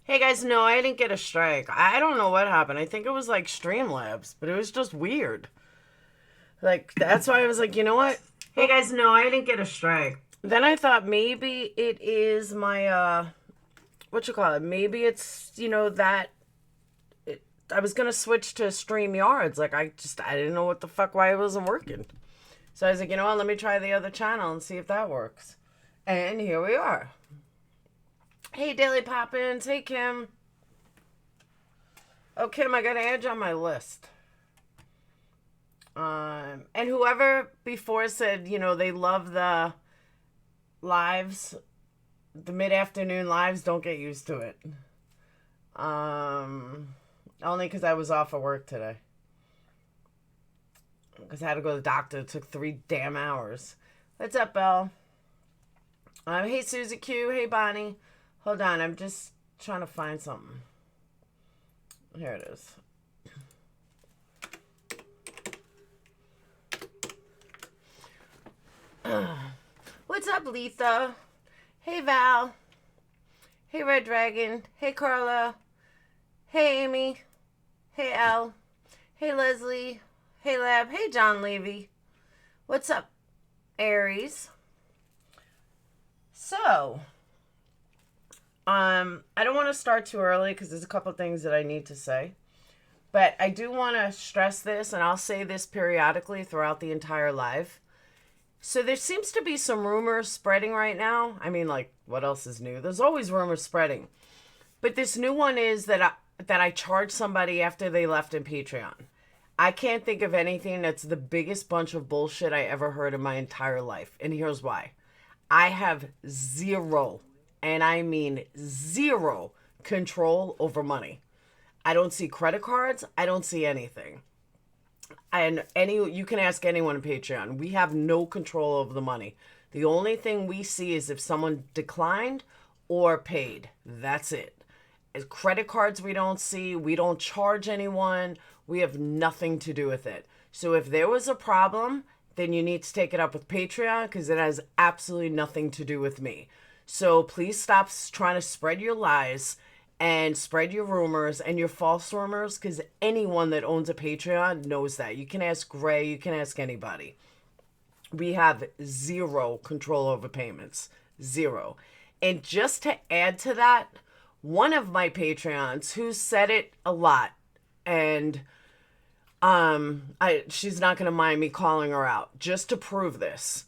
Hey guys, no, I didn't get a strike. I don't know what happened. I think it was like Streamlabs, but it was just weird. Like, that's why I was like, you know what? Hey guys, no, I didn't get a strike. Then I thought maybe it is my, what you call it? Maybe it's, I was gonna switch to StreamYards. Like, I didn't know what the fuck, why it wasn't working. So I was like, you know what? Let me try the other channel and see if that works. And here we are. Hey, Daily Poppins. Hey, Kim. Oh, Kim, I gotta add you on my list. And whoever before said, they love the lives, the mid-afternoon lives, don't get used to it. Only because I was off of work today. Because I had to go to the doctor. It took 3 damn hours. What's up, Belle? Hey, Susie Q. Hey, Bonnie. Hold on, I'm just trying to find something. Here it is. What's up, Letha? Hey, Val. Hey, Red Dragon. Hey, Carla. Hey, Amy. Hey, Al. Hey, Leslie. Hey, Lab. Hey, John Levy. What's up, Aries? So, I don't want to start too early because there's a couple things that I need to say. But I do want to stress this, and I'll say this periodically throughout the entire live. So there seems to be some rumors spreading right now. I mean, like, what else is new? There's always rumors spreading. But this new one is that I charged somebody after they left in Patreon. I can't think of anything that's the biggest bunch of bullshit I ever heard in my entire life. And here's why. I have zero, and I mean zero, control over money. I don't see credit cards. I don't see anything. And you can ask anyone on Patreon. We have no control over the money. The only thing we see is if someone declined or paid. That's it. As credit cards we don't see. We don't charge anyone. We have nothing to do with it. So if there was a problem, then you need to take it up with Patreon because it has absolutely nothing to do with me. So please stop trying to spread your lies and spread your rumors and your false rumors because anyone that owns a Patreon knows that. You can ask Gray, you can ask anybody. We have zero control over payments. Zero. And just to add to that, one of my Patreons who said it a lot, and she's not gonna mind me calling her out, just to prove this.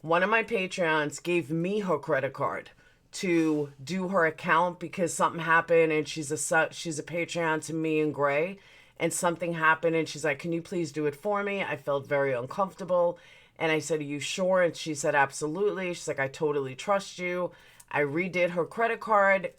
One of my Patreons gave me her credit card to do her account because something happened and she's a Patreon to me and Gray, and something happened and she's like, can you please do it for me? I felt very uncomfortable and I said, are you sure? And she said, absolutely. She's like, I totally trust you. I redid her credit card.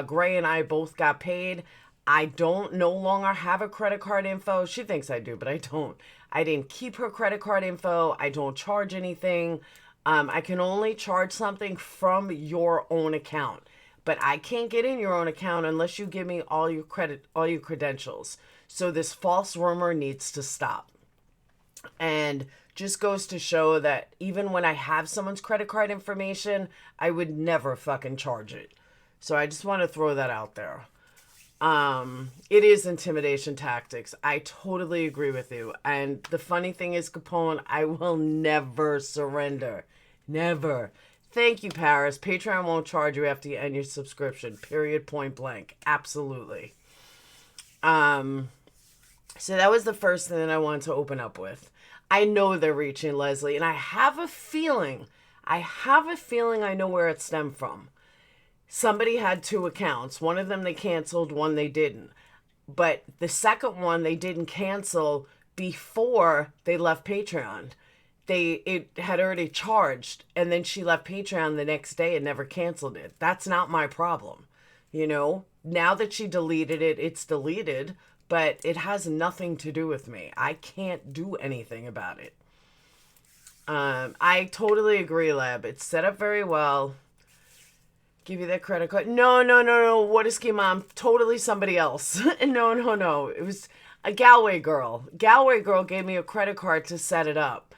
Gray and I both got paid. I don't no longer have a credit card info. She thinks I do, but I don't. I didn't keep her credit card info. I don't charge anything. I can only charge something from your own account, but I can't get in your own account unless you give me all your credentials. So this false rumor needs to stop. And just goes to show that even when I have someone's credit card information, I would never fucking charge it. So I just want to throw that out there. It is intimidation tactics. I totally agree with you. And the funny thing is, Capone, I will never surrender. Never. Thank you, Paris. Patreon won't charge you after you end your subscription. Period. Point blank. Absolutely. So that was the first thing that I wanted to open up with. I know they're reaching Leslie, and I have a feeling I know where it stemmed from. Somebody had 2 accounts. One of them they canceled, one they didn't. But the second one they didn't cancel before they left Patreon. It had already charged, and then she left Patreon the next day and never canceled it. That's not my problem. Now that she deleted it, it's deleted, but it has nothing to do with me. I can't do anything about it. I totally agree, Lab. It's set up very well. Give you that credit card. No. What a scheme, Mom. Totally somebody else. No. It was a Galway girl. Galway girl gave me a credit card to set it up.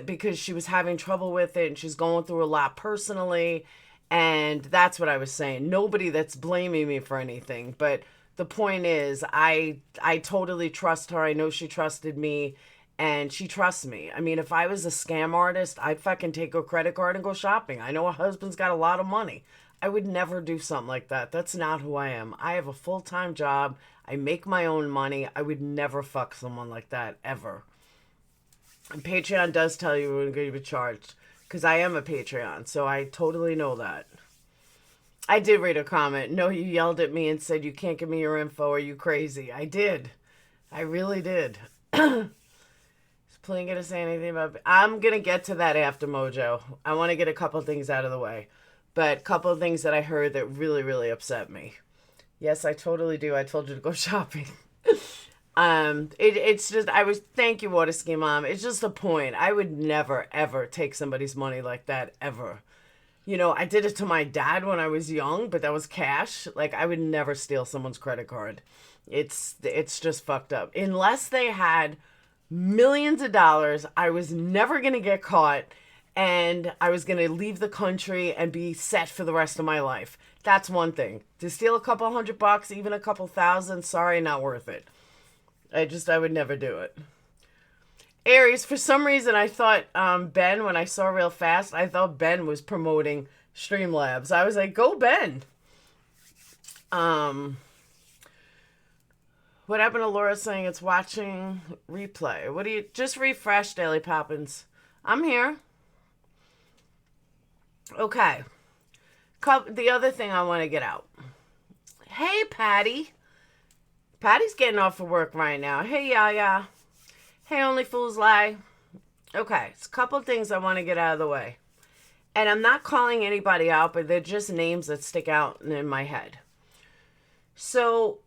Because she was having trouble with it and she's going through a lot personally. And that's what I was saying. Nobody that's blaming me for anything. But the point is, I totally trust her. I know she trusted me. And she trusts me. I mean, if I was a scam artist, I'd fucking take her credit card and go shopping. I know her husband's got a lot of money. I would never do something like that. That's not who I am. I have a full-time job. I make my own money. I would never fuck someone like that, ever. And Patreon does tell you when you're going to be charged. Because I am a Patreon, so I totally know that. I did read a comment. No, you yelled at me and said, you can't give me your info. Are you crazy? I did. I really did. Playing gonna say anything about... I'm gonna get to that after Mojo. I want to get a couple things out of the way. But a couple of things that I heard that really, really upset me. Yes, I totally do. I told you to go shopping. It's just... Thank you, Water Ski Mom. It's just a point. I would never, ever take somebody's money like that, ever. You know, I did it to my dad when I was young, but that was cash. Like, I would never steal someone's credit card. It's just fucked up. Unless they had millions of dollars, I was never going to get caught, and I was going to leave the country and be set for the rest of my life. That's one thing. To steal a couple $100, even a couple thousand, sorry, not worth it. I would never do it. Aries, for some reason, I thought Ben, when I saw Real Fast, I thought Ben was promoting Streamlabs. I was like, go Ben. What happened to Laura saying it's watching replay? What do you... Just refresh, Daily Poppins. I'm here. Okay. The other thing I want to get out. Hey, Patty. Patty's getting off of work right now. Hey, Yaya. Hey, Only Fools Lie. Okay. It's a couple things I want to get out of the way. And I'm not calling anybody out, but they're just names that stick out in my head. So...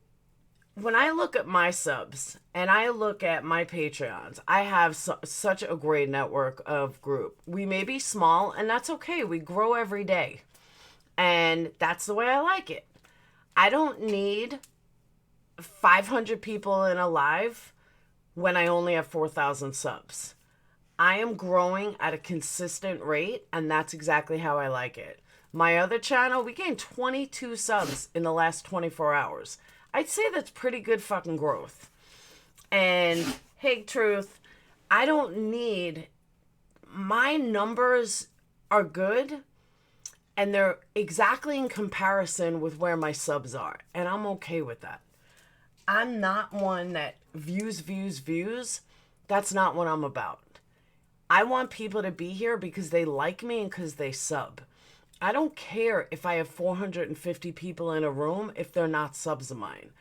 when I look at my subs and I look at my Patreons, I have such a great network of group. We may be small, and that's okay. We grow every day. And that's the way I like it. I don't need 500 people in a live when I only have 4,000 subs. I am growing at a consistent rate, and that's exactly how I like it. My other channel, we gained 22 subs in the last 24 hours. I'd say that's pretty good fucking growth. And, hey, truth, I don't need... My numbers are good, and they're exactly in comparison with where my subs are. And I'm okay with that. I'm not one that views. That's not what I'm about. I want people to be here because they like me and because they sub. I don't care if I have 450 people in a room if they're not subs of mine.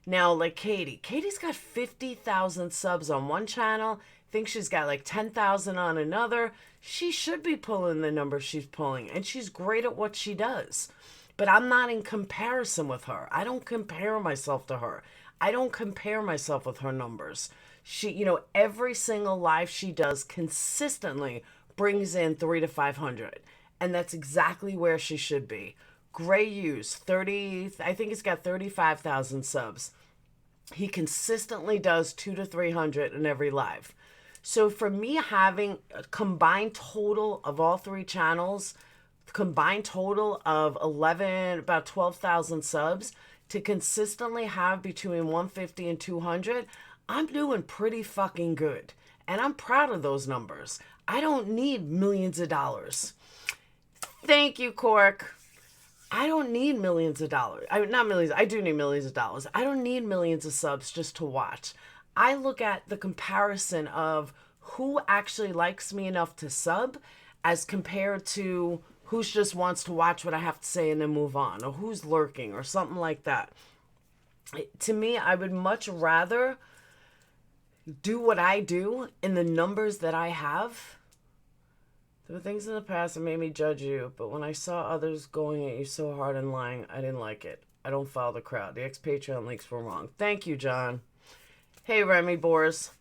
Now, like Katie. Katie's got 50,000 subs on one channel. I think she's got like 10,000 on another. She should be pulling the numbers she's pulling. And she's great at what she does. But I'm not in comparison with her. I don't compare myself to her. I don't compare myself with her numbers. She, every single live she does consistently brings in 300 to 500. And that's exactly where she should be. Gray Use, 30, I think he's got 35,000 subs. He consistently does 200 to 300 in every live. So for me having a combined total of all three channels, combined total of about 12,000 subs, to consistently have between 150 and 200, I'm doing pretty fucking good. And I'm proud of those numbers. I don't need millions of dollars. Thank you, Cork. I don't need millions of dollars. Not millions. I do need millions of dollars. I don't need millions of subs just to watch. I look at the comparison of who actually likes me enough to sub as compared to who just wants to watch what I have to say and then move on, or who's lurking or something like that. To me, I would much rather do what I do in the numbers that I have. There were things in the past that made me judge you, but when I saw others going at you so hard and lying, I didn't like it. I don't follow the crowd. The ex-Patreon links were wrong. Thank you, John. Hey, Remy Boers.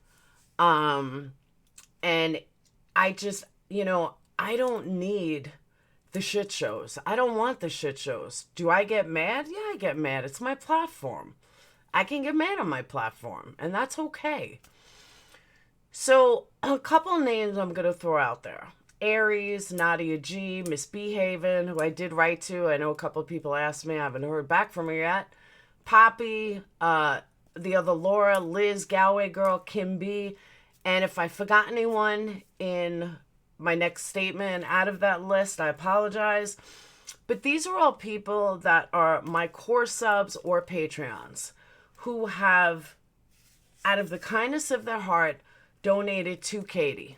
And I just, I don't need the shit shows. I don't want the shit shows. Do I get mad? Yeah, I get mad. It's my platform. I can get mad on my platform, and that's okay. So, a couple names I'm going to throw out there. Aries, Nadia G, Misbehaving, who I did write to. I know a couple of people asked me. I haven't heard back from her yet. Poppy, the other Laura, Liz, Galway Girl, Kim B. And if I forgot anyone in my next statement out of that list, I apologize. But these are all people that are my core subs or Patreons who have, out of the kindness of their heart, donated to Katie.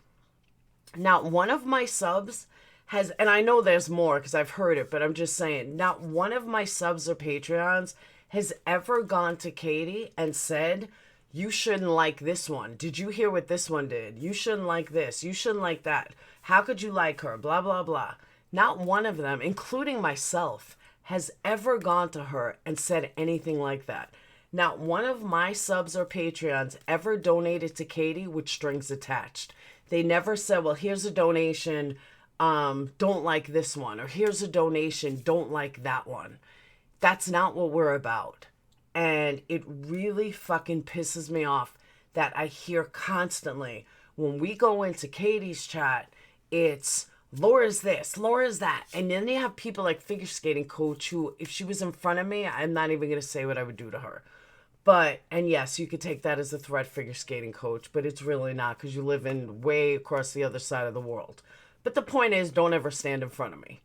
Not one of my subs has, and I know there's more because I've heard it, but I'm just saying, not one of my subs or Patreons has ever gone to Katie and said, you shouldn't like this one. Did you hear what this one did? You shouldn't like this. You shouldn't like that. How could you like her? Blah, blah, blah. Not one of them, including myself, has ever gone to her and said anything like that. Not one of my subs or Patreons ever donated to Katie with strings attached. They never said, well, here's a donation, don't like this one. Or here's a donation, don't like that one. That's not what we're about. And it really fucking pisses me off that I hear constantly when we go into Katie's chat, it's Laura's this, Laura's that. And then you have people like Figure Skating Coach who, if she was in front of me, I'm not even going to say what I would do to her. But, and yes, you could take that as a threat, Figure Skating Coach, but it's really not because you live in way across the other side of the world. But the point is, don't ever stand in front of me.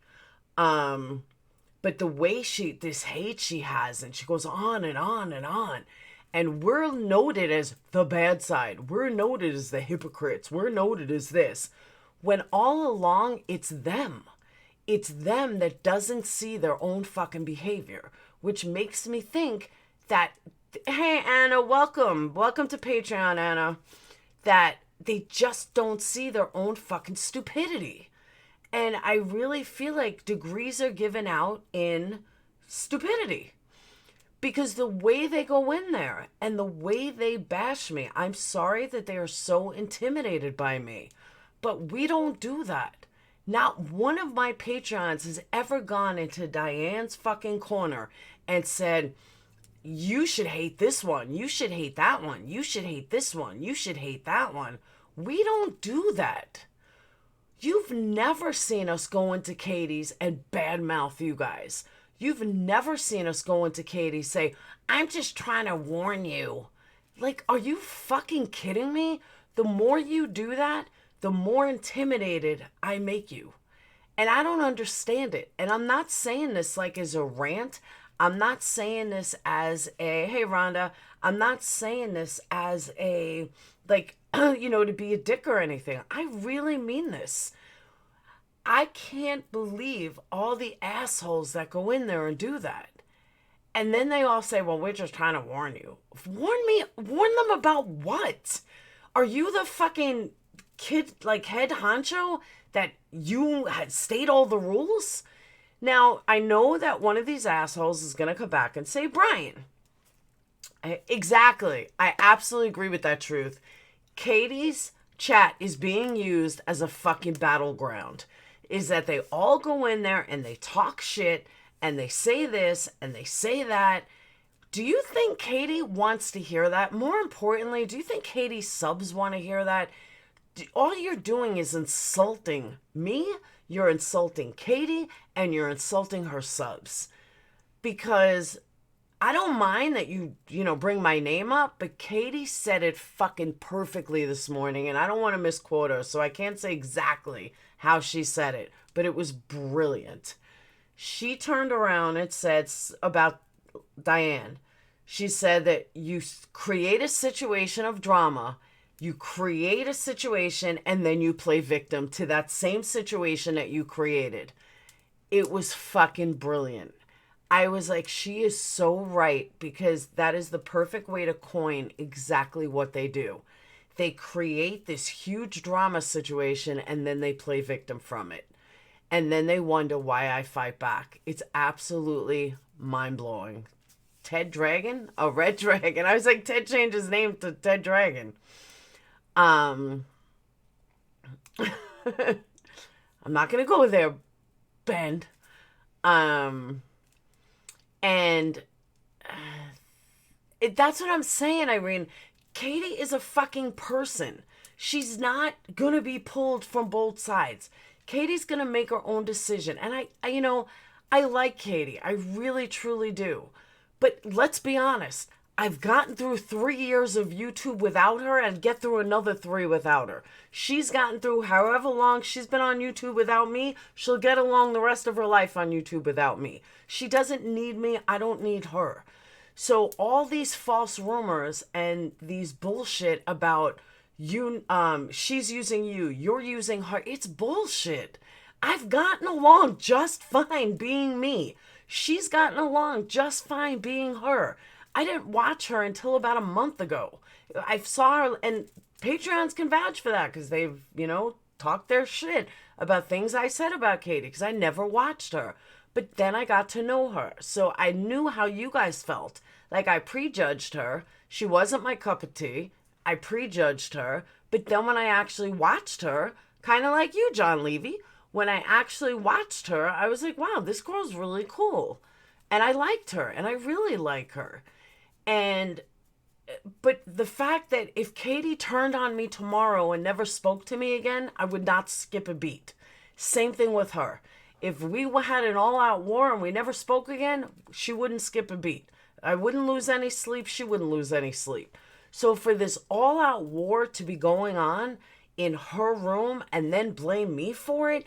But the way this hate she has, and she goes on and on and on. And we're noted as the bad side. We're noted as the hypocrites. We're noted as this. When all along, it's them. It's them that doesn't see their own fucking behavior. Which makes me think that, hey, Anna, welcome. Welcome to Patreon, Anna. That they just don't see their own fucking stupidity. And I really feel like degrees are given out in stupidity. Because the way they go in there and the way they bash me, I'm sorry that they are so intimidated by me. But we don't do that. Not one of my Patreons has ever gone into Diane's fucking corner and said, you should hate this one. You should hate that one. You should hate this one. You should hate that one. We don't do that. You've never seen us go into Katie's and badmouth you guys. You've never seen us go into Katie's say, I'm just trying to warn you. Like, are you fucking kidding me? The more you do that, the more intimidated I make you. And I don't understand it. And I'm not saying this like as a rant. I'm not saying this as a, hey, Rhonda, I'm not saying this as a, like, to be a dick or anything. I really mean this. I can't believe all the assholes that go in there and do that. And then they all say, well, we're just trying to warn you. Warn them about what? Are you the fucking kid, like head honcho that you had stayed all the rules? Now, I know that one of these assholes is going to come back and say, Brian. Exactly. I absolutely agree with that truth. Katie's chat is being used as a fucking battleground. Is that they all go in there and they talk shit and they say this and they say that. Do you think Katie wants to hear that? More importantly, do you think Katie's subs want to hear that? All you're doing is insulting me, you're insulting Katie, and you're insulting her subs. Because I don't mind that you bring my name up, but Katie said it fucking perfectly this morning, and I don't want to misquote her, so I can't say exactly how she said it, but it was brilliant. She turned around and said about Diane, she said that you create a situation of drama, you create a situation, and then you play victim to that same situation that you created. It was fucking brilliant. I was like, she is so right, because that is the perfect way to coin exactly what they do. They create this huge drama situation and then they play victim from it. And then they wonder why I fight back. It's absolutely mind-blowing. Ted Dragon? Oh, Red Dragon. I was like, Ted changed his name to Ted Dragon. I'm not going to go there, Ben. That's what I'm saying, Irene. Katie is a fucking person. She's not going to be pulled from both sides. Katie's going to make her own decision. And I like Katie. I really, truly do. But let's be honest. I've gotten through 3 years of YouTube without her and get through another 3 without her. She's gotten through however long she's been on YouTube without me. She'll get along the rest of her life on YouTube without me. She doesn't need me. I don't need her. So all these false rumors and these bullshit about you, she's using you, you're using her, it's bullshit. I've gotten along just fine being me. She's gotten along just fine being her. I didn't watch her until about a month ago. I saw her, and Patreons can vouch for that because they've, talked their shit about things I said about Katie because I never watched her. But then I got to know her. So I knew how you guys felt. Like I prejudged her. She wasn't my cup of tea. I prejudged her. But then when I actually watched her, kind of like you, John Levy, when I actually watched her, I was like, wow, this girl's really cool. And I liked her. And I really like her. But the fact that if Katie turned on me tomorrow and never spoke to me again, I would not skip a beat. Same thing with her. If we had an all-out war and we never spoke again, she wouldn't skip a beat. I wouldn't lose any sleep. She wouldn't lose any sleep. So for this all-out war to be going on in her room and then blame me for it,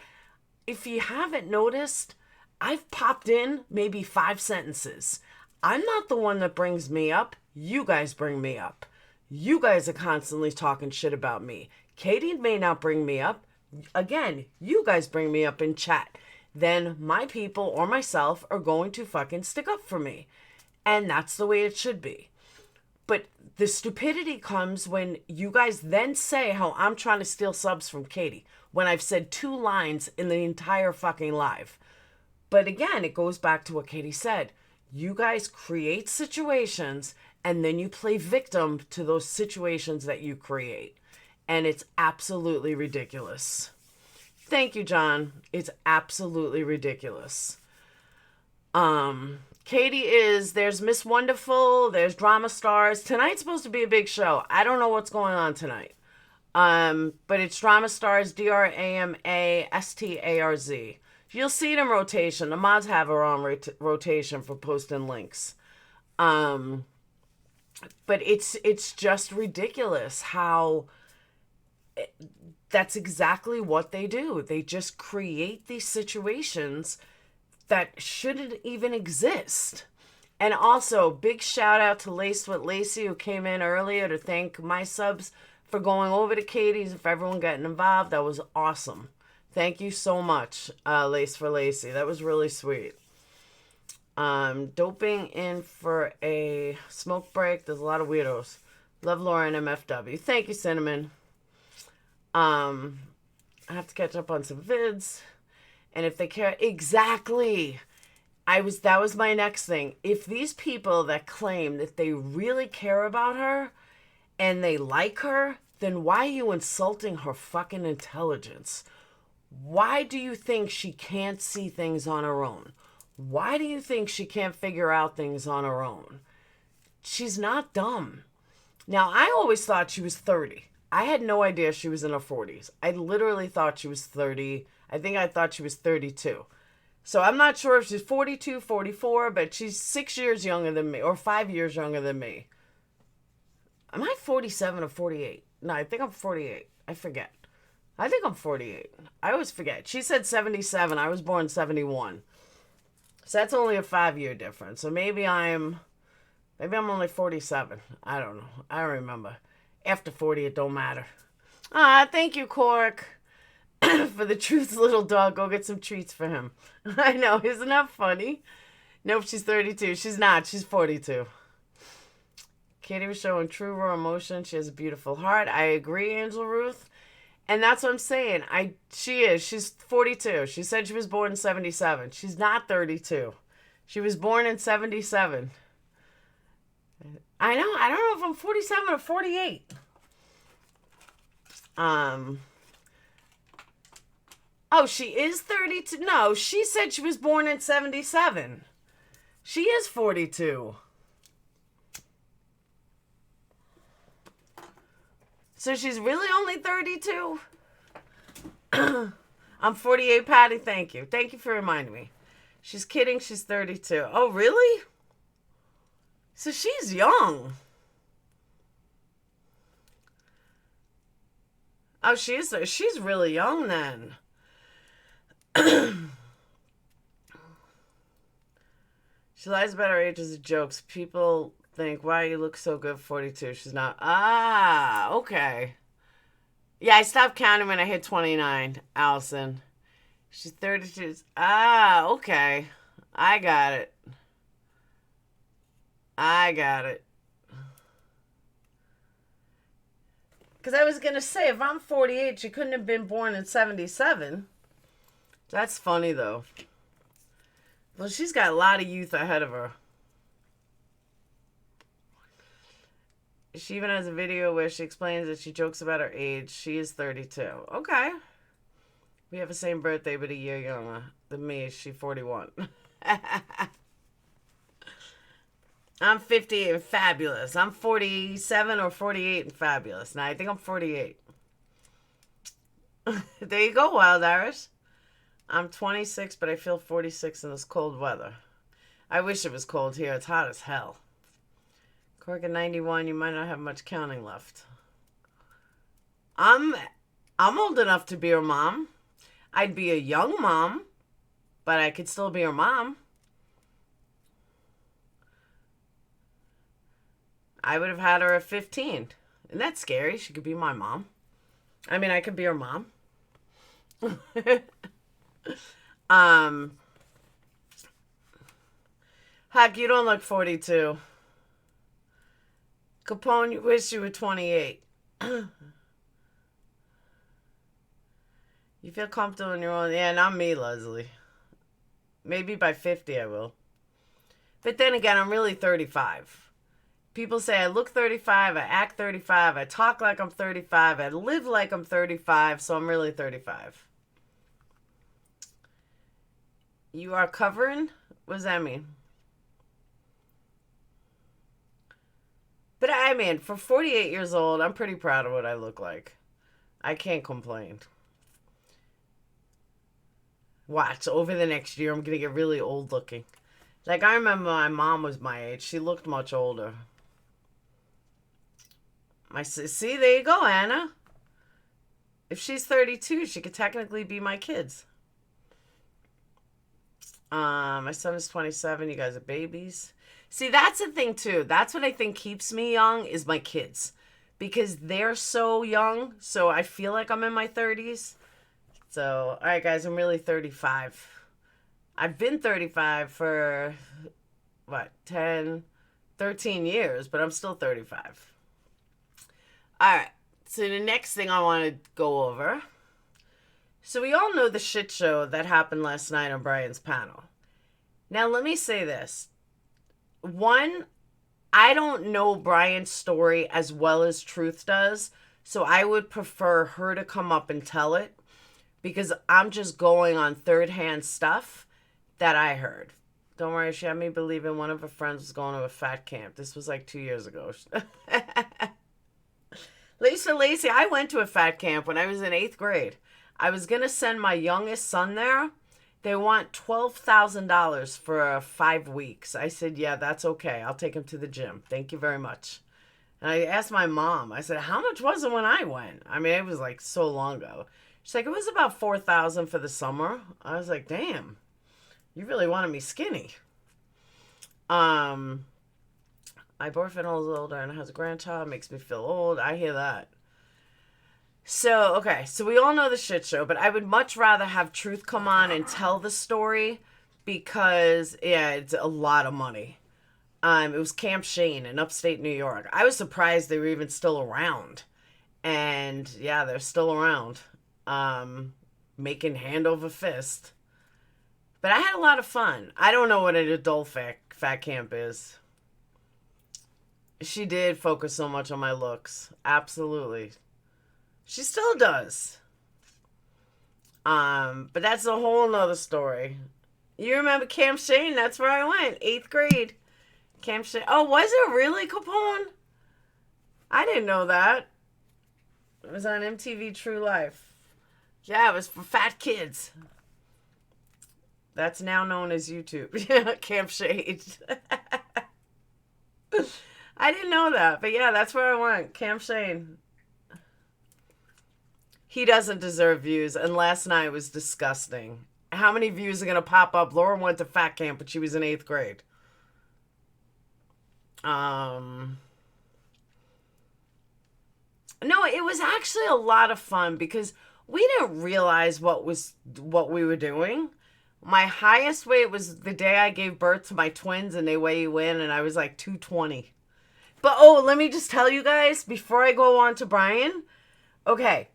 if you haven't noticed, I've popped in maybe 5 sentences. I'm not the one that brings me up. You guys bring me up. You guys are constantly talking shit about me. Katie may not bring me up. Again, you guys bring me up in chat. Then my people or myself are going to fucking stick up for me. And that's the way it should be. But the stupidity comes when you guys then say how I'm trying to steal subs from Katie when I've said 2 lines in the entire fucking live. But again, it goes back to what Katie said. You guys create situations and then you play victim to those situations that you create. And it's absolutely ridiculous. Thank you, John. It's absolutely ridiculous. Katie there's Miss Wonderful, there's Drama Stars. Tonight's supposed to be a big show. I don't know what's going on tonight. But it's Drama Stars, DRAMASTARZ. You'll see it in rotation. The mods have her on rotation for posting links. But it's just ridiculous how that's exactly what they do. They just create these situations that shouldn't even exist. And also, big shout out to Laced with Lacey, who came in earlier to thank my subs for going over to Katie's, for everyone getting involved. That was awesome. Thank you so much, Lace for Lacey. That was really sweet. Doping in for a smoke break. There's a lot of weirdos. Love Lauren MFW. Thank you, Cinnamon. I have to catch up on some vids. And if they care, exactly. That was my next thing. If these people that claim that they really care about her and they like her, then why are you insulting her fucking intelligence? Why do you think she can't see things on her own? Why do you think she can't figure out things on her own? She's not dumb. Now, I always thought she was 30. I had no idea she was in her 40s. I literally thought she was 30. I think I thought she was 32. So I'm not sure if she's 42, 44, but she's 6 years younger than me, or 5 years younger than me. Am I 47 or 48? No, I think I'm 48. I forget. I think I'm 48. I always forget. She said 77. I was born 71. So that's only a 5-year difference. So maybe I'm only 47. I don't know. I don't remember. After 40, it don't matter. Thank you, Cork. For the Truth's little dog, go get some treats for him. I know, isn't that funny? Nope, she's 32. She's not. She's 42. Katie was showing true raw emotion. She has a beautiful heart. I agree, Angela Ruth. And that's what I'm saying. She is. She's 42. She said she was born in 77. She's not 32. She was born in 77. I know. I don't know if I'm 47 or 48. Oh, she is 32? No, she said she was born in 77. She is 42. So she's really only 32? I'm 48, Patty. Thank you. Thank you for reminding me. She's kidding. She's 32. Oh, really? So she's young. Oh, she's really young then. She lies about her age as a joke. People think, wow, you look so good, 42. She's not. Ah, okay. Yeah, I stopped counting when I hit 29, Allison. She's 32. Ah, okay. I got it. Because I was going to say, if I'm 48, she couldn't have been born in 77. That's funny, though. Well, she's got a lot of youth ahead of her. She even has a video where she explains that she jokes about her age. She is 32. Okay. We have the same birthday, but a year younger than me. She's 41. I'm 50 and fabulous. I'm 47 or 48 and fabulous. Now, I think I'm 48. There you go, Wild Irish. I'm 26, but I feel 46 in this cold weather. I wish it was cold here. It's hot as hell. Cork at 91, you might not have much counting left. I'm old enough to be her mom. I'd be a young mom, but I could still be her mom. I would have had her at 15. Isn't that scary? She could be my mom. I mean, I could be her mom. Heck, you don't look 42. Capone, you wish you were 28. You feel comfortable in your own... Yeah, not me, Leslie. Maybe by 50 I will. But then again, I'm really 35. People say I look 35, I act 35, I talk like I'm 35, I live like I'm 35, so I'm really 35. You are covering? What does that mean? But I mean, for 48 years old, I'm pretty proud of what I look like. I can't complain. Watch, over the next year, I'm going to get really old looking. Like, I remember my mom was my age. She looked much older. See, there you go, Anna. If she's 32, she could technically be my kids. My son is 27. You guys are babies. See, that's the thing, too. That's what I think keeps me young is my kids. Because they're so young, so I feel like I'm in my 30s. So, all right, guys, I'm really 35. I've been 35 for, 13 years, but I'm still 35. All right, so the next thing I want to go over. So we all know the shit show that happened last night on Brian's panel. Now, let me say this. One, I don't know Brian's story as well as Truth does, so I would prefer her to come up and tell it because I'm just going on third-hand stuff that I heard. Don't worry, she had me believing one of her friends was going to a fat camp. This was like 2 years ago. Lisa Lacey, I went to a fat camp when I was in 8th grade. I was going to send my youngest son there. They want $12,000 for 5 weeks. I said, yeah, that's okay. I'll take him to the gym. Thank you very much. And I asked my mom, I said, how much was it when I went? I mean, it was like so long ago. She's like, it was about $4,000 for the summer. I was like, damn, you really wanted me skinny. My boyfriend is older and has a grandchild. Makes me feel old. I hear that. So, okay. So we all know the shit show, but I would much rather have Truth come on and tell the story because, yeah, it's a lot of money. It was Camp Shane in upstate New York. I was surprised they were even still around. And, yeah, they're still around. Making hand over fist. But I had a lot of fun. I don't know what an adult fat camp is. She did focus so much on my looks. Absolutely. She still does. But that's a whole nother story. You remember Camp Shane? That's where I went. 8th grade. Camp Shane. Oh, was it really, Capone? I didn't know that. It was on MTV True Life. Yeah, it was for fat kids. That's now known as YouTube. Camp Shade. I didn't know that, but yeah, that's where I went. Camp Shade. He doesn't deserve views, and last night was disgusting. How many views are going to pop up? Lauren went to fat camp, but she was in 8th grade. No, it was actually a lot of fun because we didn't realize what we were doing. My highest weight was the day I gave birth to my twins, and they weigh you in, and I was like 220. But, oh, let me just tell you guys, before I go on to Brian, okay,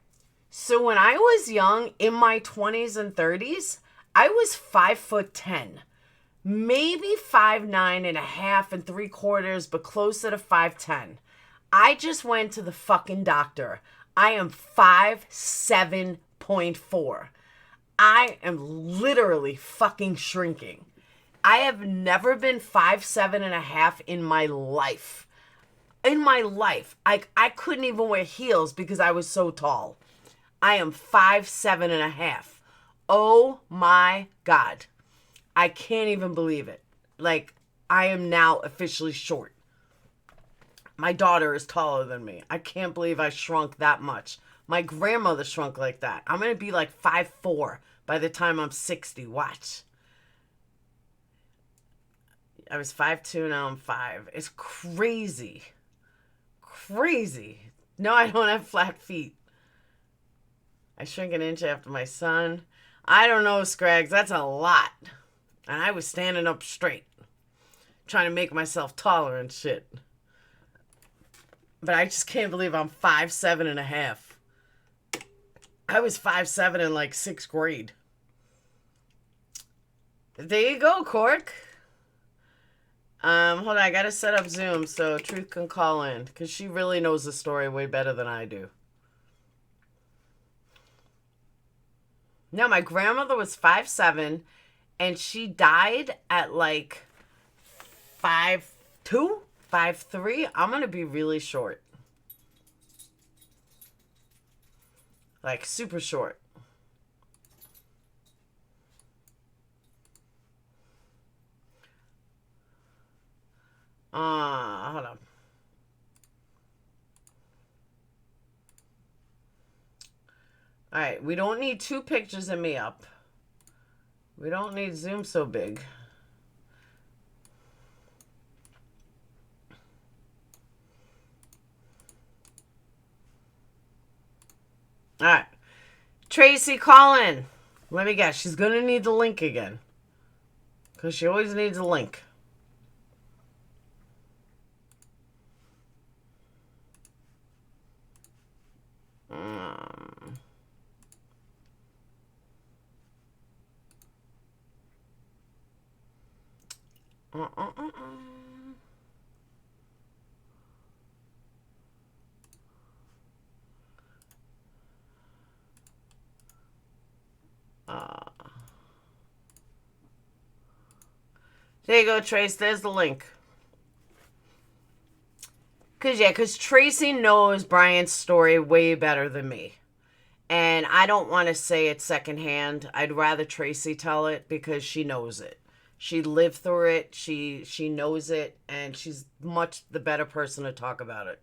so when I was young, in my 20s and 30s, I was 5'10", maybe 5'9.5¾, but closer to 5'10". I just went to the fucking doctor. I am 5'7.4". I am literally fucking shrinking. I have never been 5'7.5" in my life. In my life. I couldn't even wear heels because I was so tall. I am 5'7.5". Oh my God. I can't even believe it. Like, I am now officially short. My daughter is taller than me. I can't believe I shrunk that much. My grandmother shrunk like that. I'm going to be like 5'4" by the time I'm 60. Watch. I was 5'2", now I'm 5. It's crazy. Crazy. No, I don't have flat feet. I shrink an inch after my son. I don't know, Scraggs. That's a lot. And I was standing up straight. Trying to make myself taller and shit. But I just can't believe I'm 5'7.5". I was 5'7" in like 6th grade. There you go, Cork. Hold on, I gotta set up Zoom so Truth can call in. Because she really knows the story way better than I do. No, my grandmother was 5'7", and she died at like 5'2", 5'3". I'm going to be really short. Like, super short. Hold on. All right, we don't need 2 pictures of me up. We don't need Zoom so big. All right. Tracy, call in. Let me guess. She's going to need the link again. Because she always needs a link. There you go, Trace. There's the link. Because Tracy knows Brian's story way better than me. And I don't want to say it secondhand. I'd rather Tracy tell it because she knows it. She lived through it. She knows it. And she's much the better person to talk about it.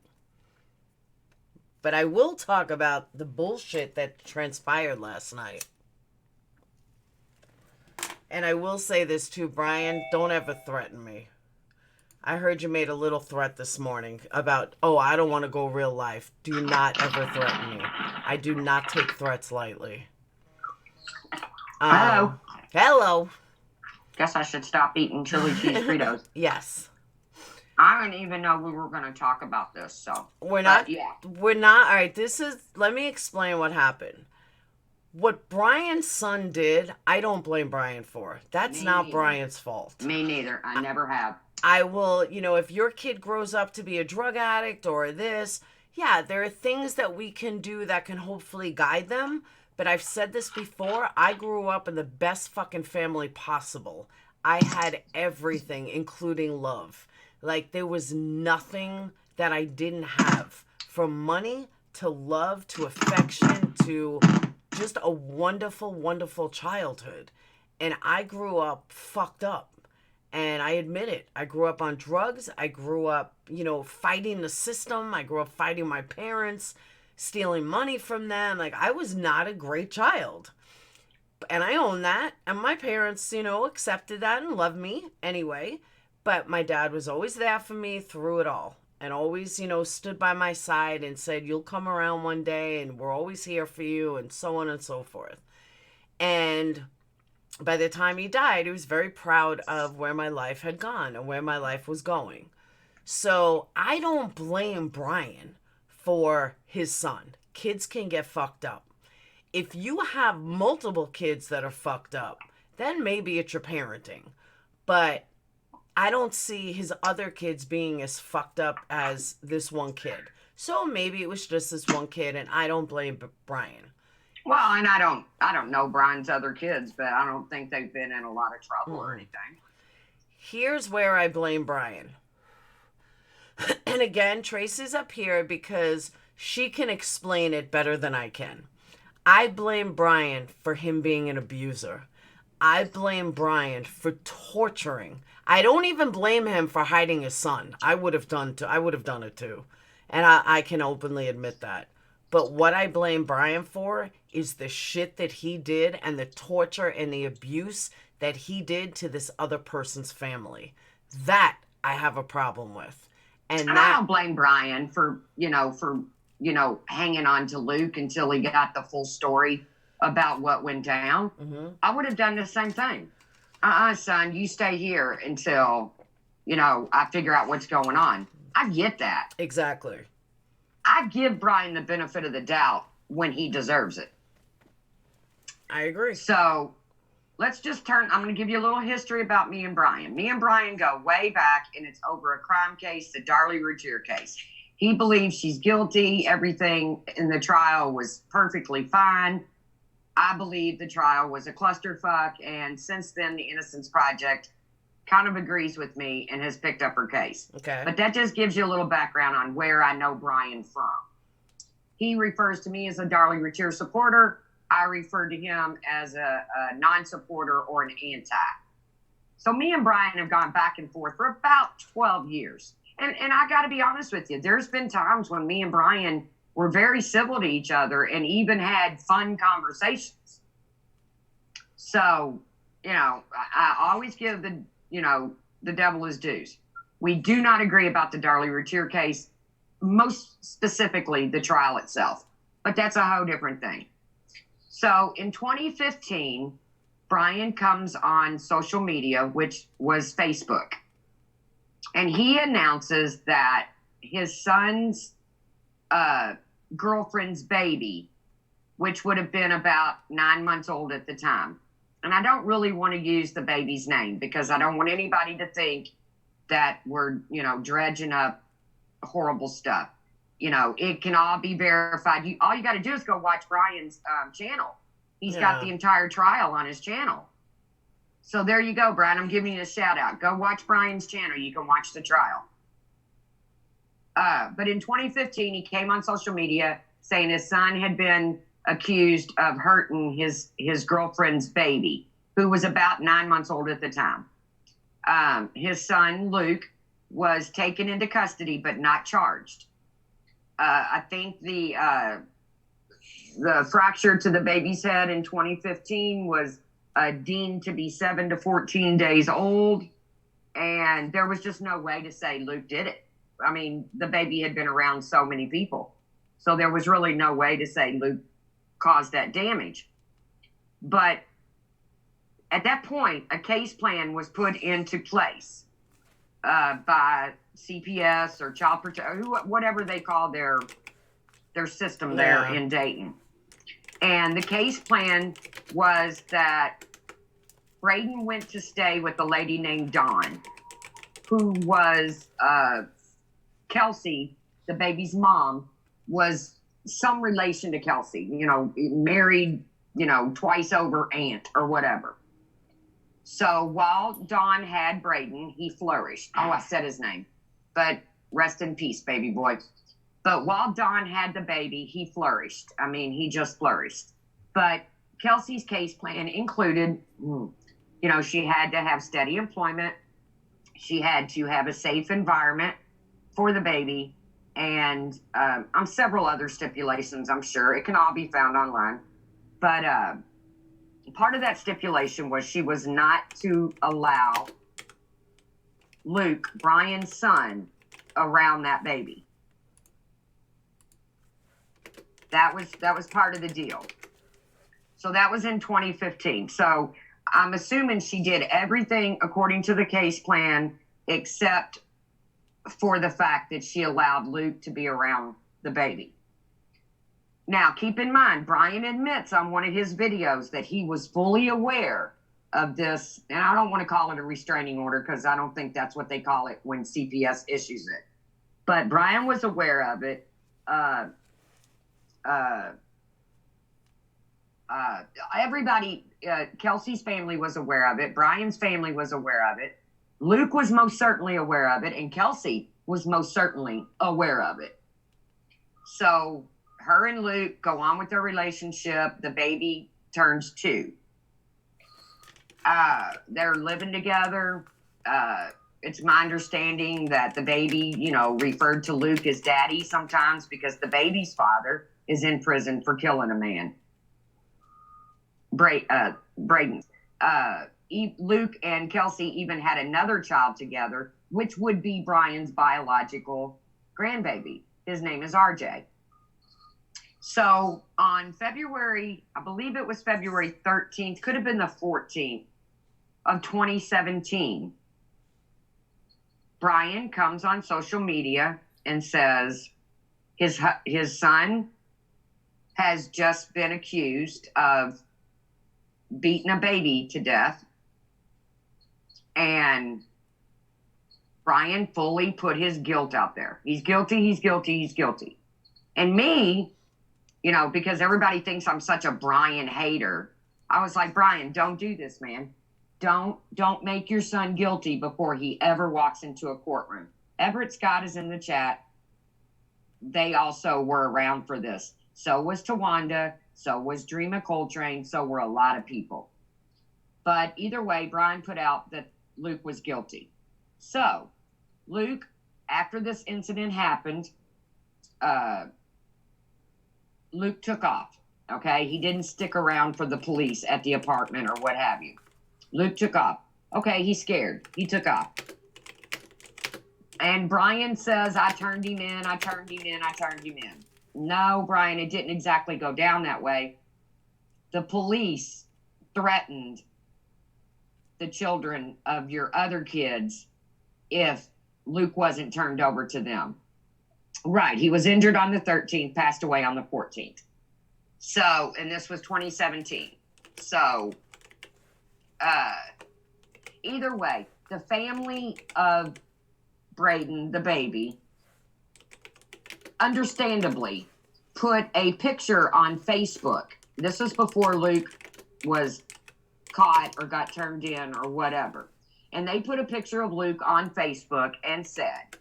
But I will talk about the bullshit that transpired last night. And I will say this too, Brian, don't ever threaten me. I heard you made a little threat this morning about, oh, I don't want to go real life. Do not ever threaten me. I do not take threats lightly. Hello. Hello. Guess I should stop eating chili cheese Fritos. Yes. I didn't even know we were going to talk about this, so. We're not. Yeah. We're not. All right, let me explain what happened. What Brian's son did, I don't blame Brian for. That's not Brian's fault. Me neither. I never have. I will, if your kid grows up to be a drug addict or this, yeah, there are things that we can do that can hopefully guide them. But I've said this before, I grew up in the best fucking family possible. I had everything, including love. Like, there was nothing that I didn't have. From money to love, to affection, to just a wonderful, wonderful childhood. And I grew up fucked up. And I admit it. I grew up on drugs. I grew up, fighting the system. I grew up fighting my parents, stealing money from them. Like, I was not a great child. And I own that. And my parents, accepted that and loved me anyway. But my dad was always there for me through it all. And always, stood by my side and said, you'll come around one day and we're always here for you, and so on and so forth. And by the time he died, he was very proud of where my life had gone and where my life was going. So I don't blame Brian for his son. Kids can get fucked up. If you have multiple kids that are fucked up, then maybe it's your parenting. But I don't see his other kids being as fucked up as this one kid. So maybe it was just this one kid, and I don't blame Brian. Well, and I don't know Brian's other kids, but I don't think they've been in a lot of trouble or anything. Here's where I blame Brian. And again, Tracy's up here because she can explain it better than I can. I blame Brian for him being an abuser. I blame Brian for torturing. I don't even blame him for hiding his son. I would have done it too. And I can openly admit that. But what I blame Brian for is the shit that he did and the torture and the abuse that he did to this other person's family. That I have a problem with. And I don't blame Brian for hanging on to Luke until he got the full story about what went down. Mm-hmm. I would have done the same thing. Son, you stay here until, I figure out what's going on. I get that. Exactly. I give Brian the benefit of the doubt when he deserves it. I agree. So let's just I'm going to give you a little history about me and Brian. Me and Brian go way back, and it's over a crime case, the Darlie Routier case. He believes she's guilty. Everything in the trial was perfectly fine. I believe the trial was a clusterfuck, and since then, the Innocence Project kind of agrees with me and has picked up her case. Okay. But that just gives you a little background on where I know Brian from. He refers to me as a Darlie Routier supporter. I refer to him as a non-supporter or an anti. So me and Brian have gone back and forth for about 12 years. And I got to be honest with you, there's been times when me and Brian were very civil to each other and even had fun conversations. So, I always give the devil his dues. We do not agree about the Darlie Routier case, most specifically the trial itself, but that's a whole different thing. So in 2015, Brian comes on social media, which was Facebook, and he announces that his son's girlfriend's baby, which would have been about 9 months old at the time. And I don't really want to use the baby's name because I don't want anybody to think that we're, dredging up horrible stuff. It can all be verified. All you got to do is go watch Brian's channel. He's got the entire trial on his channel. So there you go, Brian. I'm giving you a shout out. Go watch Brian's channel. You can watch the trial. But in 2015, he came on social media saying his son had been accused of hurting his girlfriend's baby, who was about 9 months old at the time. His son, Luke, was taken into custody but not charged. I think the fracture to the baby's head in 2015 was deemed to be 7 to 14 days old, and there was just no way to say Luke did it. I mean, the baby had been around so many people, so there was really no way to say Luke caused that damage. But at that point, a case plan was put into place by CPS or Child Protective, whatever they call their system there in Dayton. And the case plan was that Braden went to stay with a lady named Dawn, who was Kelsey, the baby's mom, was some relation to Kelsey, married, twice over aunt or whatever. So while Dawn had Braden, he flourished. Oh, I said his name, but rest in peace, baby boy. But while Don had the baby, he flourished. I mean, he just flourished. But Kelsey's case plan included, she had to have steady employment. She had to have a safe environment for the baby. And several other stipulations, I'm sure. It can all be found online. But part of that stipulation was she was not to allow Luke, Brian's son, around that baby. That was part of the deal. So that was in 2015. So I'm assuming she did everything according to the case plan, except for the fact that she allowed Luke to be around the baby. Now, keep in mind, Brian admits on one of his videos that he was fully aware of this, and I don't want to call it a restraining order because I don't think that's what they call it when CPS issues it. But Brian was aware of it. Everybody, Kelsey's family was aware of it. Brian's family was aware of it. Luke was most certainly aware of it, and Kelsey was most certainly aware of it. So her and Luke go on with their relationship. The baby turns 2. They're living together. It's my understanding that the baby, referred to Luke as daddy sometimes because the baby's father is in prison for killing a man. Braden. Luke and Kelsey even had another child together, which would be Brian's biological grandbaby. His name is RJ. So on February, I believe it was February 13th, could have been the 14th of 2017, Brian comes on social media and says his son has just been accused of beating a baby to death. And Brian fully put his guilt out there. He's guilty, he's guilty, he's guilty. And me, because everybody thinks I'm such a Brian hater, I was like, Brian, don't do this, man. Don't make your son guilty before he ever walks into a courtroom. Everett Scott is in the chat. They also were around for this. So was Tawanda. So was Dreama Coltrane. So were a lot of people. But either way, Brian put out that Luke was guilty. So Luke, after this incident happened, Luke took off. Okay, he didn't stick around for the police at the apartment or what have you. Luke took off. Okay, he's scared. He took off. And Brian says, I turned him in. No, Brian, it didn't exactly go down that way. The police threatened the children of your other kids if Luke wasn't turned over to them. Right, he was injured on the 13th, passed away on the 14th. So, and this was 2017. So, either way, the family of Braden, the baby, understandably put a picture on Facebook. This was before Luke was caught or got turned in or whatever. And they put a picture of Luke on Facebook and said,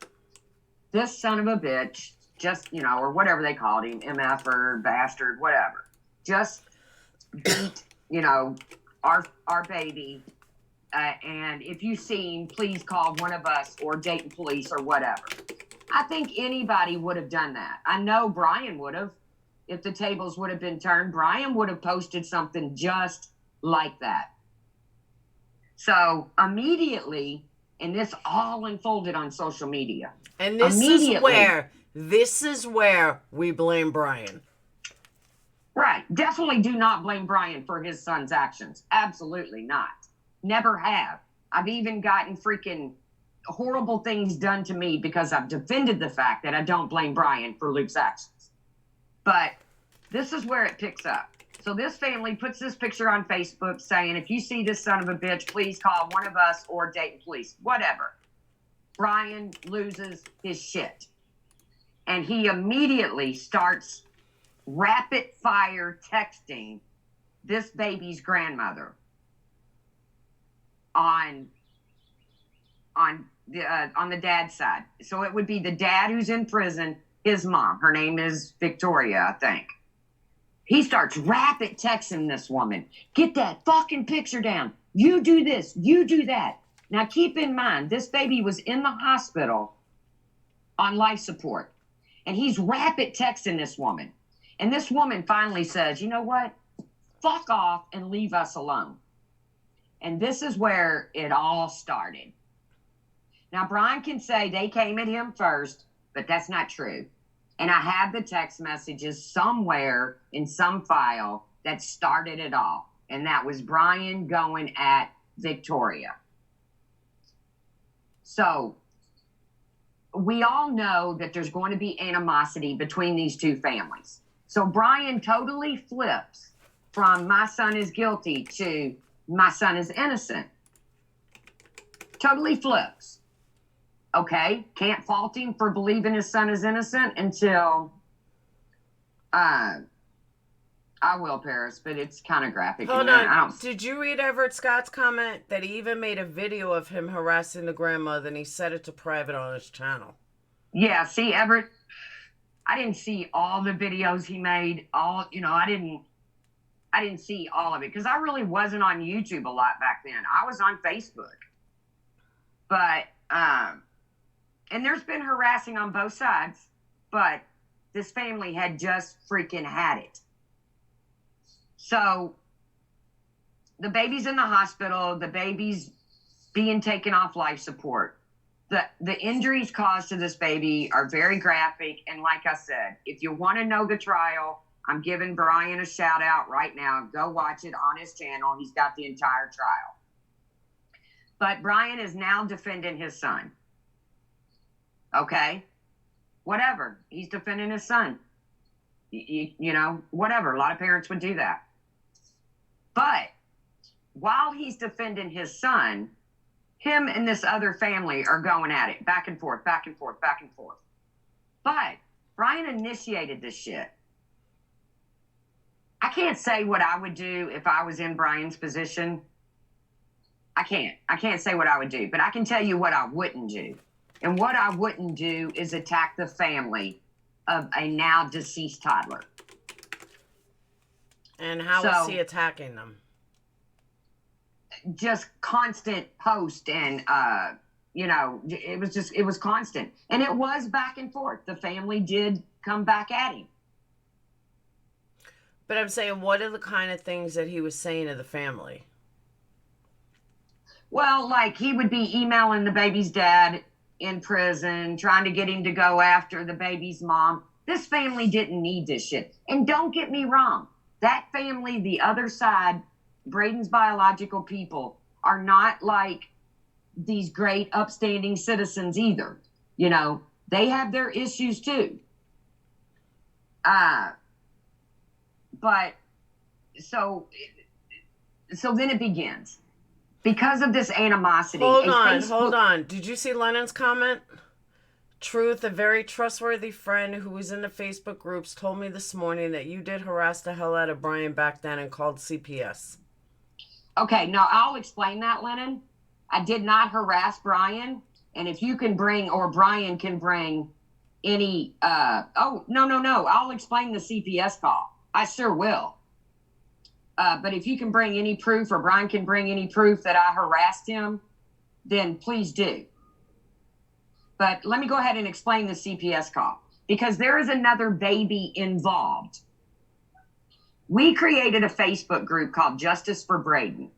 this son of a bitch, just, or whatever they called him, MF or bastard, whatever, just beat, our baby. And if you see him, please call one of us or Dayton police or whatever. I think anybody would have done that. I know Brian would have. If the tables would have been turned, Brian would have posted something just like that. So immediately, and this all unfolded on social media. And this is where we blame Brian. Right. Definitely do not blame Brian for his son's actions. Absolutely not. Never have. I've even gotten freaking horrible things done to me because I've defended the fact that I don't blame Brian for Luke's actions. But this is where it picks up. So this family puts this picture on Facebook saying, if you see this son of a bitch, please call one of us or Dayton police, whatever. Brian loses his shit. And he immediately starts rapid fire texting this baby's grandmother on the dad's side. So it would be the dad who's in prison, his mom. Her name is Victoria, I think. He starts rapid texting this woman. Get that fucking picture down. You do this. You do that. Now, keep in mind, this baby was in the hospital on life support. And he's rapid texting this woman. And this woman finally says, you know what? Fuck off and leave us alone. And this is where it all started. Now, Brian can say they came at him first, but that's not true. And I have the text messages somewhere in some file that started it all. And that was Brian going at Victoria. So we all know that there's going to be animosity between these two families. So Brian totally flips from my son is guilty to my son is innocent. Totally flips. Okay, can't fault him for believing his son is innocent until I will, Paris, but it's kind of graphic. Hold on. Did you read Everett Scott's comment that he even made a video of him harassing the grandmother and he set it to private on his channel? Yeah, see, Everett, I didn't see all the videos he made. I didn't see all of it because I really wasn't on YouTube a lot back then. I was on Facebook. But and there's been harassing on both sides, but this family had just freaking had it. So the baby's in the hospital, the baby's being taken off life support. The injuries caused to this baby are very graphic. And like I said, if you want to know the trial, I'm giving Brian a shout out right now. Go watch it on his channel. He's got the entire trial. But Brian is now defending his son. Okay? Whatever. He's defending his son. You know, whatever. A lot of parents would do that. But while he's defending his son, him and this other family are going at it. Back and forth, back and forth, back and forth. But Brian initiated this shit. I can't say what I would do if I was in Brian's position. I can't say what I would do, but I can tell you what I wouldn't do. And what I wouldn't do is attack the family of a now deceased toddler. And how is he attacking them? Just constant post and, it was constant. And it was back and forth. The family did come back at him. But I'm saying, what are the kind of things that he was saying to the family? Well, like he would be emailing the baby's dad in prison, trying to get him to go after the baby's mom. This family didn't need this shit. And don't get me wrong. That family, the other side, Braden's biological people, are not like these great upstanding citizens either. You know, they have their issues too. But so then it begins. Because of this animosity. Hold on. Did you see Lennon's comment? Truth, a very trustworthy friend who was in the Facebook groups, told me this morning that you did harass the hell out of Brian back then and called CPS. Okay, no, I'll explain that, Lennon. I did not harass Brian. And if you can bring, or Brian can bring any, no. I'll explain the CPS call. I sure will. But if you can bring any proof, or Brian can bring any proof that I harassed him, then please do. But let me go ahead and explain the CPS call, because there is another baby involved. We created a Facebook group called Justice for Braden.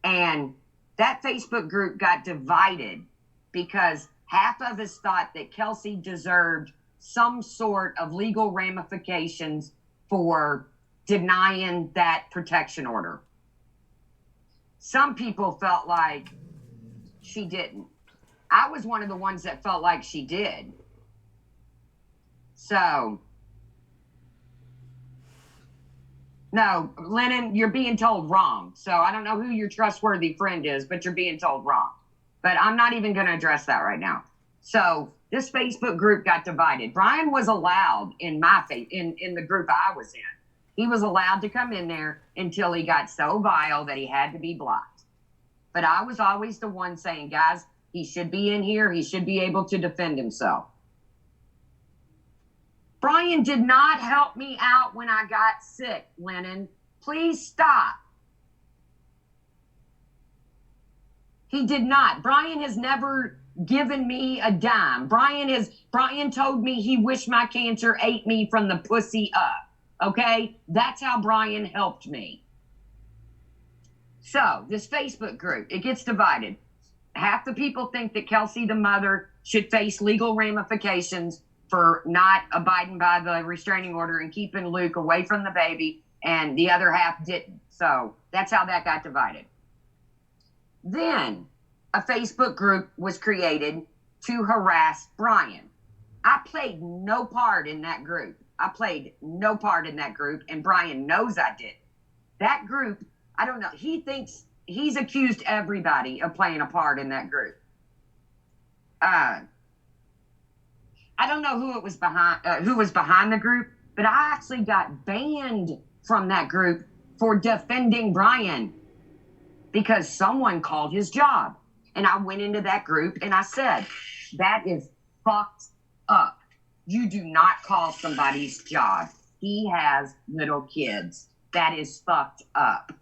And that Facebook group got divided because half of us thought that Kelsey deserved some sort of legal ramifications for denying that protection order. Some people felt like she didn't. I was one of the ones that felt like she did. So, no, Lennon, you're being told wrong. So I don't know who your trustworthy friend is, but you're being told wrong. But I'm not even going to address that right now. So this Facebook group got divided. Brian was allowed in in the group I was in. He was allowed to come in there until he got so vile that he had to be blocked. But I was always the one saying, guys, he should be in here. He should be able to defend himself. Brian did not help me out when I got sick, Lennon. Please stop. He did not. Brian has never given me a dime. Brian told me he wished my cancer ate me from the pussy up. Okay? That's how Brian helped me. So, this Facebook group, it gets divided. Half the people think that Kelsey, the mother, should face legal ramifications for not abiding by the restraining order and keeping Luke away from the baby, and the other half didn't. So, that's how that got divided. Then, a Facebook group was created to harass Brian. I played no part in that group. And Brian knows I did. That group, I don't know. He thinks he's accused everybody of playing a part in that group. I don't know who was behind the group, but I actually got banned from that group for defending Brian because someone called his job. And I went into that group and I said, that is fucked up. You do not call somebody's job. He has little kids. That is fucked up.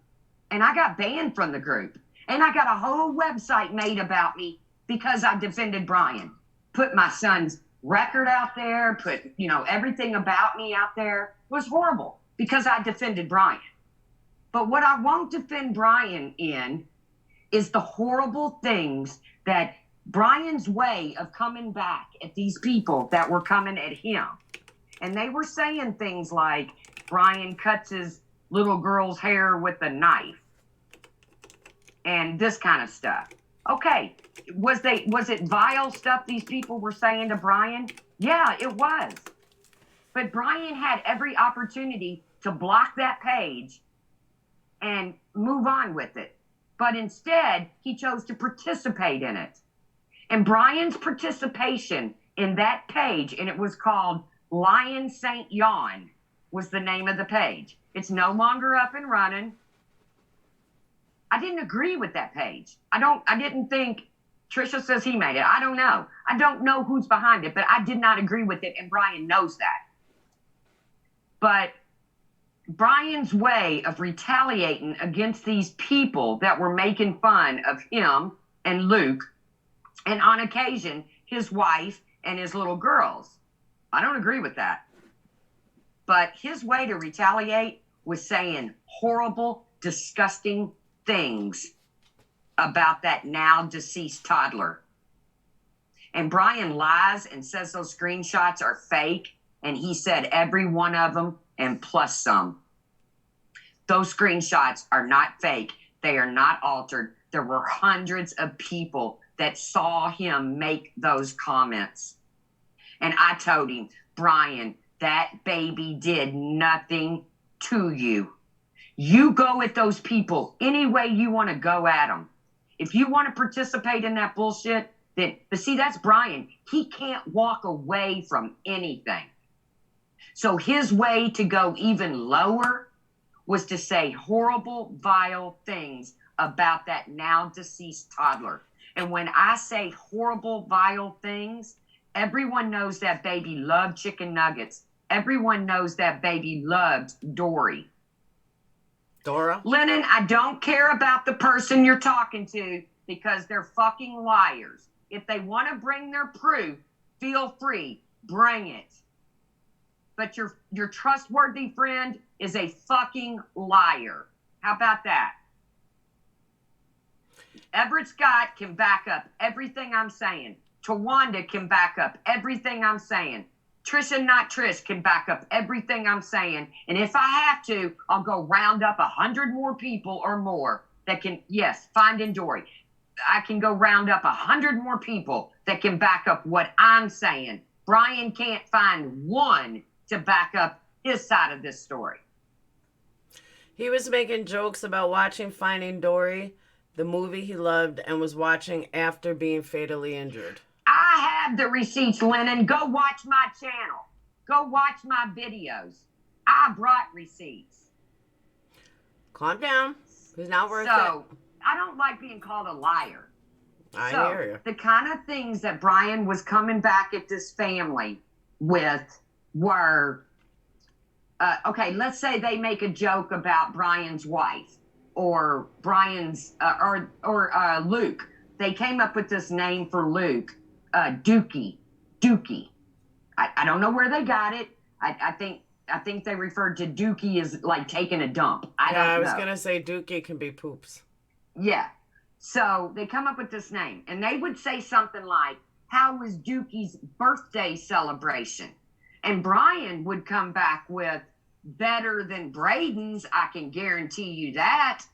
And I got banned from the group. And I got a whole website made about me because I defended Brian. Put my son's record out there, put, everything about me out there. It was horrible because I defended Brian. But what I won't defend Brian in is the horrible things that Brian's way of coming back at these people that were coming at him. And they were saying things like, Brian cuts his little girl's hair with a knife. And this kind of stuff. Okay, was it vile stuff these people were saying to Brian? Yeah, it was. But Brian had every opportunity to block that page and move on with it. But instead, he chose to participate in it. And Brian's participation in that page, and it was called Lion St. Yawn, was the name of the page. It's no longer up and running. I didn't agree with that page. I didn't think, Trisha says he made it. I don't know. I don't know who's behind it, but I did not agree with it, and Brian knows that. But Brian's way of retaliating against these people that were making fun of him and Luke, and on occasion, his wife and his little girls. I don't agree with that. But his way to retaliate was saying horrible, disgusting things about that now deceased toddler. And Brian lies and says those screenshots are fake. And he said every one of them and plus some. Those screenshots are not fake. They are not altered. There were hundreds of people that saw him make those comments. And I told him, Brian, that baby did nothing to you. You go at those people any way you want to go at them. If you want to participate in that bullshit, then, but see, that's Brian. He can't walk away from anything. So his way to go even lower was to say horrible, vile things about that now deceased toddler. And when I say horrible, vile things, everyone knows that baby loved chicken nuggets. Everyone knows that baby loved Dory. Dora? Lennon, I don't care about the person you're talking to because they're fucking liars. If they want to bring their proof, feel free, bring it. But your trustworthy friend is a fucking liar. How about that? Everett Scott can back up everything I'm saying. Tawanda can back up everything I'm saying. Trisha, not Trish, can back up everything I'm saying. And if I have to, I'll go round up 100 more people or more that can, yes, Finding Dory. I can go round up 100 more people that can back up what I'm saying. Brian can't find one to back up his side of this story. He was making jokes about watching Finding Dory, the movie he loved and was watching after being fatally injured. I have the receipts, Lennon. Go watch my channel. Go watch my videos. I brought receipts. Calm down. It's not worth it. So, I don't like being called a liar. I hear you. The kind of things that Brian was coming back at this family with were, okay, let's say they make a joke about Brian's wife or Brian's, or Luke. They came up with this name for Luke, Dookie. I don't know where they got it. I think they referred to Dookie as like taking a dump. I was going to say Dookie can be poops. Yeah. So they come up with this name, and they would say something like, how was Dookie's birthday celebration? And Brian would come back with, better than Braden's, I can guarantee you that.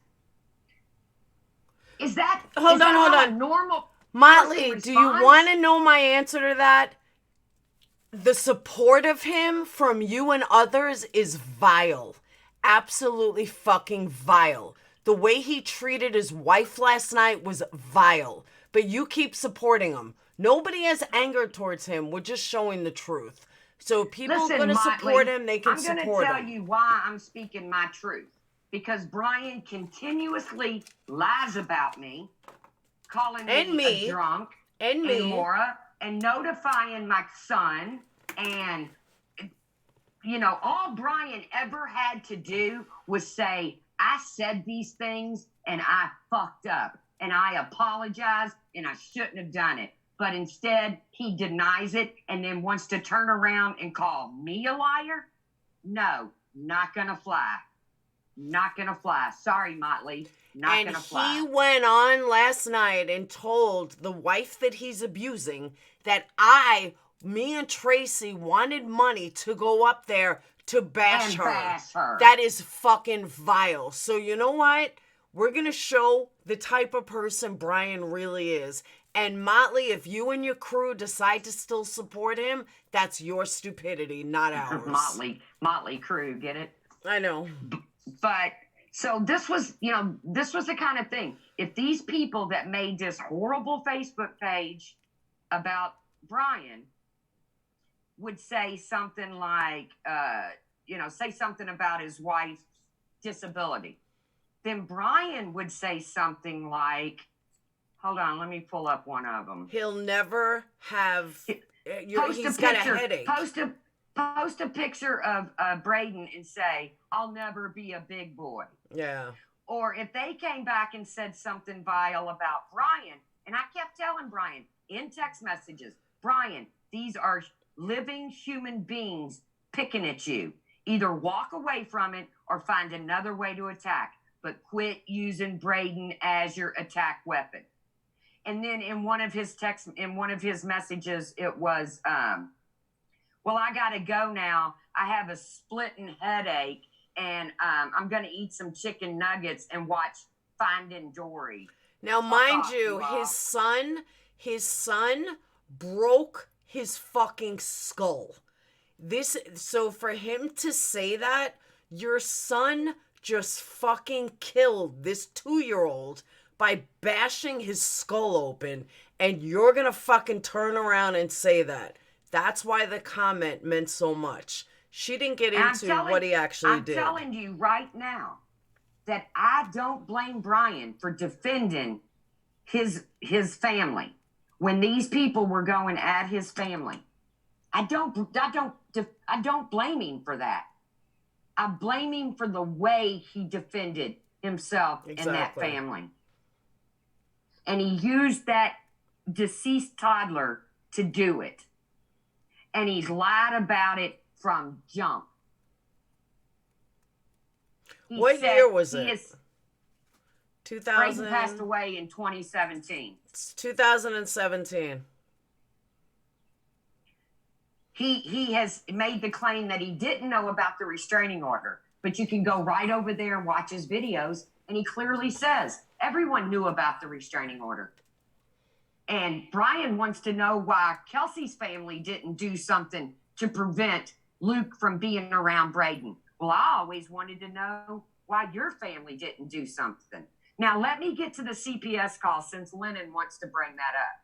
Is that hold on. Normal Motley, do you want to know my answer to that? The support of him from you and others is vile. Absolutely fucking vile. The way he treated his wife last night was vile. But you keep supporting him. Nobody has anger towards him. We're just showing the truth. So if people are going to support him, they can support him. I'm going to tell you why I'm speaking my truth. Because Brian continuously lies about me, calling me a drunk, and Laura, and notifying my son. And, you know, all Brian ever had to do was say, I said these things and I fucked up and I apologize and I shouldn't have done it. But instead, he denies it and then wants to turn around and call me a liar? No, not gonna fly. Not gonna fly. Sorry, Motley. Not gonna fly. And he went on last night and told the wife that he's abusing that me and Tracy wanted money to go up there to bash her. That is fucking vile. So you know what? We're gonna show the type of person Brian really is. And Motley, if you and your crew decide to still support him, that's your stupidity, not ours. Motley crew, get it? I know. But so this was the kind of thing. If these people that made this horrible Facebook page about Brian would say something like, say something about his wife's disability, then Brian would say something like, hold on, let me pull up one of them. He'll never have. He's got a headache. Post a picture of Braden and say, I'll never be a big boy. Yeah. Or if they came back and said something vile about Brian, and I kept telling Brian in text messages, Brian, these are living human beings picking at you. Either walk away from it or find another way to attack, but quit using Braden as your attack weapon. And then in one of his messages, it was, well, I got to go now. I have a splitting headache, and I'm going to eat some chicken nuggets and watch Finding Dory. Now, mind you, his son broke his fucking skull. So for him to say that, your son just fucking killed this 2-year-old by bashing his skull open, and you're gonna fucking turn around and say that. That's why the comment meant so much. She didn't get into what he actually did. I'm telling you right now that I don't blame Brian for defending his family when these people were going at his family. I don't blame him for that. I blame him for the way he defended himself and that family. And he used that deceased toddler to do it. And he's lied about it from jump. What year was it? 2000. Braden passed away in 2017. It's 2017. He has made the claim that he didn't know about the restraining order, but you can go right over there and watch his videos, and he clearly says everyone knew about the restraining order. And Brian wants to know why Kelsey's family didn't do something to prevent Luke from being around Braden. Well, I always wanted to know why your family didn't do something. Now, let me get to the CPS call since Lennon wants to bring that up.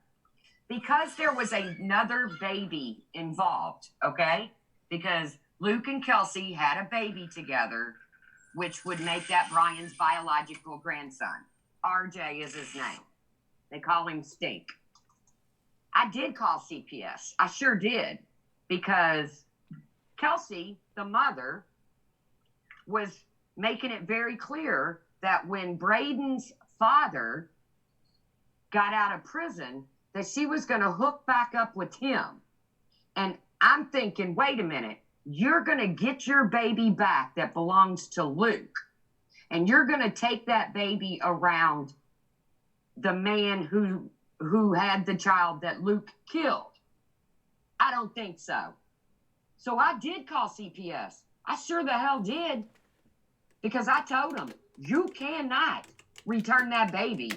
Because there was another baby involved, okay? Because Luke and Kelsey had a baby together, which would make that Brian's biological grandson. RJ is his name. They call him Stink. I did call CPS. I sure did. Because Kelsey, the mother, was making it very clear that when Braden's father got out of prison, that she was going to hook back up with him. And I'm thinking, wait a minute, you're going to get your baby back that belongs to Luke, and you're going to take that baby around the man who had the child that Luke killed. I don't think so. So I did call CPS. I sure the hell did. Because I told them, you cannot return that baby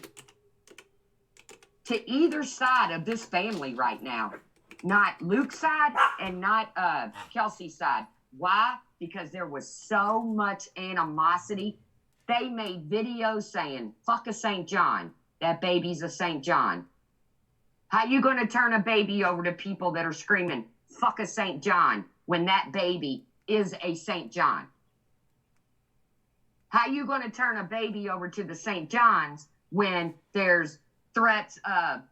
to either side of this family right now. Not Luke's side and not Kelsey's side. Why? Because there was so much animosity. They made videos saying, fuck a St. John. That baby's a St. John. How you going to turn a baby over to people that are screaming, fuck a St. John, when that baby is a St. John? How you going to turn a baby over to the St. John's when there's threats of,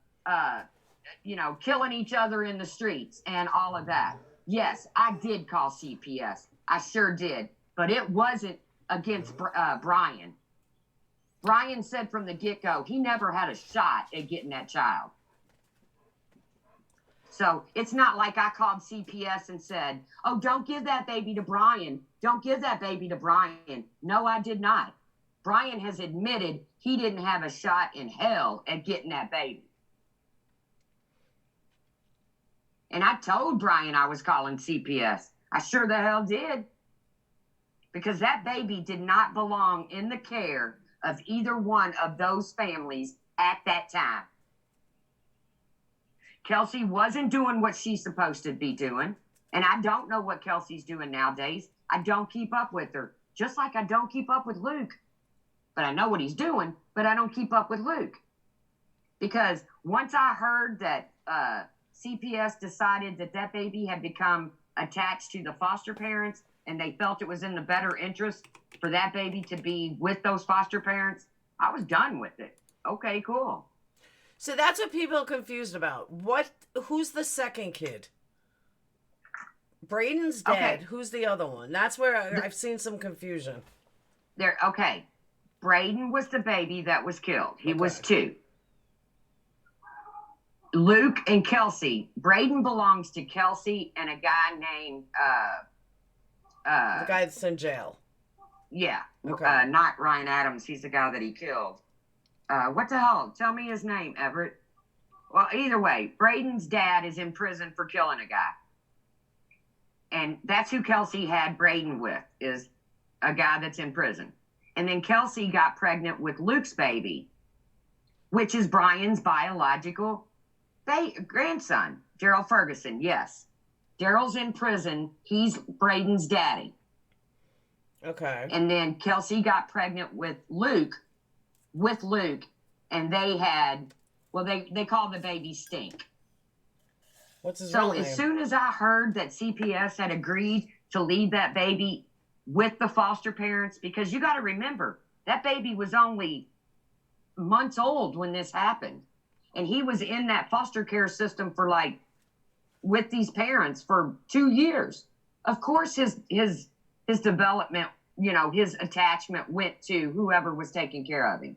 killing each other in the streets and all of that? Yes, I did call CPS. I sure did. But it wasn't against Brian. Brian said from the get-go, he never had a shot at getting that child. So it's not like I called CPS and said, oh, don't give that baby to Brian. Don't give that baby to Brian. No, I did not. Brian has admitted he didn't have a shot in hell at getting that baby. And I told Brian I was calling CPS. I sure the hell did. Because that baby did not belong in the care of either one of those families at that time. Kelsey wasn't doing what she's supposed to be doing. And I don't know what Kelsey's doing nowadays. I don't keep up with her. Just like I don't keep up with Luke. But I know what he's doing, but I don't keep up with Luke. Because once I heard that CPS decided that that baby had become attached to the foster parents and they felt it was in the better interest for that baby to be with those foster parents, I was done with it. Okay, cool. So that's what people are confused about. Who's the second kid? Braden's dead. Okay. Who's the other one? That's where I've seen some confusion. Okay. Braden was the baby that was killed. He was 2. Luke and Kelsey. Braden belongs to Kelsey and a guy named the guy that's in jail. Yeah. Okay. Not Ryan Adams. He's the guy that he killed. What the hell? Tell me his name, Everett. Well, either way, Braden's dad is in prison for killing a guy. And that's who Kelsey had Braden with, is a guy that's in prison. And then Kelsey got pregnant with Luke's baby, which is Brian's biological grandson, Daryl Ferguson. Yes. Daryl's in prison. He's Braden's daddy. Okay. And then Kelsey got pregnant with Luke, and they had, they called the baby Stink. What's his real name? So as soon as I heard that CPS had agreed to leave that baby with the foster parents, because you got to remember, that baby was only months old when this happened. And he was in that foster care system for with these parents for 2 years. Of course, his development, his attachment went to whoever was taking care of him.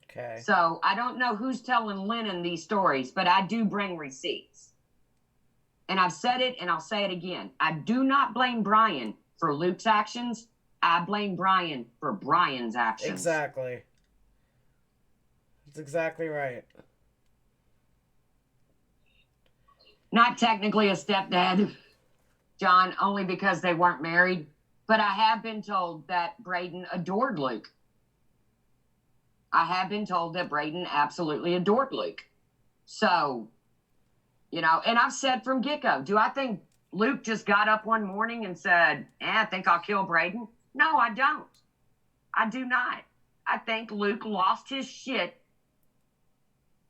Okay. So I don't know who's telling Lennon these stories, but I do bring receipts. And I've said it and I'll say it again. I do not blame Brian for Luke's actions. I blame Brian for Brian's actions. Exactly. That's exactly right. Not technically a stepdad, John, only because they weren't married. But I have been told that Braden adored Luke. I have been told that Braden absolutely adored Luke. So, and I've said from get-go, do I think Luke just got up one morning and said, I think I'll kill Braden? No, I don't. I do not. I think Luke lost his shit.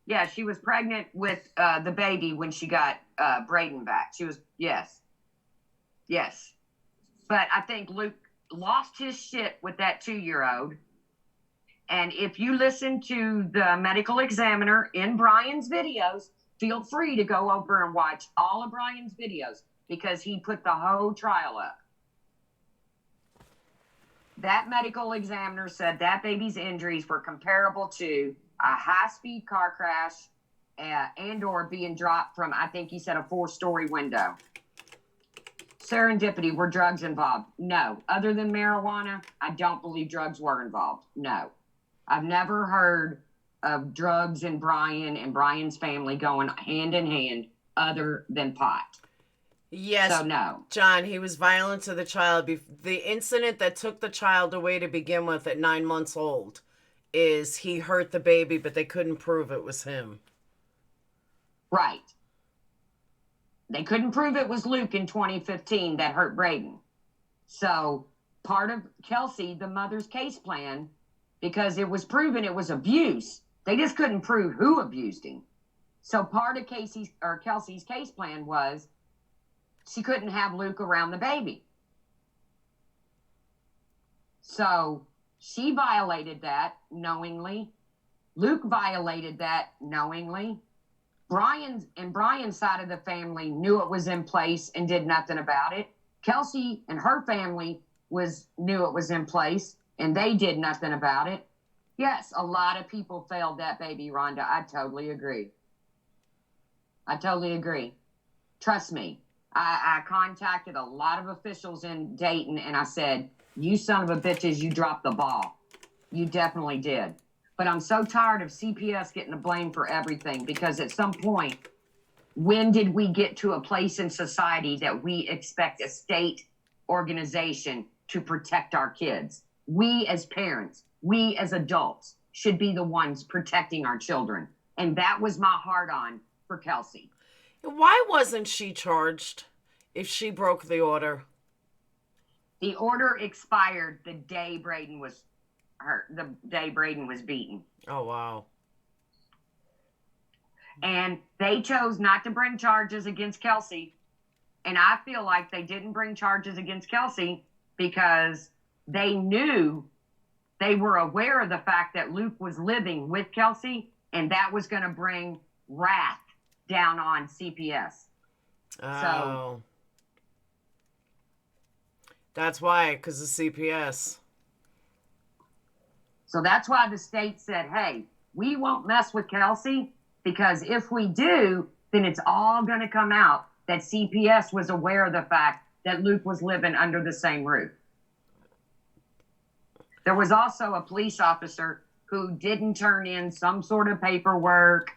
Yeah, she was pregnant with the baby when she got Braden back. She was, yes. But I think Luke lost his shit with that 2-year-old. And if you listen to the medical examiner in Brian's videos, feel free to go over and watch all of Brian's videos. because he put the whole trial up. That medical examiner said that baby's injuries were comparable to a high-speed car crash and or being dropped from, I think he said, a 4-story window. Serendipity, were drugs involved? No. Other than marijuana, I don't believe drugs were involved. No. I've never heard of drugs and Brian and Brian's family going hand in hand other than pot. Yes. So no. John, he was violent to the child. The incident that took the child away to begin with at 9 months old is he hurt the baby, but they couldn't prove it was him. Right. They couldn't prove it was Luke in 2015 that hurt Braden. So part of Kelsey, the mother's case plan, because it was proven it was abuse, they just couldn't prove who abused him. So part of Kelsey's case plan was she couldn't have Luke around the baby. So she violated that knowingly. Luke violated that knowingly. Brian's side of the family knew it was in place and did nothing about it. Kelsey and her family knew it was in place and they did nothing about it. Yes, a lot of people failed that baby, Rhonda. I totally agree. Trust me. I contacted a lot of officials in Dayton and I said, you son of a bitches, you dropped the ball. You definitely did. But I'm so tired of CPS getting the blame for everything, because at some point, when did we get to a place in society that we expect a state organization to protect our kids? We as parents, we as adults should be the ones protecting our children. And that was my hard on for Kelsey. Why wasn't she charged if she broke the order? The order expired the day Braden was beaten. Oh, wow. And they chose not to bring charges against Kelsey. And I feel like they didn't bring charges against Kelsey because they were aware of the fact that Luke was living with Kelsey, and that was going to bring wrath down on CPS. Oh. So that's why, because of CPS. So that's why the state said, hey, we won't mess with Kelsey, because if we do, then it's all going to come out that CPS was aware of the fact that Luke was living under the same roof. There was also a police officer who didn't turn in some sort of paperwork,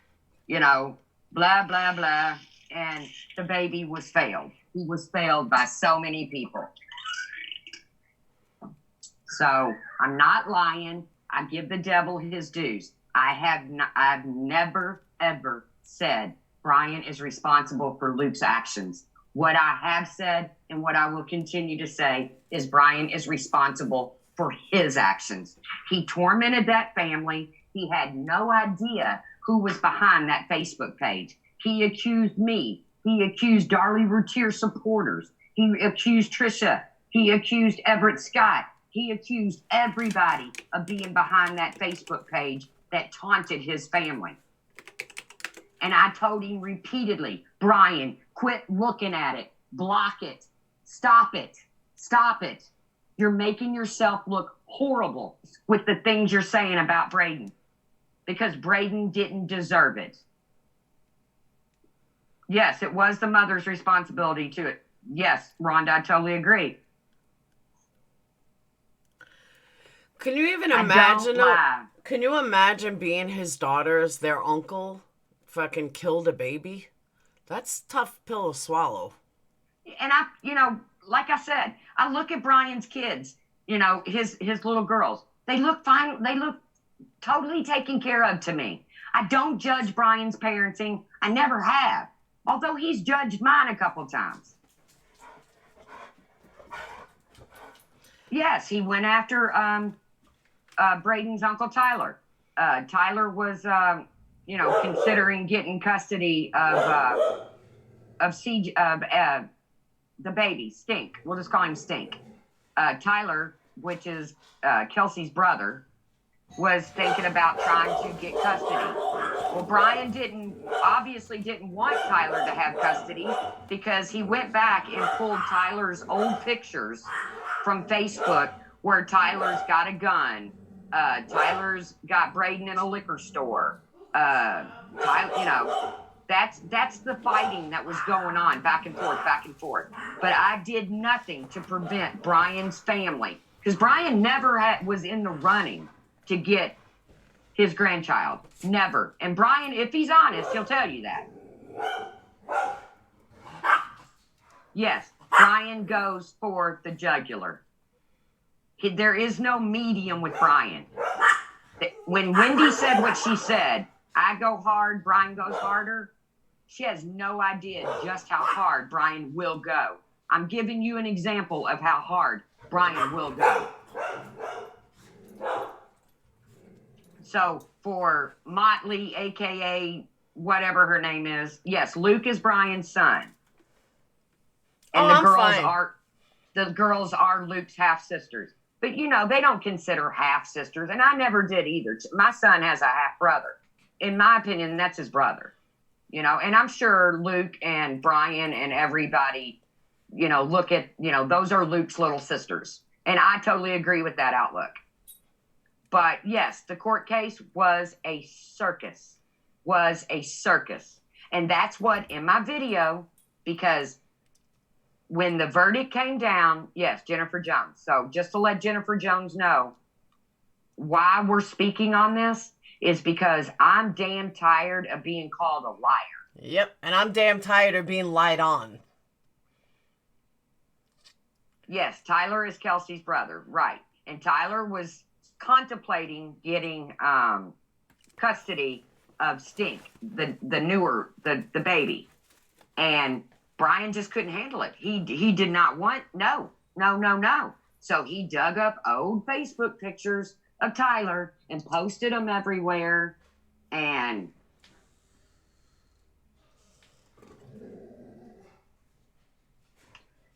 blah, blah, blah, and the baby was failed. He was failed by so many people. So I'm not lying. I give the devil his dues. I've never, ever said Brian is responsible for Luke's actions. What I have said and what I will continue to say is Brian is responsible for his actions. He tormented that family. He had no idea who was behind that Facebook page. He accused me. He accused Darlie Routier supporters. He accused Trisha. He accused Everett Scott. He accused everybody of being behind that Facebook page that taunted his family. And I told him repeatedly, Brian, quit looking at it. Block it. Stop it. Stop it. You're making yourself look horrible with the things you're saying about Braden, because Braden didn't deserve it. Yes, it was the mother's responsibility to it. Yes, Rhonda, I totally agree. Can you even imagine? Can you imagine being his daughters? Their uncle fucking killed a baby. That's a tough pill to swallow. And like I said, I look at Brian's kids. His little girls. They look fine. They look totally taken care of to me. I don't judge Brian's parenting. I never have. Although he's judged mine a couple times. Yes, he went after Braden's uncle Tyler. Tyler was, considering getting custody of the baby, Stink. We'll just call him Stink. Tyler, which is Kelsey's brother, was thinking about trying to get custody. Well, Brian didn't obviously didn't want Tyler to have custody because he went back and pulled Tyler's old pictures from Facebook where Tyler's got a gun. Tyler's got Braden in a liquor store. Tyler, that's the fighting that was going on back and forth, back and forth. But I did nothing to prevent Brian's family, because Brian never was in the running to get his grandchild. Never. And Brian, if he's honest, he'll tell you that. Yes, Brian goes for the jugular. There is no medium with Brian. When Wendy said what she said, I go hard, Brian goes harder, she has no idea just how hard Brian will go. I'm giving you an example of how hard Brian will go. So for Motley, a.k.a. whatever her name is, yes, Luke is Brian's son. And the girls are Luke's half-sisters. But, you know, they don't consider half-sisters, and I never did either. My son has a half-brother. In my opinion, that's his brother. You know, and I'm sure Luke and Brian and everybody, you know, look at, you know, those are Luke's little sisters. And I totally agree with that outlook. But, yes, the court case was a circus. And that's what, in my video, because when the verdict came down, yes, Jennifer Jones. So just to let Jennifer Jones know why we're speaking on this is because I'm damn tired of being called a liar. Yep, and I'm damn tired of being lied on. Yes, Tyler is Kelsey's brother, right. And Tyler was contemplating getting custody of Stink, the baby. And Brian just couldn't handle it. He did not want, no. So he dug up old Facebook pictures of Tyler and posted them everywhere. And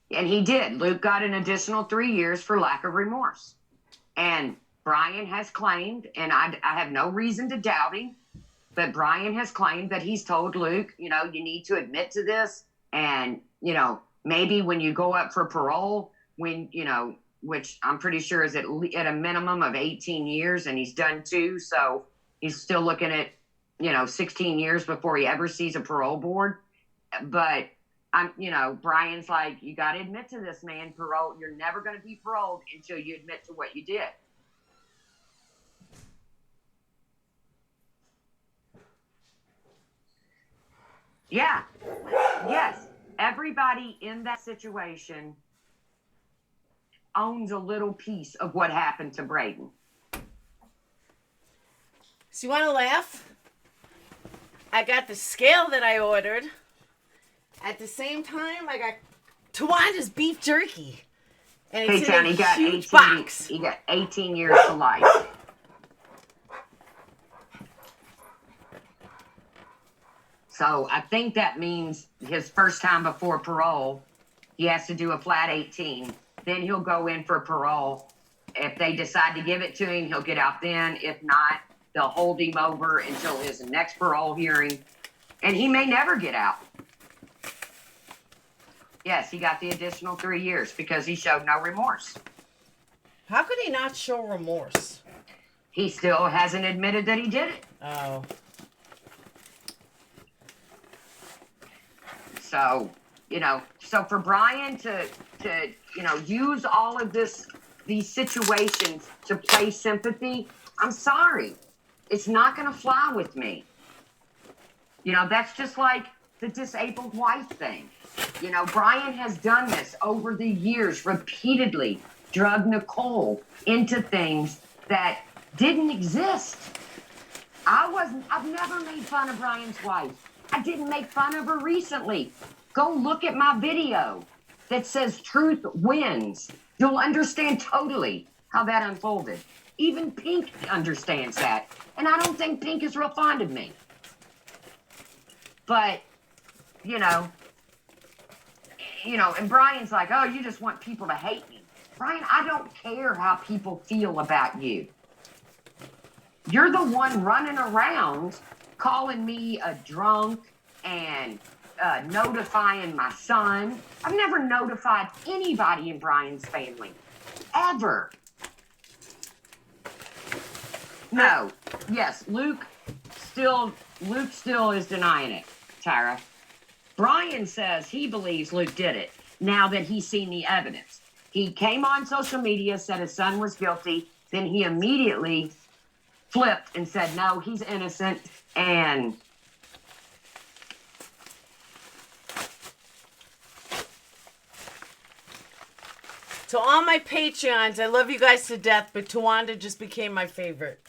he did. Luke got an additional 3 years for lack of remorse. And Brian has claimed, and I have no reason to doubt him, but Brian has claimed that he's told Luke, you know, you need to admit to this. And, you know, maybe when you go up for parole, when, you know, which I'm pretty sure is at a minimum of 18 years, and he's done 2. So he's still looking at, you know, 16 years before he ever sees a parole board. But you know, Brian's like, you got to admit to this, man. Parole, you're never going to be paroled until you admit to what you did. Yeah. Yes. Everybody in that situation owns a little piece of what happened to Braden. So you want to laugh? I got the scale that I ordered. At the same time, I got Tawanda's beef jerky. And it's in a huge box. He got 18 years to life. So I think that means his first time before parole, he has to do a flat 18. Then he'll go in for parole. If they decide to give it to him, he'll get out then. If not, they'll hold him over until his next parole hearing. And he may never get out. Yes, he got the additional 3 years because he showed no remorse. How could he not show remorse? He still hasn't admitted that he did it. Oh. So, you know, so for Brian to you know, use all of these situations to play sympathy, I'm sorry. It's not going to fly with me. You know, that's just like the disabled wife thing. You know, Brian has done this over the years repeatedly, drug Nicole into things that didn't exist. I've never made fun of Brian's wife. I didn't make fun of her recently. Go look at my video that says truth wins. You'll understand totally how that unfolded. Even Pink understands that. And I don't think Pink is real fond of me. But, you know, and Brian's like, oh, you just want people to hate me. Brian, I don't care how people feel about you. You're the one running around calling me a drunk and notifying my son. I've never notified anybody in Brian's family, ever. No. Yes, Luke still is denying it, Tyra. Brian says he believes Luke did it now that he's seen the evidence. He came on social media, said his son was guilty. Then he immediately flipped and said, no, he's innocent. And to all my Patreons, I love you guys to death, but Tawanda just became my favorite.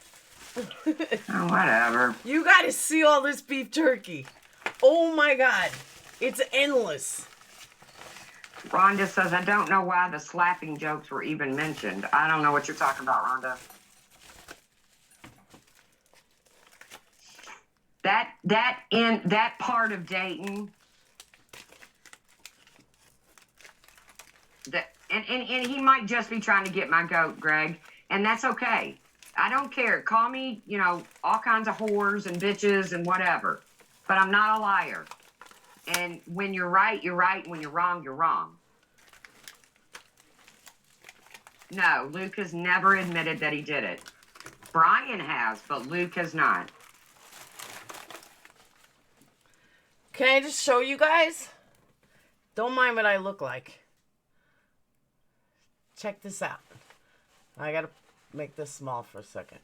oh, whatever. You got to see all this beef jerky. Oh my God. It's endless. Rhonda says, I don't know why the slapping jokes were even mentioned. I don't know what you're talking about, Rhonda. That part of Dayton, and he might just be trying to get my goat, Greg, and that's okay. I don't care. Call me, all kinds of whores and bitches and whatever, but I'm not a liar. And when you're right, you're right. When you're wrong, you're wrong. No, Luke has never admitted that he did it. Brian has, but Luke has not. Can I just show you guys? Don't mind what I look like. Check this out. I gotta make this small for a second.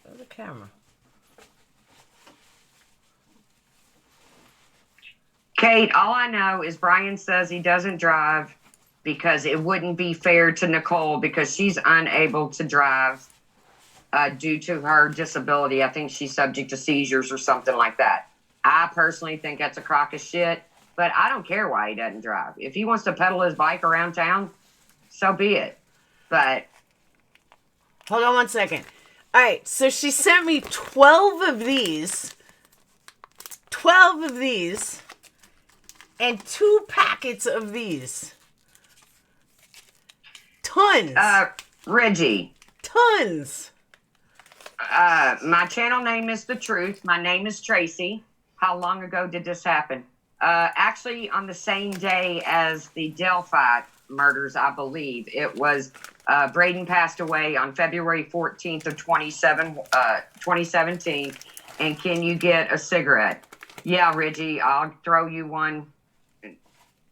Where's the camera? Kate, all I know is Brian says he doesn't drive because it wouldn't be fair to Nicole because she's unable to drive due to her disability. I think she's subject to seizures or something like that. I personally think that's a crock of shit, but I don't care why he doesn't drive. If he wants to pedal his bike around town, so be it. But hold on one second. All right, so she sent me 12 of these. 12 of these. And 2 packets of these. Tons. Reggie. Tons. My channel name is The Truth. My name is Tracy. How long ago did this happen? Actually, on the same day as the Delphi murders, I believe. It was Braden passed away on February 14th of 2017. And can you get a cigarette? Yeah, Reggie, I'll throw you one.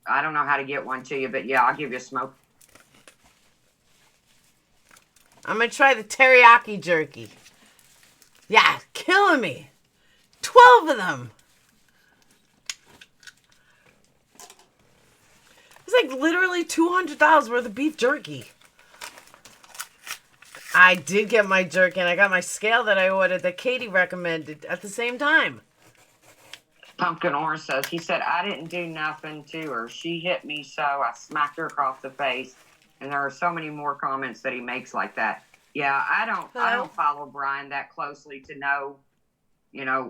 I don't know how to get one to you, but yeah, I'll give you a smoke. I'm going to try the teriyaki jerky. Yeah, killing me. 12 of them. It's like literally $200 worth of beef jerky. I did get my jerky, and I got my scale that I ordered that Katie recommended at the same time. Pumpkin Orange says, he said, I didn't do nothing to her. She hit me so I smacked her across the face. And there are so many more comments that he makes like that. Yeah, I don't follow Brian that closely to know.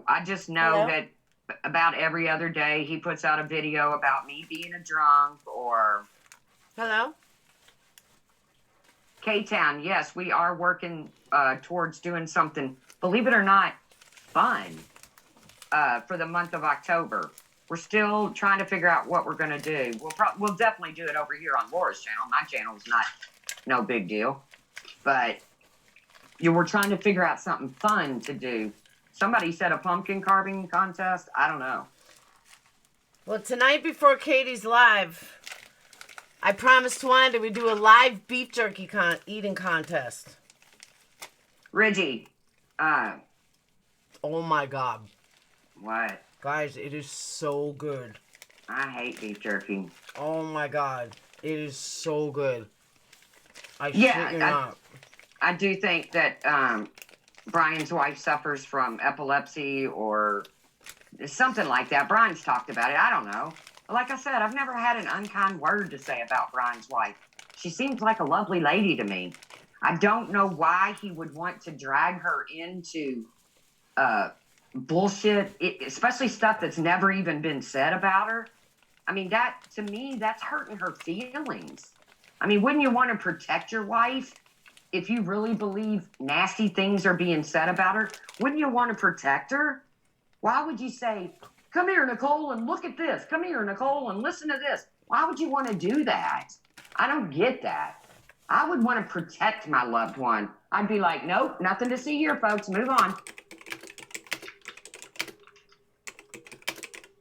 I just know that about every other day he puts out a video about me being a drunk or. Hello? K-Town, yes, we are working towards doing something, believe it or not, fun. For the month of October. We're still trying to figure out what we're going to do. We'll definitely do it over here on Laura's channel. My channel is no big deal. But we're trying to figure out something fun to do. Somebody said a pumpkin carving contest. I don't know. Well, tonight before Katie's live, I promised Wanda we'd do a live beef jerky eating contest. Reggie. Oh my God. What? Guys, it is so good. I hate beef jerky. Oh my God. It is so good. I shit you not. I do think that Brian's wife suffers from epilepsy or something like that. Brian's talked about it. I don't know. Like I said, I've never had an unkind word to say about Brian's wife. She seems like a lovely lady to me. I don't know why he would want to drag her into bullshit, especially stuff that's never even been said about her. I mean, that, to me, that's hurting her feelings. I mean, wouldn't you want to protect your wife if you really believe nasty things are being said about her? Wouldn't you want to protect her? Why would you say, come here, Nicole, and look at this. Come here, Nicole, and listen to this. Why would you want to do that? I don't get that. I would want to protect my loved one. I'd be like, nope, nothing to see here, folks. Move on.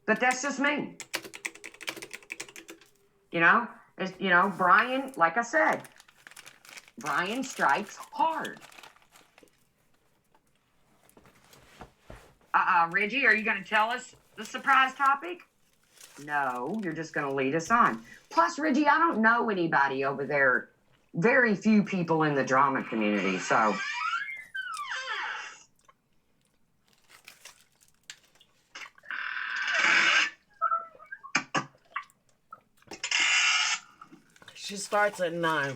But that's just me. You know, Brian, like I said, Brian strikes hard. Reggie, are you going to tell us the surprise topic? No, you're just going to lead us on. Plus, Reggie, I don't know anybody over there. Very few people in the drama community, so. She starts at 9.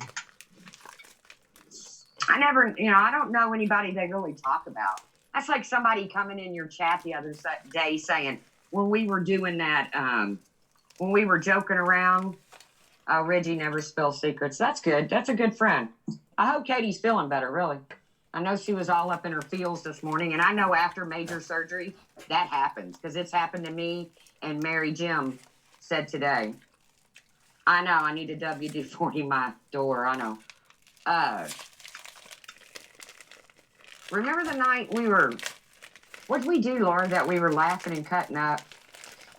I don't know anybody they really talk about. That's like somebody coming in your chat the other day saying, when we were doing that, when we were joking around, Reggie never spills secrets. That's good. That's a good friend. I hope Katie's feeling better, really. I know she was all up in her feels this morning, and I know after major surgery, that happens, because it's happened to me, and Mary Jim said today. I know, I need a WD-40 my door, I know. Remember the night what did we do, Laura, that we were laughing and cutting up?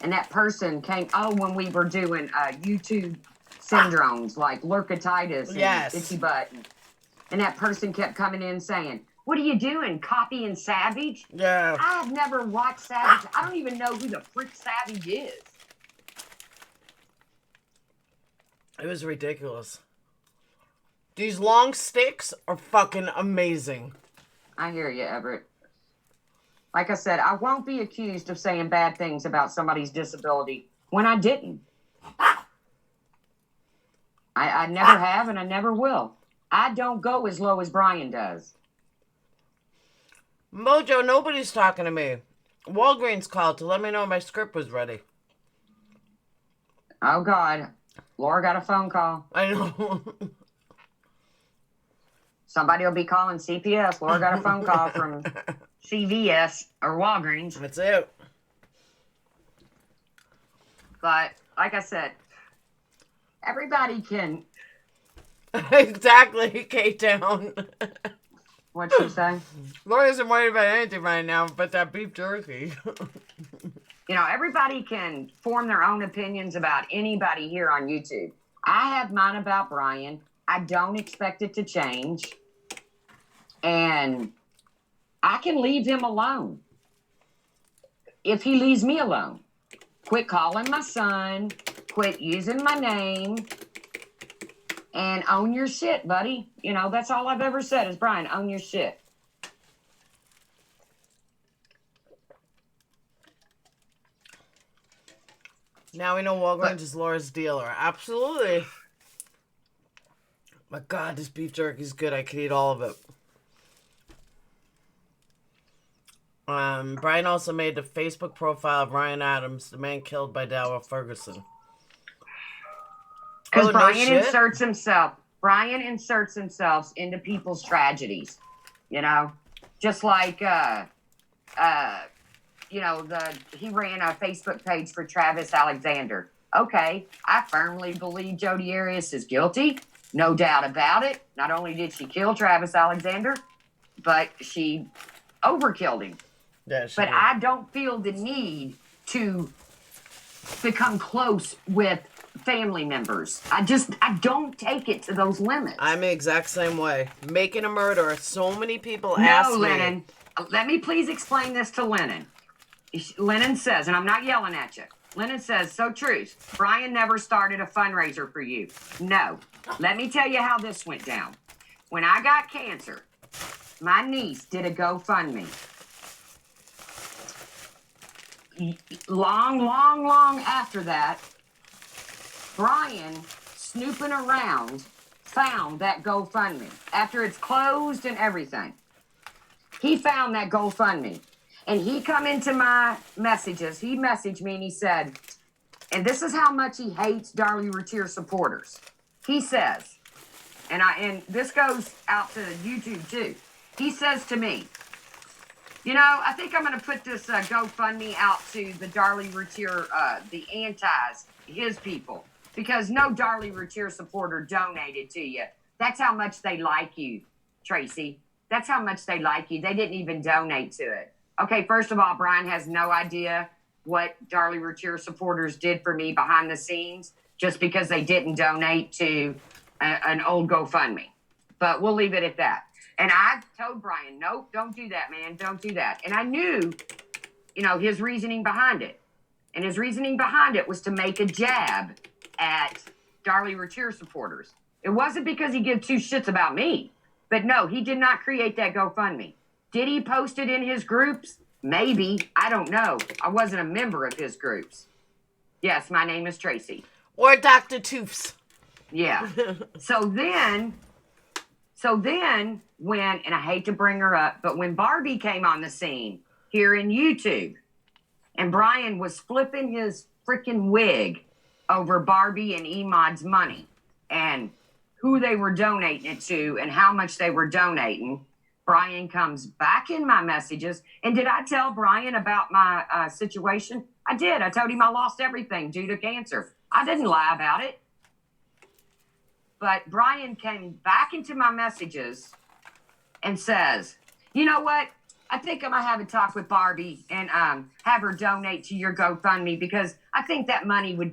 And that person came, when we were doing YouTube syndromes, like lurkititis and itchy butt. And that person kept coming in saying, what are you doing, Copy and Savage? Yeah. I have never watched Savage. I don't even know who the frick Savage is. It was ridiculous. These long sticks are fucking amazing. I hear you, Everett. Like I said, I won't be accused of saying bad things about somebody's disability when I didn't. I never have, and I never will. I don't go as low as Brian does. Mojo, nobody's talking to me. Walgreens called to let me know my script was ready. Oh, God. Laura got a phone call. I know. Somebody will be calling CPS. Laura got a phone call from CVS or Walgreens. That's it. But, like I said, everybody can... Exactly, K-Town. What'd she say? Laura isn't worried about anything right now but that beef jerky. Everybody can form their own opinions about anybody here on YouTube. I have mine about Brian. I don't expect it to change. And I can leave him alone if he leaves me alone. Quit calling my son. Quit using my name. And own your shit, buddy. That's all I've ever said is, Brian, own your shit. Now we know Walgreens is Laura's dealer. Absolutely. My God, this beef jerky is good. I could eat all of it. Brian also made the Facebook profile of Ryan Adams, the man killed by Dowell Ferguson. Because Brian inserts himself. Brian inserts himself into people's tragedies. Just like he ran a Facebook page for Travis Alexander. Okay, I firmly believe Jodi Arias is guilty. No doubt about it. Not only did she kill Travis Alexander, but she overkilled him. Yeah, but did. I don't feel the need to become close with family members. I don't take it to those limits. I'm the exact same way. Making a murderer. So many people ask me. No, Lennon. Let me please explain this to Lennon. Lennon says, and I'm not yelling at you. Lennon says, so true. Brian never started a fundraiser for you. No. Let me tell you how this went down. When I got cancer, my niece did a GoFundMe. Long after that, Brian, snooping around, found that GoFundMe. After it's closed and everything. He found that GoFundMe. And he come into my messages. He messaged me and he said, And this is how much he hates Darlie Routier supporters. He says, and this goes out to YouTube too. He says to me, you know, I think I'm going to put this GoFundMe out to the Darlie Routier, the antis, his people, because no Darlie Routier supporter donated to you. That's how much they like you, Tracy. That's how much they like you. They didn't even donate to it. Okay, first of all, Brian has no idea what Darlie Routier supporters did for me behind the scenes just because they didn't donate to an old GoFundMe. But we'll leave it at that. And I told Brian, nope, don't do that, man. Don't do that. And I knew, you know, his reasoning behind it. And his reasoning behind it was to make a jab at Darlie Routier supporters. It wasn't because he gives two shits about me. But no, he did not create that GoFundMe. Did he post it in his groups? Maybe. I don't know. I wasn't a member of his groups. Yes, my name is Tracy. Or Dr. Toofs. Yeah. So then when, and I hate to bring her up, but when Barbie came on the scene here in YouTube, and Brian was flipping his freaking wig over Barbie and Emod's money and who they were donating it to and how much they were donating, Brian comes back in my messages. And did I tell Brian about my situation? I did. I told him I lost everything due to cancer. I didn't lie about it. But Brian came back into my messages and says, you know what? I think I'm going to have a talk with Barbie and have her donate to your GoFundMe because I think that money would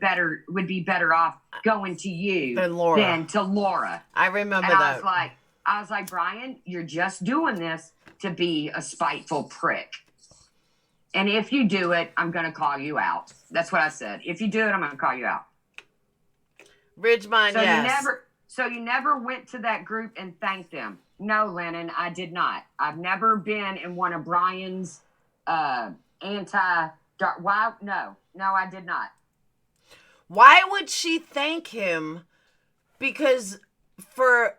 be better off going to you than to Laura. I remember and that. I was like, Brian, you're just doing this to be a spiteful prick. And if you do it, I'm going to call you out. That's what I said. If you do it, I'm going to call you out. Ridgemine, so yes. So you never went to that group and thanked them? No, Lennon, I did not. I've never been in one of Brian's anti-dark. Why? No, I did not. Why would she thank him? Because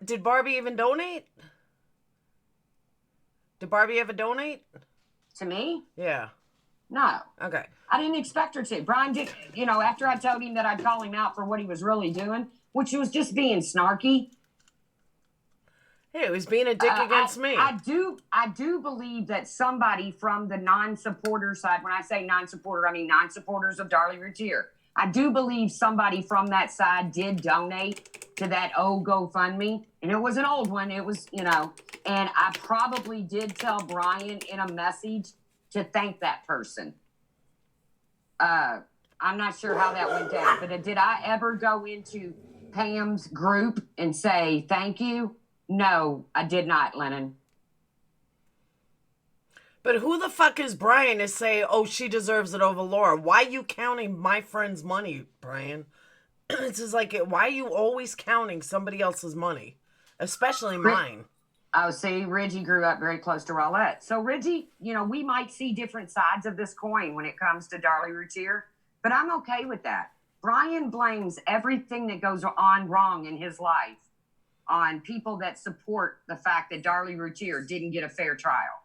did Barbie even donate? Did Barbie ever donate? To me? Yeah. No. Okay. I didn't expect her to. Brian did, after I told him that I'd call him out for what he was really doing, which was just being snarky. Hey, he was being a dick against me. I do believe that somebody from the non-supporter side, when I say non-supporter, I mean non-supporters of Darlie Routier. I do believe somebody from that side did donate to that old GoFundMe. And it was an old one. It was, and I probably did tell Brian in a message to thank that person. I'm not sure how that went down, but did I ever go into Pam's group and say thank you? No, I did not, Lennon. But who the fuck is Brian to say, oh, she deserves it over Laura? Why are you counting my friend's money, Brian? It's just like, why are you always counting somebody else's money? Especially mine. Oh, see, Reggie grew up very close to Rowlett. So, Reggie, we might see different sides of this coin when it comes to Darlie Routier, but I'm okay with that. Brian blames everything that goes on wrong in his life on people that support the fact that Darlie Routier didn't get a fair trial.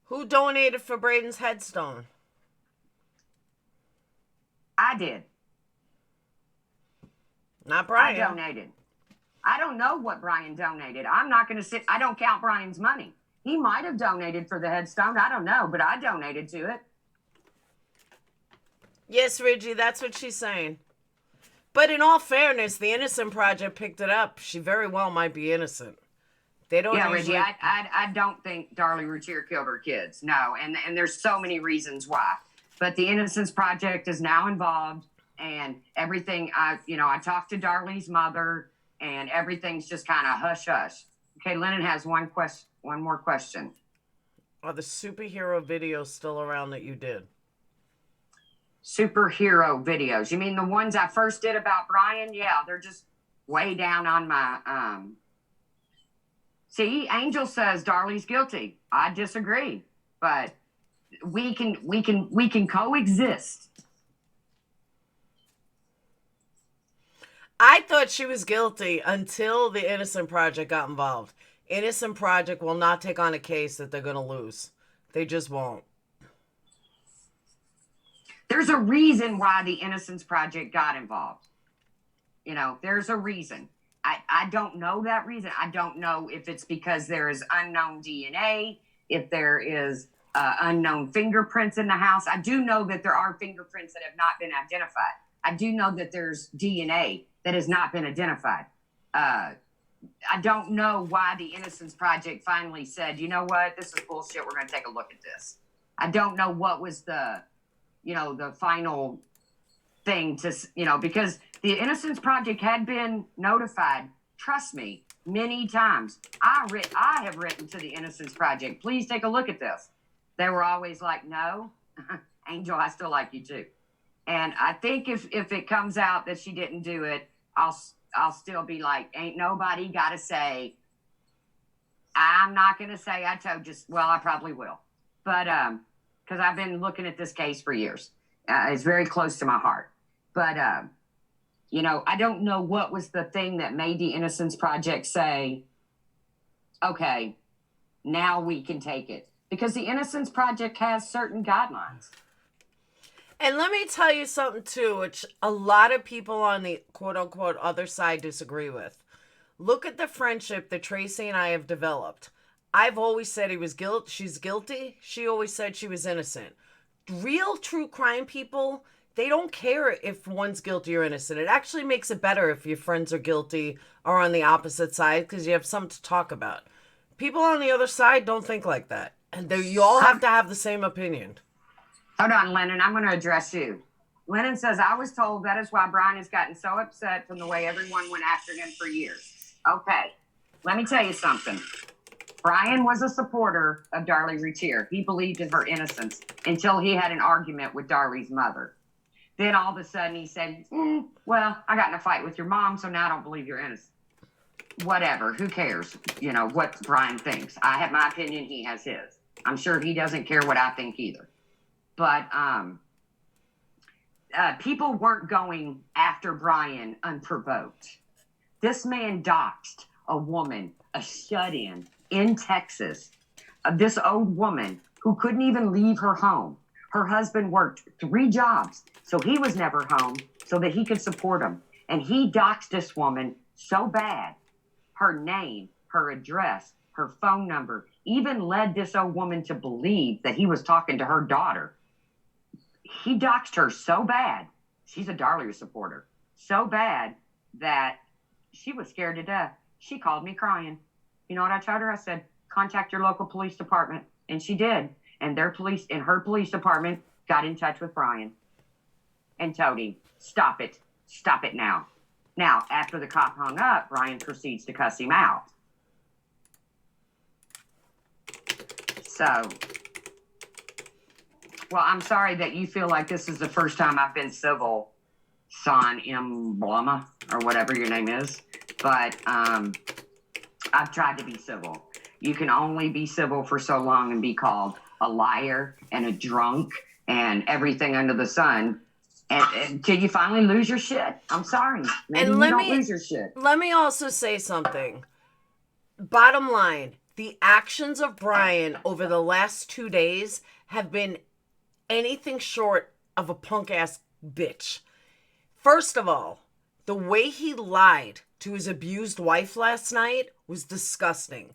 Who donated for Braden's headstone? I did. Not Brian. I donated. I don't know what Brian donated. I'm not going to I don't count Brian's money. He might have donated for the headstone. I don't know, but I donated to it. Yes, Reggie, that's what she's saying. But in all fairness, the Innocent Project picked it up. She very well might be innocent. They don't. Yeah, usually... Reggie, I don't think Darlie Routier killed her kids. No, and there's so many reasons why. But the Innocence Project is now involved, and everything. I talked to Darlie's mother, and everything's just kind of hush hush. Okay, Lennon has one more question. Are the superhero videos still around that you did? Superhero videos? You mean the ones I first did about Brian? Yeah, they're just way down on my See, Angel says Darlie's guilty. I disagree, but we can coexist. I thought she was guilty until the Innocent Project got involved. Innocent Project will not take on a case that they're going to lose. They just won't. There's a reason why the Innocence Project got involved. You know, there's a reason. I don't know that reason. I don't know if it's because there is unknown DNA, if there is unknown fingerprints in the house. I do know that there are fingerprints that have not been identified. I do know that there's DNA that has not been identified. I don't know why the Innocence Project finally said, you know what, this is bullshit. We're going to take a look at this. I don't know what was the final thing to, because the Innocence Project had been notified, trust me, many times. I have written to the Innocence Project, please take a look at this. They were always like, no, Angel, I still like you too. And I think if it comes out that she didn't do it, I'll still be like, ain't nobody got to say, I'm not going to say I told you. Well, I probably will. But because I've been looking at this case for years. It's very close to my heart. But, I don't know what was the thing that made the Innocence Project say, okay, now we can take it. Because the Innocence Project has certain guidelines. And let me tell you something, too, which a lot of people on the quote-unquote other side disagree with. Look at the friendship that Tracy and I have developed. I've always said she's guilty. She always said she was innocent. Real true crime people, they don't care if one's guilty or innocent. It actually makes it better if your friends are guilty or on the opposite side because you have something to talk about. People on the other side don't think like that. And you all have to have the same opinion. Hold on, Lennon. I'm going to address you. Lennon says, I was told that is why Brian has gotten so upset from the way everyone went after him for years. Okay, let me tell you something. Brian was a supporter of Darlie Routier. He believed in her innocence until he had an argument with Darlie's mother. Then all of a sudden he said, well, I got in a fight with your mom, so now I don't believe you're innocent. Whatever, who cares, what Brian thinks. I have my opinion, he has his. I'm sure he doesn't care what I think either. But people weren't going after Brian unprovoked. This man doxed a woman, a shut-in Texas, this old woman who couldn't even leave her home. Her husband worked 3 jobs, so he was never home so that he could support him. And he doxed this woman so bad, her name, her address, her phone number, even led this old woman to believe that he was talking to her daughter. He doxed her so bad, she's a Darlie supporter, so bad that she was scared to death. She called me crying. You know what I told her? I said, contact your local police department. And she did. And her police department got in touch with Brian and told him, stop it now. Now, after the cop hung up, Brian proceeds to cuss him out. So, well, I'm sorry that you feel like this is the first time I've been civil, Son Emblema, or whatever your name is. But I've tried to be civil. You can only be civil for so long and be called a liar and a drunk and everything under the sun until you finally lose your shit. I'm sorry. Maybe you don't lose your shit. Let me also say something. Bottom line, the actions of Brian over the last 2 days have been anything short of a punk-ass bitch. First of all, the way he lied to his abused wife last night was disgusting.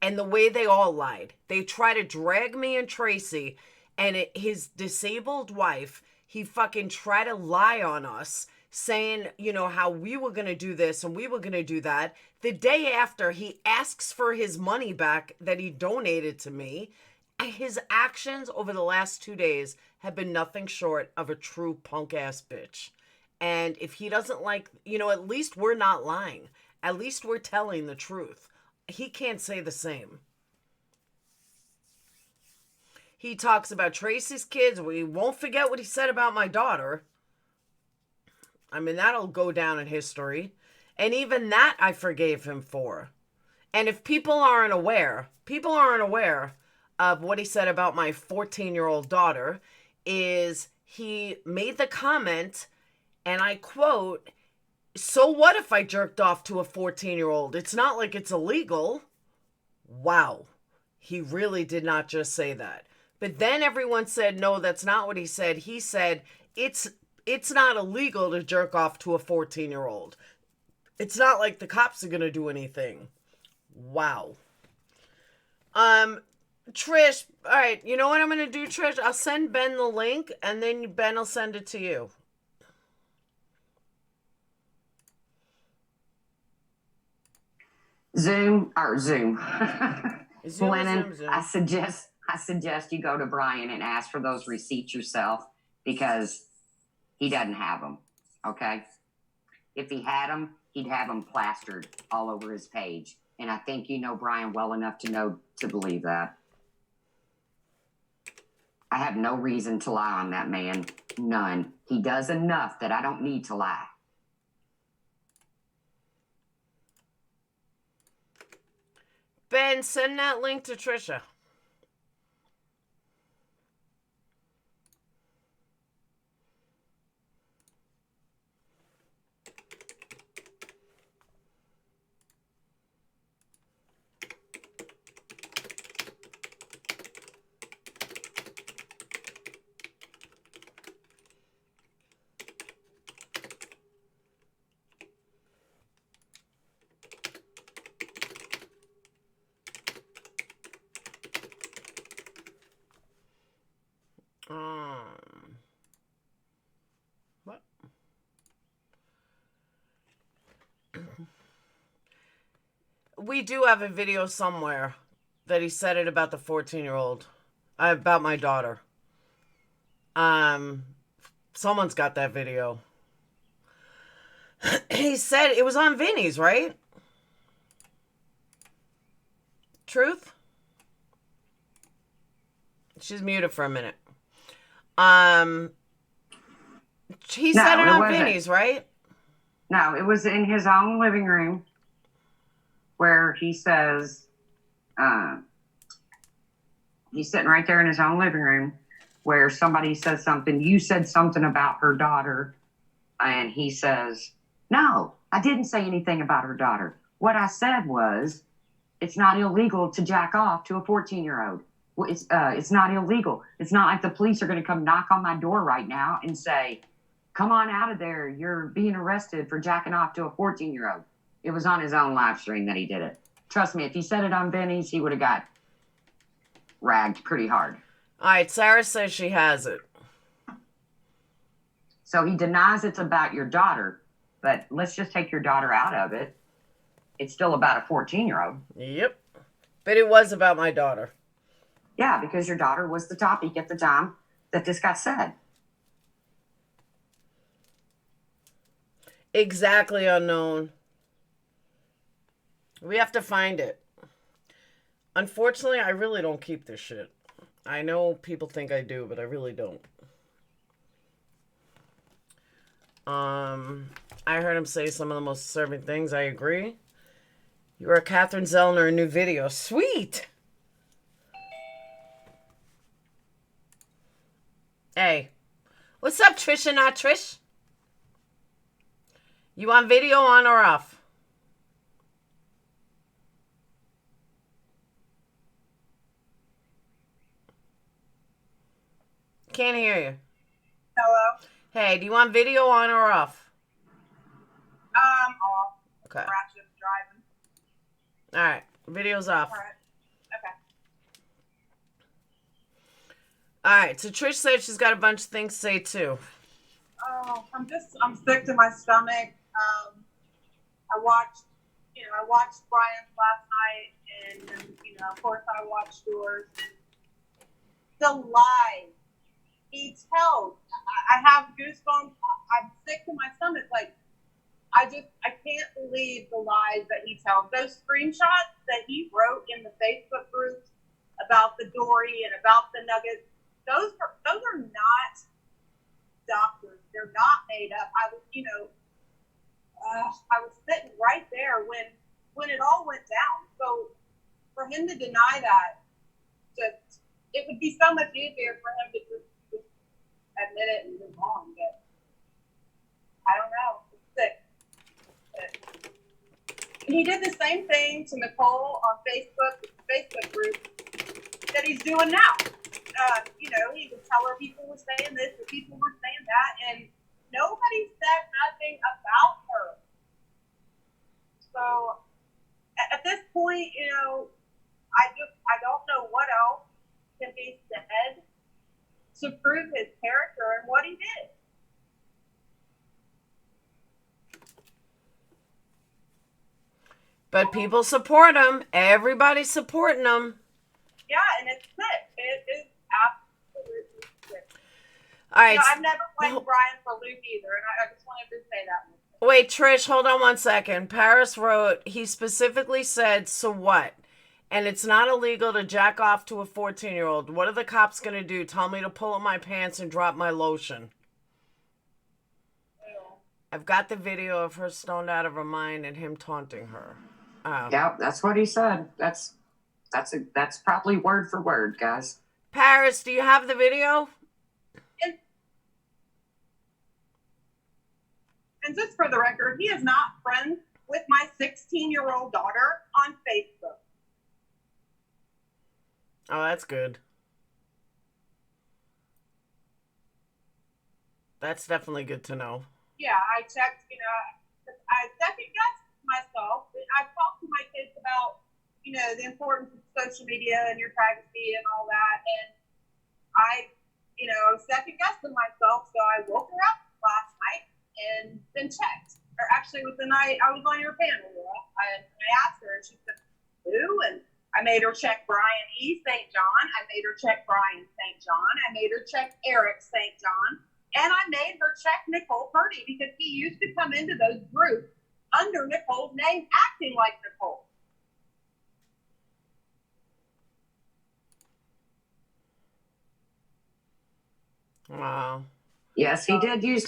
And the way they all lied. They try to drag me and Tracy and his disabled wife. He fucking tried to lie on us, saying, how we were going to do this and we were going to do that. The day after, he asks for his money back that he donated to me. His actions over the last 2 days have been nothing short of a true punk-ass bitch. And if he doesn't like, at least we're not lying. At least we're telling the truth. He can't say the same. He talks about Tracy's kids. We won't forget what he said about my daughter. I mean, that'll go down in history. And even that I forgave him for. And if people aren't aware of what he said about my 14-year-old daughter, is he made the comment, and I quote, so what if I jerked off to a 14-year-old? It's not like it's illegal. Wow. He really did not just say that. But then everyone said, no, that's not what he said. He said, it's not illegal to jerk off to a 14-year-old. It's not like the cops are going to do anything. Wow. Trish, all right, you know what I'm going to do, Trish? I'll send Ben the link, and then Ben will send it to you. Zoom. Zoom, Lennon, Zoom. I suggest you go to Brian and ask for those receipts yourself, because he doesn't have them. Okay? If he had them, he'd have them plastered all over his page. And I think you know Brian well enough to believe that. I have no reason to lie on that man. None. He does enough that I don't need to lie. Ben, send that link to Trisha. What? We do have a video somewhere that he said it about the 14-year-old. About my daughter. Someone's got that video. He said it was on Vinny's, right? Truth? She's muted for a minute. He said it on Vinny's, right? No, it was in his own living room where he says, he's sitting right there in his own living room where somebody says something. You said something about her daughter. And he says, no, I didn't say anything about her daughter. What I said was, it's not illegal to jack off to a 14-year-old. Well, it's not illegal. It's not like the police are going to come knock on my door right now and say, come on out of there. You're being arrested for jacking off to a 14-year-old. It was on his own live stream that he did it. Trust me, if he said it on Benny's, he would have got ragged pretty hard. All right, Sarah says she has it. So he denies it's about your daughter, but let's just take your daughter out of it. It's still about a 14-year-old. Yep. But it was about my daughter. Yeah, because your daughter was the topic at the time that this got said. Exactly, unknown. We have to find it. Unfortunately, I really don't keep this shit. I know people think I do, but I really don't. I heard him say some of the most disturbing things. I agree. You are Catherine Zellner, a new video. Sweet! Hey. What's up, Trisha, not Trish? You want video on or off? Can't hear you. Hello? Hey, do you want video on or off? Off. Okay. Ratchet driving. All right. Video's off. All right. Okay. All right. So Trish said she's got a bunch of things to say too. Oh, I'm sick to my stomach. I watched Brian's last night, and of course I watched yours. And the lies he tells, I have goosebumps. I'm sick to my stomach. Like, I can't believe the lies that he tells. Those screenshots that he wrote in the Facebook groups about the Dory and about the Nuggets, those are not doctors. They're not made up. I was sitting right there when it all went down. So for him to deny that, it would be so much easier for him to just admit it and move on. But I don't know. It's sick. And he did the same thing to Nicole on Facebook, the Facebook group, that he's doing now. you know, he would tell her people were saying this or people were saying that, and nobody said nothing about her. So at this point, you know, I don't know what else can be said to prove his character and what he did. But people support him. Everybody's supporting him. Yeah, and it's sick. It is absolutely sick. All right. You know, I've never blamed Brian for Luke either, and I just wanted to say that. Wait, Trish, hold on one second. Paris wrote, he specifically said, so what? And it's not illegal to jack off to a 14-year-old. What are the cops going to do? Tell me to pull up my pants and drop my lotion. Ew. I've got the video of her stoned out of her mind and him taunting her. Yeah, that's what he said. That's probably word for word, guys. Paris, do you have the video? And just for the record, he is not friends with my 16-year-old daughter on Facebook. Oh, that's good. That's definitely good to know. Yeah, I checked, you know, I second-guessed myself. I've talked to my kids about, you know, the importance of social media and your privacy and all that. And I, you know, second-guessed myself. So I woke her up last night and then checked. Or actually, with the night I was on your panel, I asked her, and she said, who? And I made her check Brian E. St. John. I made her check Brian St. John. I made her check Eric St. John. And I made her check Nicole Purdy because he used to come into those groups under Nicole's name, acting like Nicole. Wow. Yes, he did use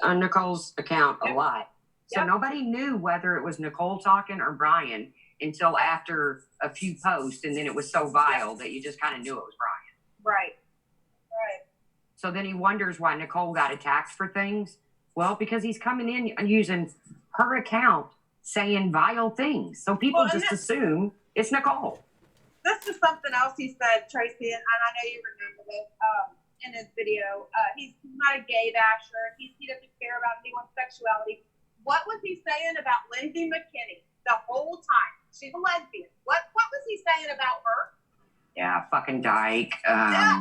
Nicole's account a lot. So Yep. nobody knew whether it was Nicole talking or Brian until after a few posts, and then it was so vile that you just kind of knew it was Brian. Right. Right. So then he wonders why Nicole got attacked for things. Well, because he's coming in and using her account saying vile things. So people just assume it's Nicole. This is something else he said, Tracy, and I know you remember this in his video. He's not a gay basher. He doesn't care about anyone's sexuality. What was he saying about Lindsay McKinney the whole time? She's a lesbian. What was he saying about her? Yeah, fucking dyke. Yeah,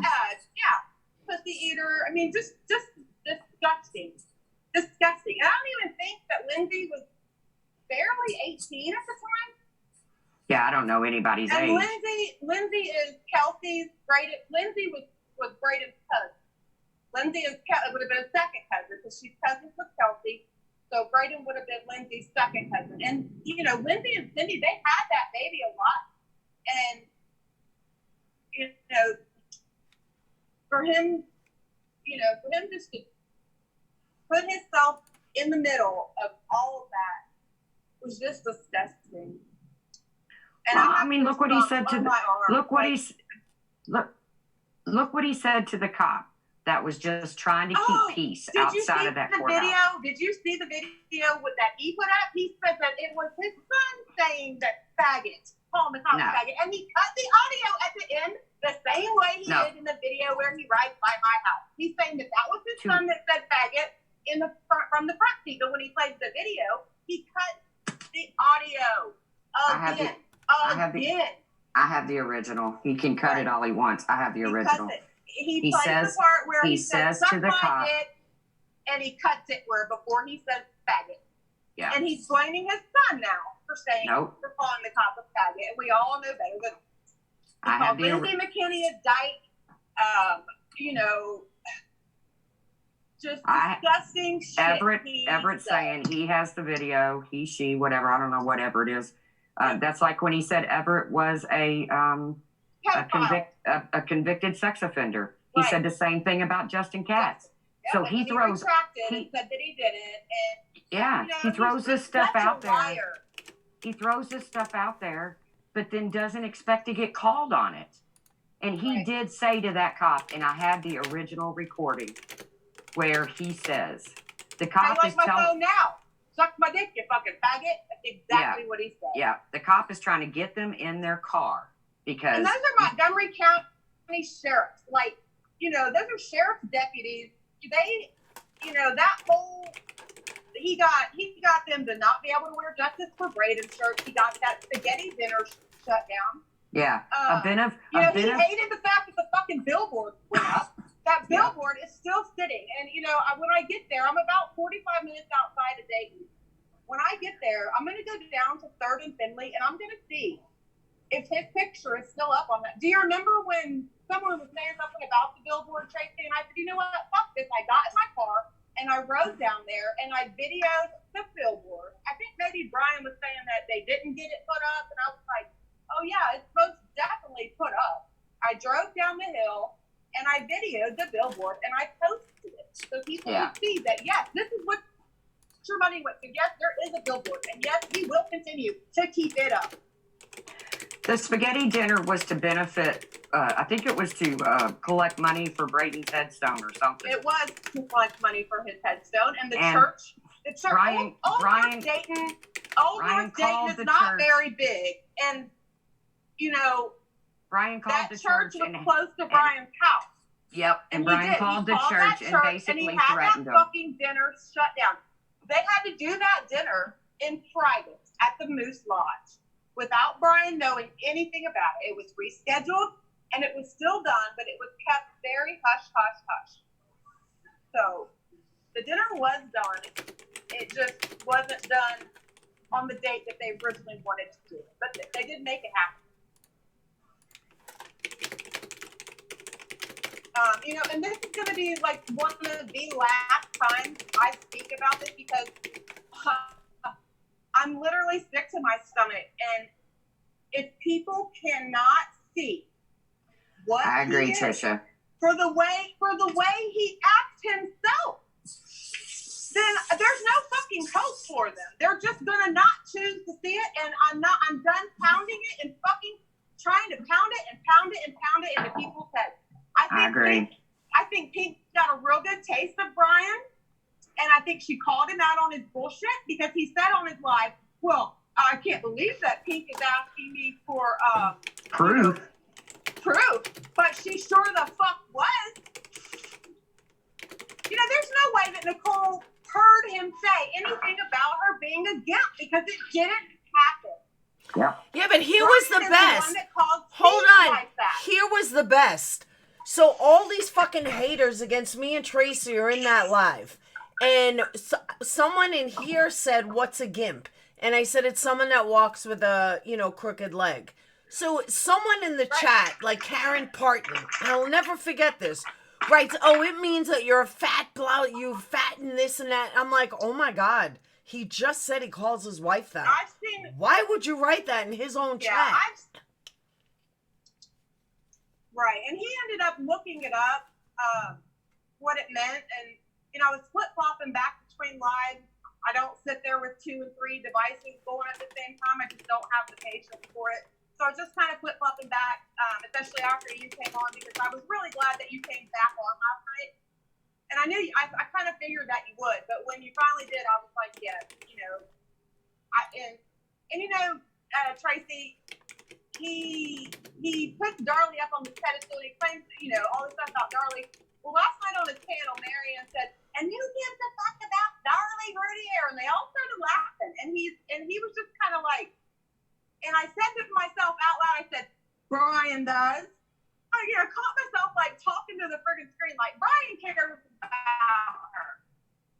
pussy eater. I mean, just disgusting. Disgusting. And I don't even think that Lindsay was barely 18 at the time. Yeah, I don't know anybody's And age. Lindsay is Kelsey's Braden. Lindsay was Braden's cousin. Lindsay would have been a second cousin because she's cousins with Kelsey. So Braden would have been Lindsay's second cousin. And, you know, Lindsay and Cindy, they had that baby a lot. And, you know, for him just to put himself in the middle of all of that was just disgusting. And well, I mean, look what he said to look what he said to the cop that was just trying to keep peace outside of that courthouse. Did you see the video that he put up? He said that it was his son saying that faggot, calling the cop faggot, and he cut the audio at the end the same way he did in the video where he rides by my house. He's saying that was his son that said faggot in the from the front seat, but when he plays the video, he cut the audio again. I have the original. He can cut it all he wants. I have the original. He plays the part where he says to the cop, and he cuts it where before he says faggot. Yeah. And he's blaming his son now for saying for calling the cop a faggot, and we all know better than I have the Lindsay McKinney a dyke. You know, just disgusting shit. Everett saying he has the video. He, she, whatever. I don't know, whatever it is. That's like when he said Everett was a convicted sex offender. He said the same thing about Justin Katz. Yeah, so he throws. He said that he didn't, and he throws this stuff out there. He throws this stuff out there, but then doesn't expect to get called on it. And he did say to that cop, and I have the original recording, where he says, "The cop is telling." Phone now. Suck my dick, you fucking faggot. That's exactly what he said. Yeah, the cop is trying to get them in their car because. And those are Montgomery County County sheriffs. Like, you know, those are sheriff's deputies. They, you know, that whole, he got them to not be able to wear Justice for Braden shirts. He got that spaghetti dinner shut down. Yeah, he hated the fact that the fucking billboard went up. That billboard is still sitting. And, you know, when I get there, I'm about 45 minutes outside of Dayton. When I get there, I'm going to go down to 3rd and Finley, and I'm going to see if his picture is still up on that. Do you remember when someone was saying something about the billboard, Tracy? And I said, you know what? Fuck this. I got in my car, and I rode down there, and I videoed the billboard. I think maybe Brian was saying that they didn't get it put up, and I was like, oh, yeah, it's most definitely put up. I drove down the hill, and I videoed the billboard, and I posted it so people could see that, yes, this is what your money went to. Yes, there is a billboard, and yes, we will continue to keep it up. The spaghetti dinner was to benefit, I think it was to collect money for Braden's headstone or something. It was to collect money for his headstone, and the church, Brian North Dayton is not very big, and, you know, Brian called the church was close to Brian's house. Yep, and Brian called the church and basically threatened them. That fucking dinner shut down. They had to do that dinner in private at the Moose Lodge without Brian knowing anything about it. It was rescheduled and it was still done, but it was kept very hush, hush, hush. So the dinner was done. It just wasn't done on the date that they originally wanted to do it, but they did make it happen. You know, and this is going to be like one of the last times I speak about this because I'm literally sick to my stomach. And if people cannot see what I agree, he is, Trisha. For the way he acts himself, then there's no fucking hope for them. They're just going to not choose to see it. And I'm done pounding it and fucking trying to pound it and pound it and pound it into people's heads. I agree. I think Pink got a real good taste of Brian, and I think she called him out on his bullshit because he said on his live, well, I can't believe that Pink is asking me for proof. But she sure the fuck was. You know, there's no way that Nicole heard him say anything about her being a gimp because it didn't happen. Yeah, but here was the best. Hold on. Here was the best. So all these fucking haters against me and Tracy are in that live. And someone in here said, what's a gimp? And I said, it's someone that walks with a, you know, crooked leg. So someone in the chat, like Karen Parton, I'll never forget this, writes, oh, it means that you're a fat blouse, you fat and this and that. I'm like, oh my God. He just said he calls his wife that. I've seen it. Why would you write that in his own chat? Right, and he ended up looking it up, what it meant, and, you know, I was flip-flopping back between lives. I don't sit there with 2 and 3 devices going at the same time. I just don't have the patience for it. So I was just kind of flip-flopping back, especially after you came on, because I was really glad that you came back on last night. And I knew, I kind of figured that you would, but when you finally did, I was like, yeah, you know, and you know, Tracy, he puts Darlie up on the pedestal. He claims, you know, all this stuff about Darlie. Well, last night on his panel, Marianne said, and who gives a fuck about Darlie Routier? And they all started laughing. And he was just kind of like, and I said to myself out loud, I said, Brian does. I caught myself like talking to the friggin' screen, like Brian cares about her.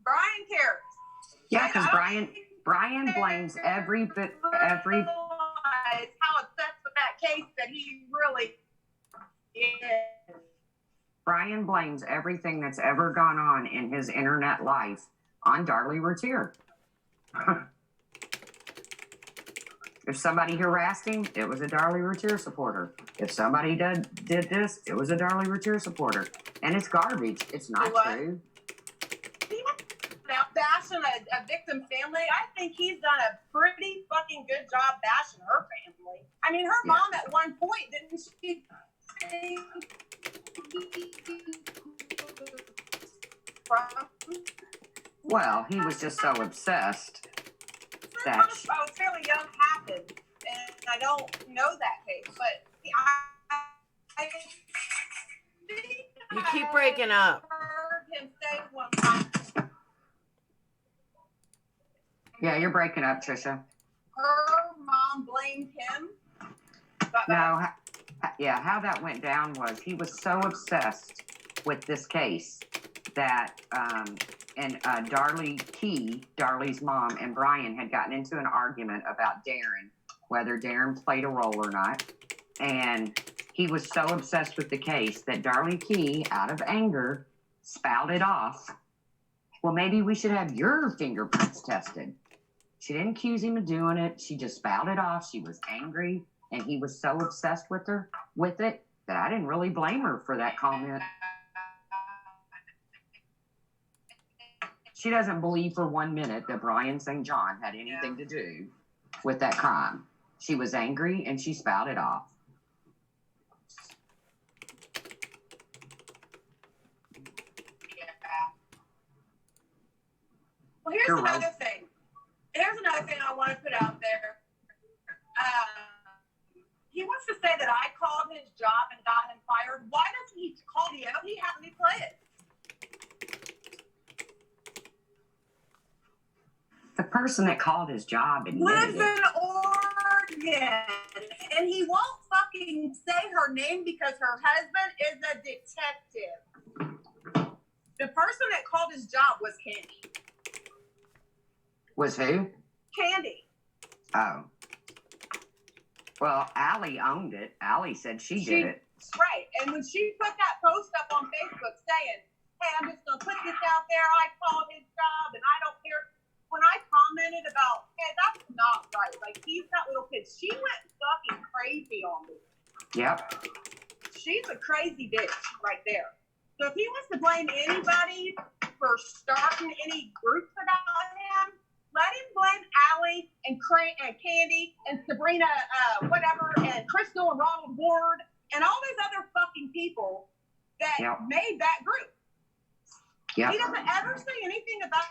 Brian cares. Yeah, because Brian blames every how obsessed with that case that he really is. Brian blames everything that's ever gone on in his internet life on Darlie Routier. If somebody harassed him, it was a Darlie Routier supporter. If somebody did this, it was a Darlie Routier supporter. And it's garbage. It's not true. Now, bashing a victim family, I think he's done a pretty fucking good job bashing her family. I mean, her mom at one point, didn't she say... Well, he was just so obsessed that... I was fairly young happened, and I don't know that case, but breaking up. Heard him say one time. Yeah, you're breaking up, Trisha. Her mom blamed him. No, how that went down was he was so obsessed with this case that Darlie's mom, and Brian had gotten into an argument about Darren, whether Darren played a role or not. And he was so obsessed with the case that Darlie Key, out of anger, spouted off, well, maybe we should have your fingerprints tested. She didn't accuse him of doing it. She just spouted off. She was angry, and he was so obsessed with it that I didn't really blame her for that comment. She doesn't believe for 1 minute that Brian St. John had anything to do with that crime. She was angry, and she spouted off. Well, here's another thing. Here's another thing I want to put out there. He wants to say that I called his job and got him fired. Why doesn't he call the out? He had me play it. The person that called his job Lives admitted in it. Oregon, and he won't fucking say her name because her husband is a detective. The person that called his job was Candy. Was who? Candy. Oh. Well, Allie owned it. Allie said she did it. Right. And when she put that post up on Facebook saying, hey, I'm just going to put this out there. I called his job and I don't care. When I commented about, hey, that's not right. Like, he's got little kids. She went fucking crazy on me. Yep. She's a crazy bitch right there. So if he wants to blame anybody for starting any groups about him, let him blame Allie and Candy and Sabrina, whatever, and Crystal and Ronald Ward and all these other fucking people that made that group. Yep. He doesn't ever say anything about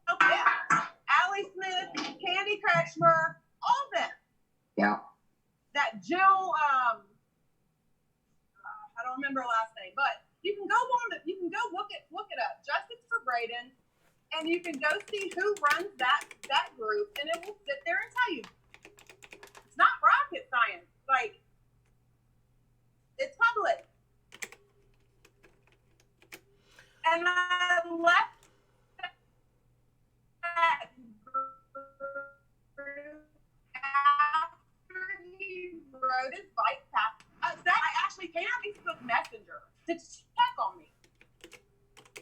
Allie Smith, Candy Kretschmer, all of them. Yeah. That Jill, I don't remember her last name, but you can go look it up. Justice for Braden. And you can go see who runs that group, and it will sit there and tell you. It's not rocket science. Like, it's public. And I left that group after he wrote his bike path. I actually came on Facebook Messenger to check on me.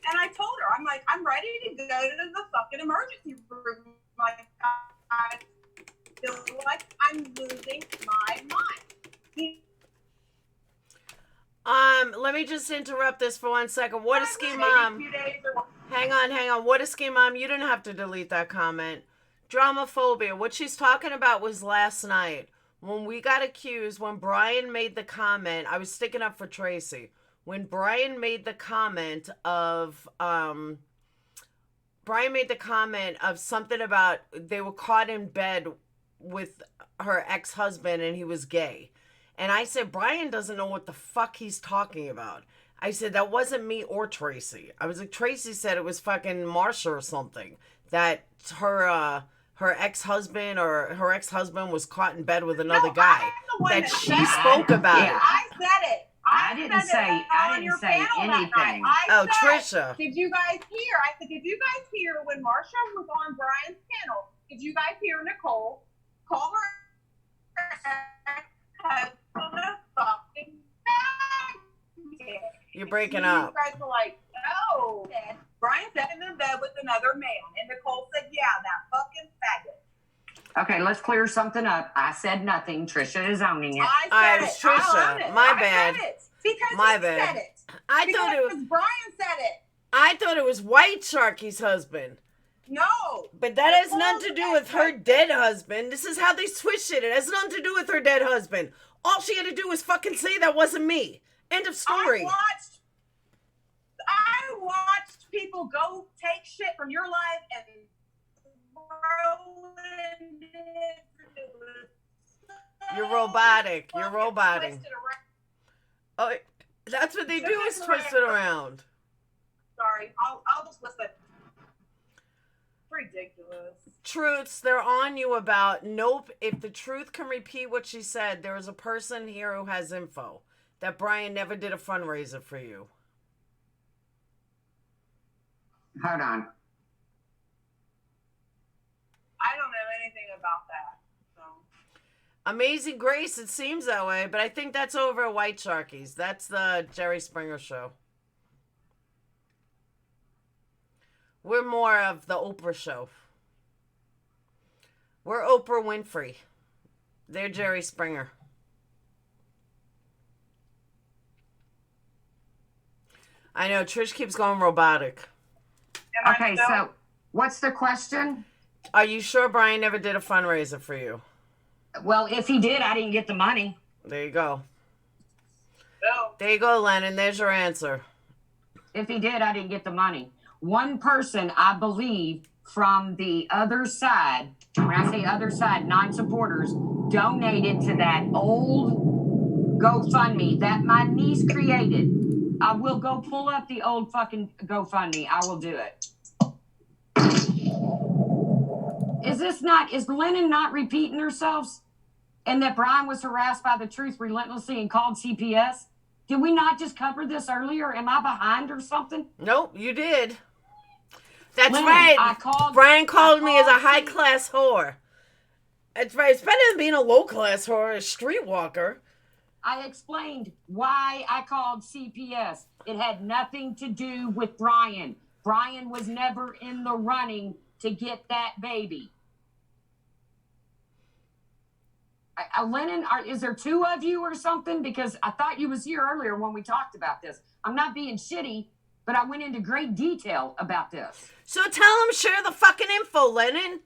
And I told her, I'm like, I'm ready to go to the fucking emergency room. Like, I feel like I'm losing my mind. Let me just interrupt this for 1 second. What a ski mom. Hang on. What a ski mom. You didn't have to delete that comment. Dramaphobia. What she's talking about was last night when we got accused, when Brian made the comment. I was sticking up for Tracy. When Brian made the comment of something about they were caught in bed with her ex-husband and he was gay. And I said, Brian doesn't know what the fuck he's talking about. I said, that wasn't me or Tracy. I was like, Tracy said it was fucking Marsha or something. That her ex-husband was caught in bed with another guy. That she spoke about it. I said it. I didn't say anything. Trisha. Did you guys hear? I said, did you guys hear when Marsha was on Brian's panel? Did you guys hear Nicole call her husband a fucking faggot? You're breaking up. You guys were like, no. Brian said in bed with another man. And Nicole said, yeah, that fucking faggot. Okay, let's clear something up. I said nothing. Trisha is owning it. I said it. Trisha. My bad. Because my he bad. said it. I thought it was Brian said it. I thought it was White Sharky's husband. No. But that has nothing to do with her dead husband. This is how they switched it. It has nothing to do with her dead husband. All she had to do was fucking say that wasn't me. End of story. I watched people go take shit from your life and You're robotic. You're robotic. Oh, That's what they do, is twist it around. Sorry, I'll just listen. Ridiculous. Truths, they're on you about, nope, if the truth can repeat what she said, there is a person here who has info that Brian never did a fundraiser for you. Hold on. I don't know anything about that. So. Amazing Grace, it seems that way, but I think that's over at White Sharkies. That's the Jerry Springer show. We're more of the Oprah show. We're Oprah Winfrey. They're Jerry Springer. I know, Trish keeps going robotic. Okay, so what's the question? Are you sure Brian never did a fundraiser for you? Well, if he did, I didn't get the money. There you go. No. There you go, Lennon. There's your answer. If he did, I didn't get the money. One person, I believe, from the other side, when I say other side, non-supporters, donated to that old GoFundMe that my niece created. I will go pull up the old fucking GoFundMe. I will do it. Is Lennon not repeating herself? And that Brian was harassed by the truth relentlessly and called CPS? Did we not just cover this earlier? Am I behind or something? Nope, you did. That's Lennon, right. Brian called me as a high-class whore. That's right. It's better than being a low-class whore, a streetwalker. I explained why I called CPS. It had nothing to do with Brian. Brian was never in the running to get that baby. Lennon, is there two of you or something? Because I thought you was here earlier when we talked about this. I'm not being shitty, but I went into great detail about this. So tell him, share the fucking info, Lennon.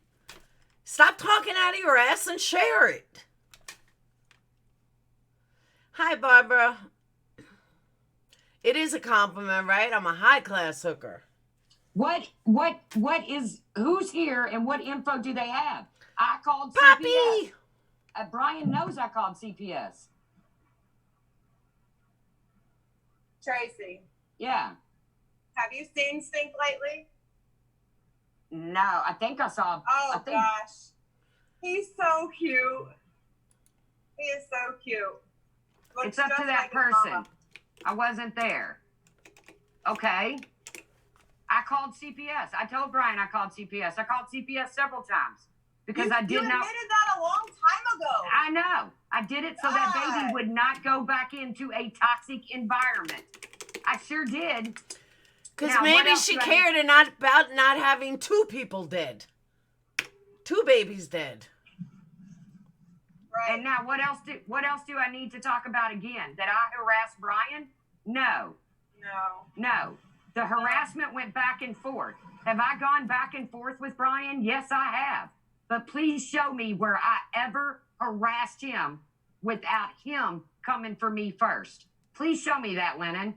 Stop talking out of your ass and share it. Hi, Barbara. It is a compliment, right? I'm a high-class hooker. Who's here and what info do they have? I called Poppy! CPS. Brian knows I called CPS. Tracy, Yeah. have you seen Stink lately? No, I think I saw. Oh, gosh. He's so cute. He is so cute. Looks It's up to just that like his person. mama. I wasn't there. Okay. I called CPS. I told Brian I called CPS. I called CPS several times because I did You not. admitted that a long time ago. I know. I did it so that baby would not go back into a toxic environment. I sure did. Because Now, what maybe else she do I cared and not about not having two people dead. Two babies dead. Right. And now what else do I need to talk about again? That I harassed Brian? No. No. The harassment went back and forth. Have I gone back and forth with Brian? Yes, I have. But please show me where I ever harassed him without him coming for me first. Please show me that, Lennon.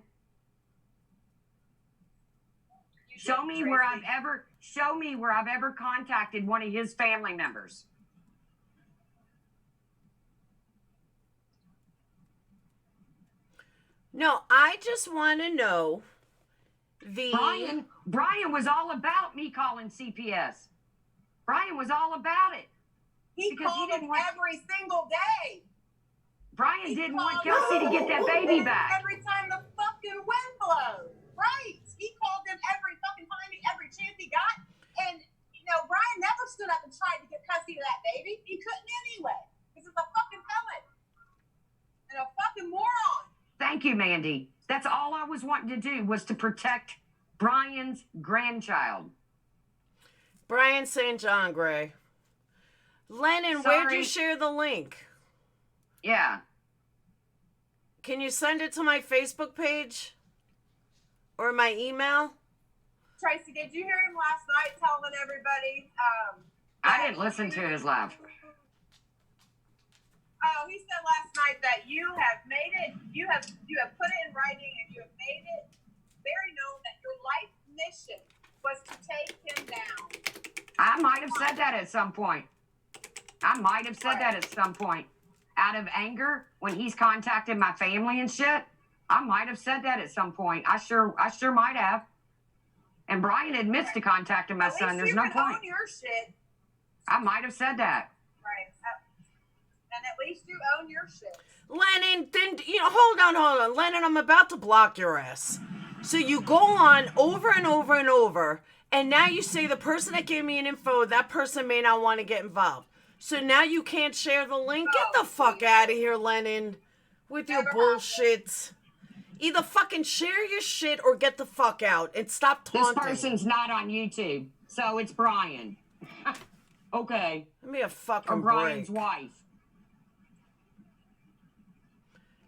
Show me where I've ever contacted one of his family members. No, I just want to know Brian was all about me calling CPS. Brian was all about it. He called him every single day. Brian didn't want Kelsey to get that baby back. Every time the fucking wind blows. Right. He called them every fucking time, every chance he got. And, Brian never stood up and tried to get custody of that baby. He couldn't anyway. This is a fucking felon. And a fucking moron. Thank you, Mandy. That's all I was wanting to do was to protect Brian's grandchild. Brian St. John Gray. Lennon, where'd you share the link? Yeah. Can you send it to my Facebook page? Or my email? Tracy, did you hear him last night telling everybody? I didn't listen to his live. Oh, he said last night that you have made it, you have put it in writing and you have made it very known that your life mission was to take him down. I might have said that at some point. Out of anger, when he's contacted my family and shit, I might have said that at some point. I sure might have. And Brian admits to contacting my son. There's no point. Own your shit. I might have said that. Right. And at least you own your shit. Lennon, then, hold on. Lennon, I'm about to block your ass. So you go on over and over and over, and now you say the person that gave me an info, that person may not want to get involved. So now you can't share the link? Get the fuck out of here, Lennon, with your bullshit. Either fucking share your shit or get the fuck out and stop taunting. This person's not on YouTube, so it's Brian. Okay. Give me a fucking or Brian's break. Wife.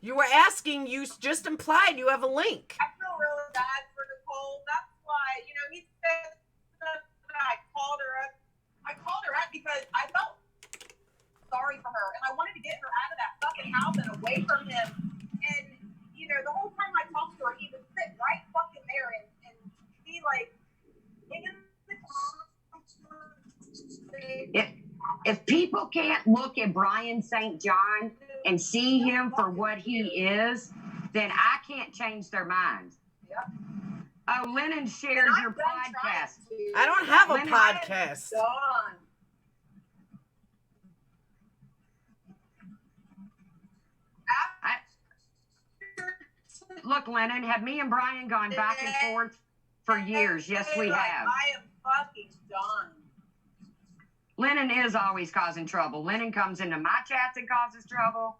You were asking, you just implied you have a link. I feel really bad for Nicole. That's why, he said that I called her up. I called her up because I felt sorry for her, and I wanted to get her out of that fucking house and away from him. And, the whole time I talked to her, he would sit right fucking there and be like, if people can't look at Brian St. John and see him for what he is, then I can't change their minds. Yep. Oh, Lennon shared your podcast. I don't have a Lennon, podcast. Look, Lennon, have me and Brian gone back and forth for years? Yes, we have. I am fucking done. Lennon is always causing trouble. Lennon comes into my chats and causes trouble.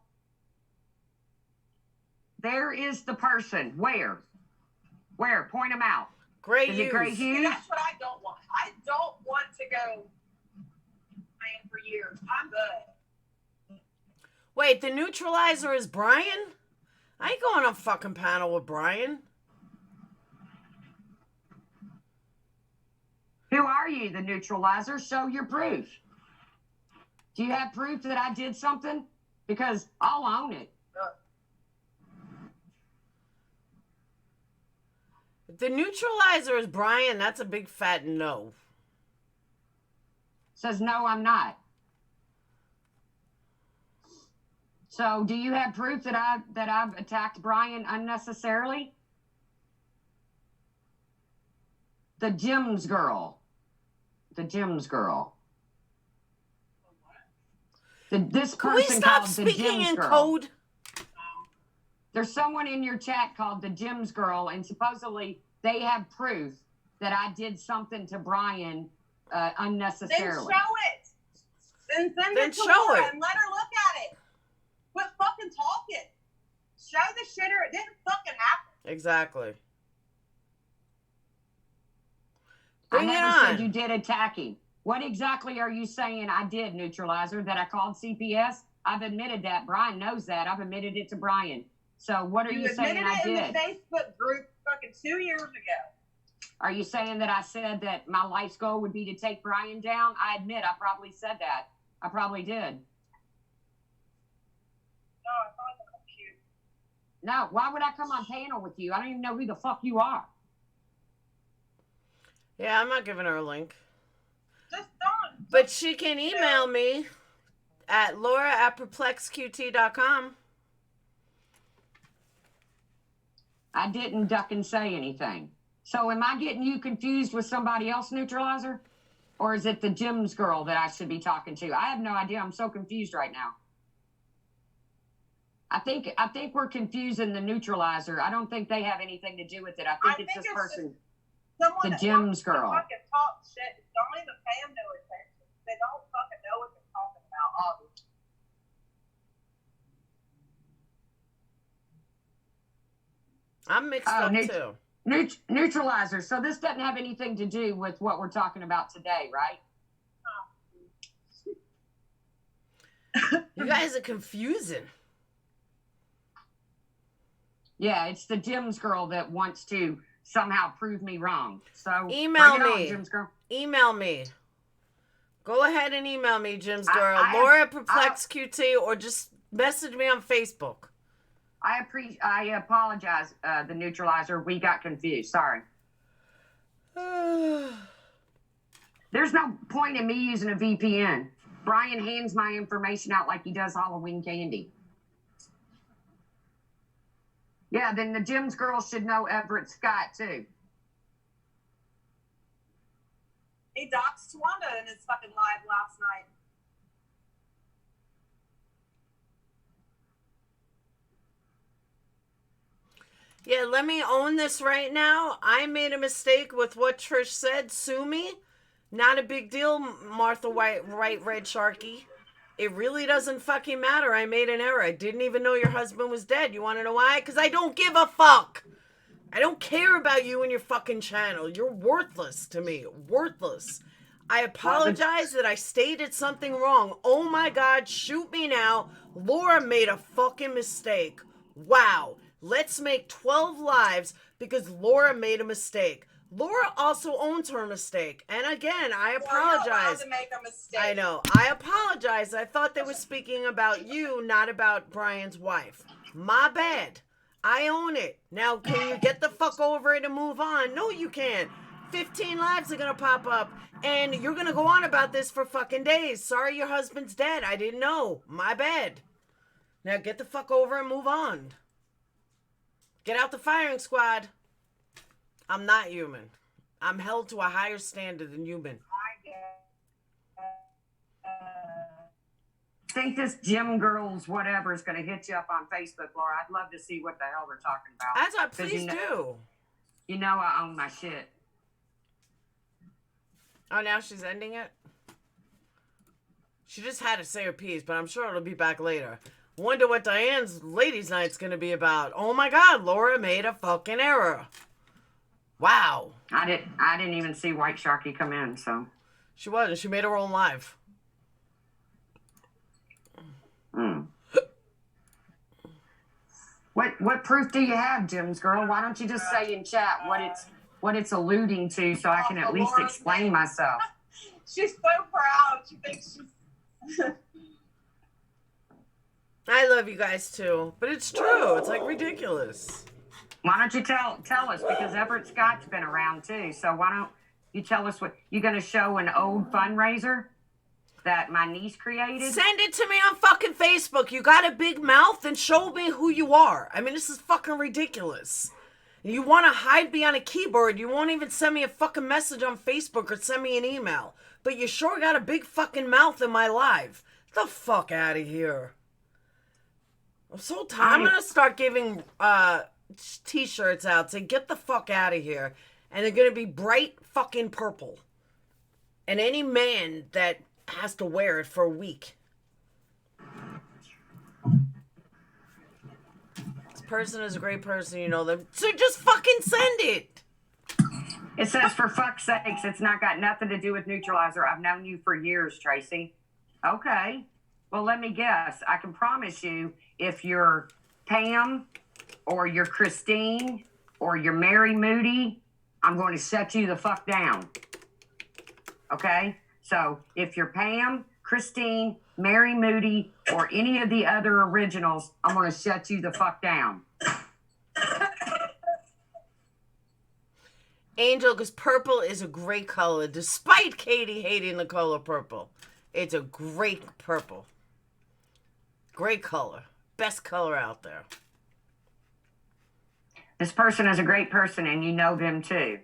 There is the person. Where? Point him out. Gray Is it Gray And Hughes? that's what I don't want. I don't want to go playing for years. I'm good. Wait, the neutralizer is Brian? I ain't going on a fucking panel with Brian. Who are you, the neutralizer? Show your proof. Do you have proof that I did something? Because I'll own it. If the neutralizer is Brian, that's a big fat no. Says, no, I'm not. So, do you have proof that I've attacked Brian unnecessarily? The Jim's girl. This Can we person stop called the speaking Jim's in girl. code? There's someone in your chat called the Jim's girl, and supposedly they have proof that I did something to Brian unnecessarily. Then show it. Then send Then it to show Laura it. and let her look at it. Quit fucking talking. Show the shit or it didn't fucking happen. Exactly. I Bring it never on. said you did attacking. What exactly are you saying I did, neutralizer? That I called CPS? I've admitted that. Brian knows that. I've admitted it to Brian. So what are you saying I admitted it did? in the Facebook group fucking 2 years ago. Are you saying that I said that my life's goal would be to take Brian down? I admit I probably said that. I probably did. No, I thought that was cute. No, why would I come on panel with you? I don't even know who the fuck you are. Yeah, I'm not giving her a link. Just don't. But she can email me at laura@perplexeqt.com. I didn't duck and say anything. So am I getting you confused with somebody else, neutralizer? Or is it the Jim's girl that I should be talking to? I have no idea. I'm so confused right now. I think we're confusing the neutralizer. I don't think they have anything to do with it. I think it's this person, Someone the that Jim's wants to girl. fucking talk shit. Don't even pay them no attention. They don't fucking know what they're talking about, obviously. I'm mixed up too. Neutralizer. So this doesn't have anything to do with what we're talking about today, right? You guys are confusing. Yeah, it's the Jim's girl that wants to somehow prove me wrong. So Email bring it on, me. Jim's girl. Email me. Go ahead and email me, Jim's girl. I Laura@PerplexeQT, or just message me on Facebook. I apologize, the neutralizer. We got confused. Sorry. There's no point in me using a VPN. Brian hands my information out like he does Halloween candy. Yeah, then the Jim's girls should know Everett Scott too. He doxed Wanda in his fucking live last night. Yeah, let me own this right now. I made a mistake with what Trish said. Sue me. Not a big deal, Martha White, Red Sharky. It really doesn't fucking matter. I made an error. I didn't even know your husband was dead. You want to know why? Because I don't give a fuck. I don't care about you and your fucking channel. You're worthless to me. Worthless. I apologize that I stated something wrong. Oh my God, shoot me now. Laura made a fucking mistake. Wow. Let's make 12 lives because Laura made a mistake. Laura also owns her mistake. And again, I apologize. You're allowed to make a mistake. I know. I apologize. I thought they were speaking about you, not about Brian's wife. My bad. I own it. Now, can you get the fuck over it and move on? No, you can't. 15 lives are going to pop up, and you're going to go on about this for fucking days. Sorry your husband's dead. I didn't know. My bad. Now, get the fuck over and move on. Get out the firing squad. I'm not human. I'm held to a higher standard than human. I think this Jim girls whatever is going to hit you up on Facebook, Laura. I'd love to see what the hell they're talking about. That's what, please do. You know I own my shit. Oh, now she's ending it? She just had to say her piece, but I'm sure it'll be back later. Wonder what Diane's ladies' night's gonna be about. Oh my God, Laura made a fucking error. Wow. I didn't even see White Sharky come in, so. She wasn't. She made her own live. What proof do you have, Jim's girl? Why don't you just say in chat what it's alluding to so I can at least explain myself? She's so proud. She thinks she's... I love you guys too, but it's true. It's like ridiculous. Why don't you tell us, because Everett Scott's been around too, so why don't you tell us what you're going to show an old fundraiser that my niece created? Send it to me on fucking Facebook. You got a big mouth, and show me who you are. I mean, this is fucking ridiculous. You want to hide behind a keyboard. You won't even send me a fucking message on Facebook or send me an email. But you sure got a big fucking mouth in my live. Get the fuck out of here. I'm so tired. I'm going to start giving t-shirts out saying, get the fuck out of here. And they're going to be bright fucking purple. And any man that has to wear it for a week. This person is a great person, you know them. So just fucking send it. It says, for fuck's sakes, it's not got nothing to do with Neutralizer. I've known you for years, Tracy. Okay. Well, let me guess. I can promise you, if you're Pam or you're Christine or you're Mary Moody, I'm going to shut you the fuck down. Okay? So if you're Pam, Christine, Mary Moody, or any of the other originals, I'm going to shut you the fuck down. Angel, because purple is a great color, despite Katie hating the color purple. It's a great purple. Great color. Best color out there. This person is a great person, and you know them too.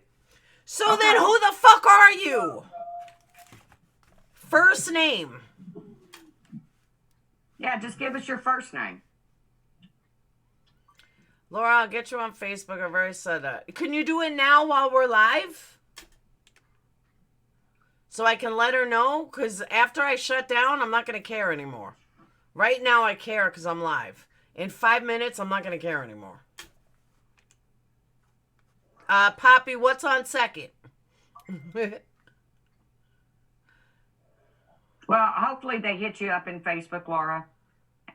So then who the fuck are you? First name. Yeah, just give us your first name. Laura, I'll get you on Facebook. I've already said that. Can you do it now while we're live? So I can let her know? Because after I shut down, I'm not going to care anymore. Right now, I care because I'm live. In 5 minutes, I'm not going to care anymore. Poppy, what's on second? Well, hopefully they hit you up in Facebook, Laura.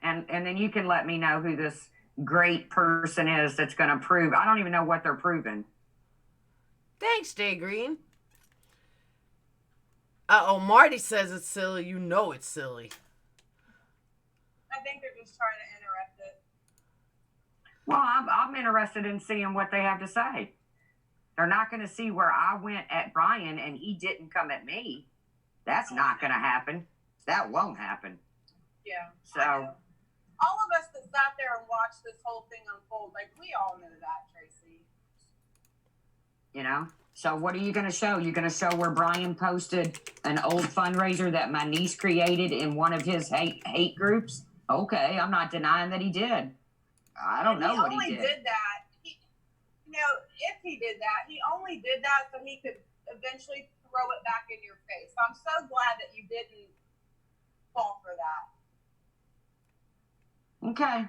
And then you can let me know who this great person is that's going to prove. I don't even know what they're proving. Thanks, Day Green. Uh-oh, Marty says it's silly. You know it's silly. I think they're just trying to interrupt it. Well, I'm interested in seeing what they have to say. They're not going to see where I went at Brian and he didn't come at me. That's not going to happen. That won't happen. Yeah. So all of us that sat there and watched this whole thing unfold, like, we all knew that, Tracy. You know? So what are you going to show? You're going to show where Brian posted an old fundraiser that my niece created in one of his hate groups? Okay, I'm not denying that he did. I don't know what he did. He only did that. If he did that, he only did that so he could eventually throw it back in your face. So I'm so glad that you didn't fall for that. Okay.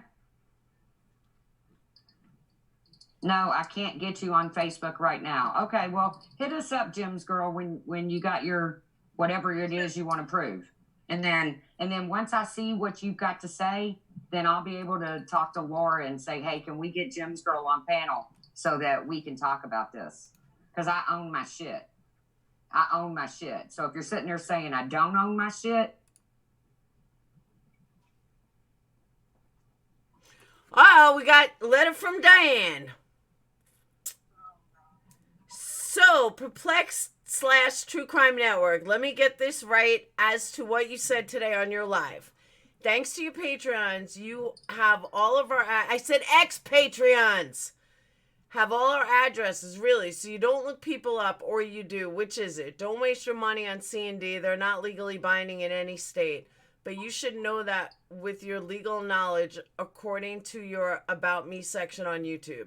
No, I can't get you on Facebook right now. Okay, well, hit us up, Jim's girl, when you got your whatever it is you want to prove. And then once I see what you've got to say, then I'll be able to talk to Laura and say, hey, can we get Jim's girl on panel so that we can talk about this? Because I own my shit. I own my shit. So if you're sitting there saying I don't own my shit. We got a letter from Diane. So, Perplexed/True Crime Network. Let me get this right as to what you said today on your live. Thanks to your Patreons, you have all of our... I said ex-Patreons. Have all our addresses, really, so you don't look people up, or you do. Which is it? Don't waste your money on C&D. They're not legally binding in any state. But you should know that with your legal knowledge, according to your About Me section on YouTube.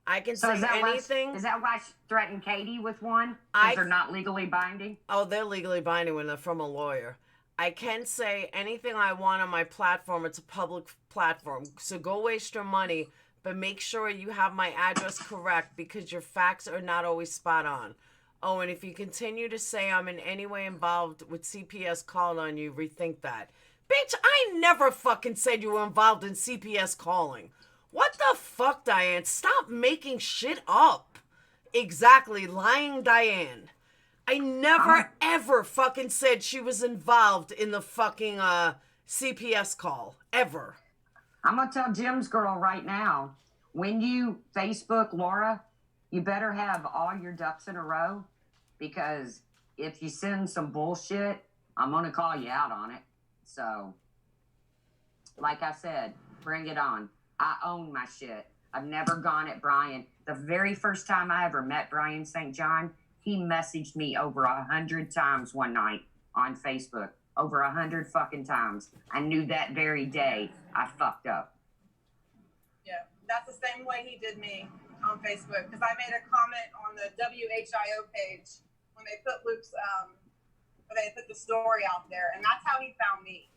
I can say anything. Is that why I threatened Katie with one? Because they're not legally binding? Oh, they're legally binding when they're from a lawyer. I can say anything I want on my platform. It's a public platform. So go waste your money, but make sure you have my address correct because your facts are not always spot on. Oh, and if you continue to say I'm in any way involved with CPS calling on you, rethink that. Bitch, I never fucking said you were involved in CPS calling. What the fuck, Diane? Stop making shit up. Exactly, lying Diane. I never, ever fucking said she was involved in the fucking CPS call. Ever. I'm going to tell Jim's girl right now, when you Facebook Laura, you better have all your ducks in a row, because if you send some bullshit, I'm going to call you out on it. So, like I said, bring it on. I own my shit. I've never gone at Brian. The very first time I ever met Brian St. John, he messaged me over 100 times one night on Facebook. Over 100 fucking times. I knew that very day I fucked up. Yeah, that's the same way he did me on Facebook, because I made a comment on the WHIO page when they put Luke's, when they put the story out there, and that's how he found me,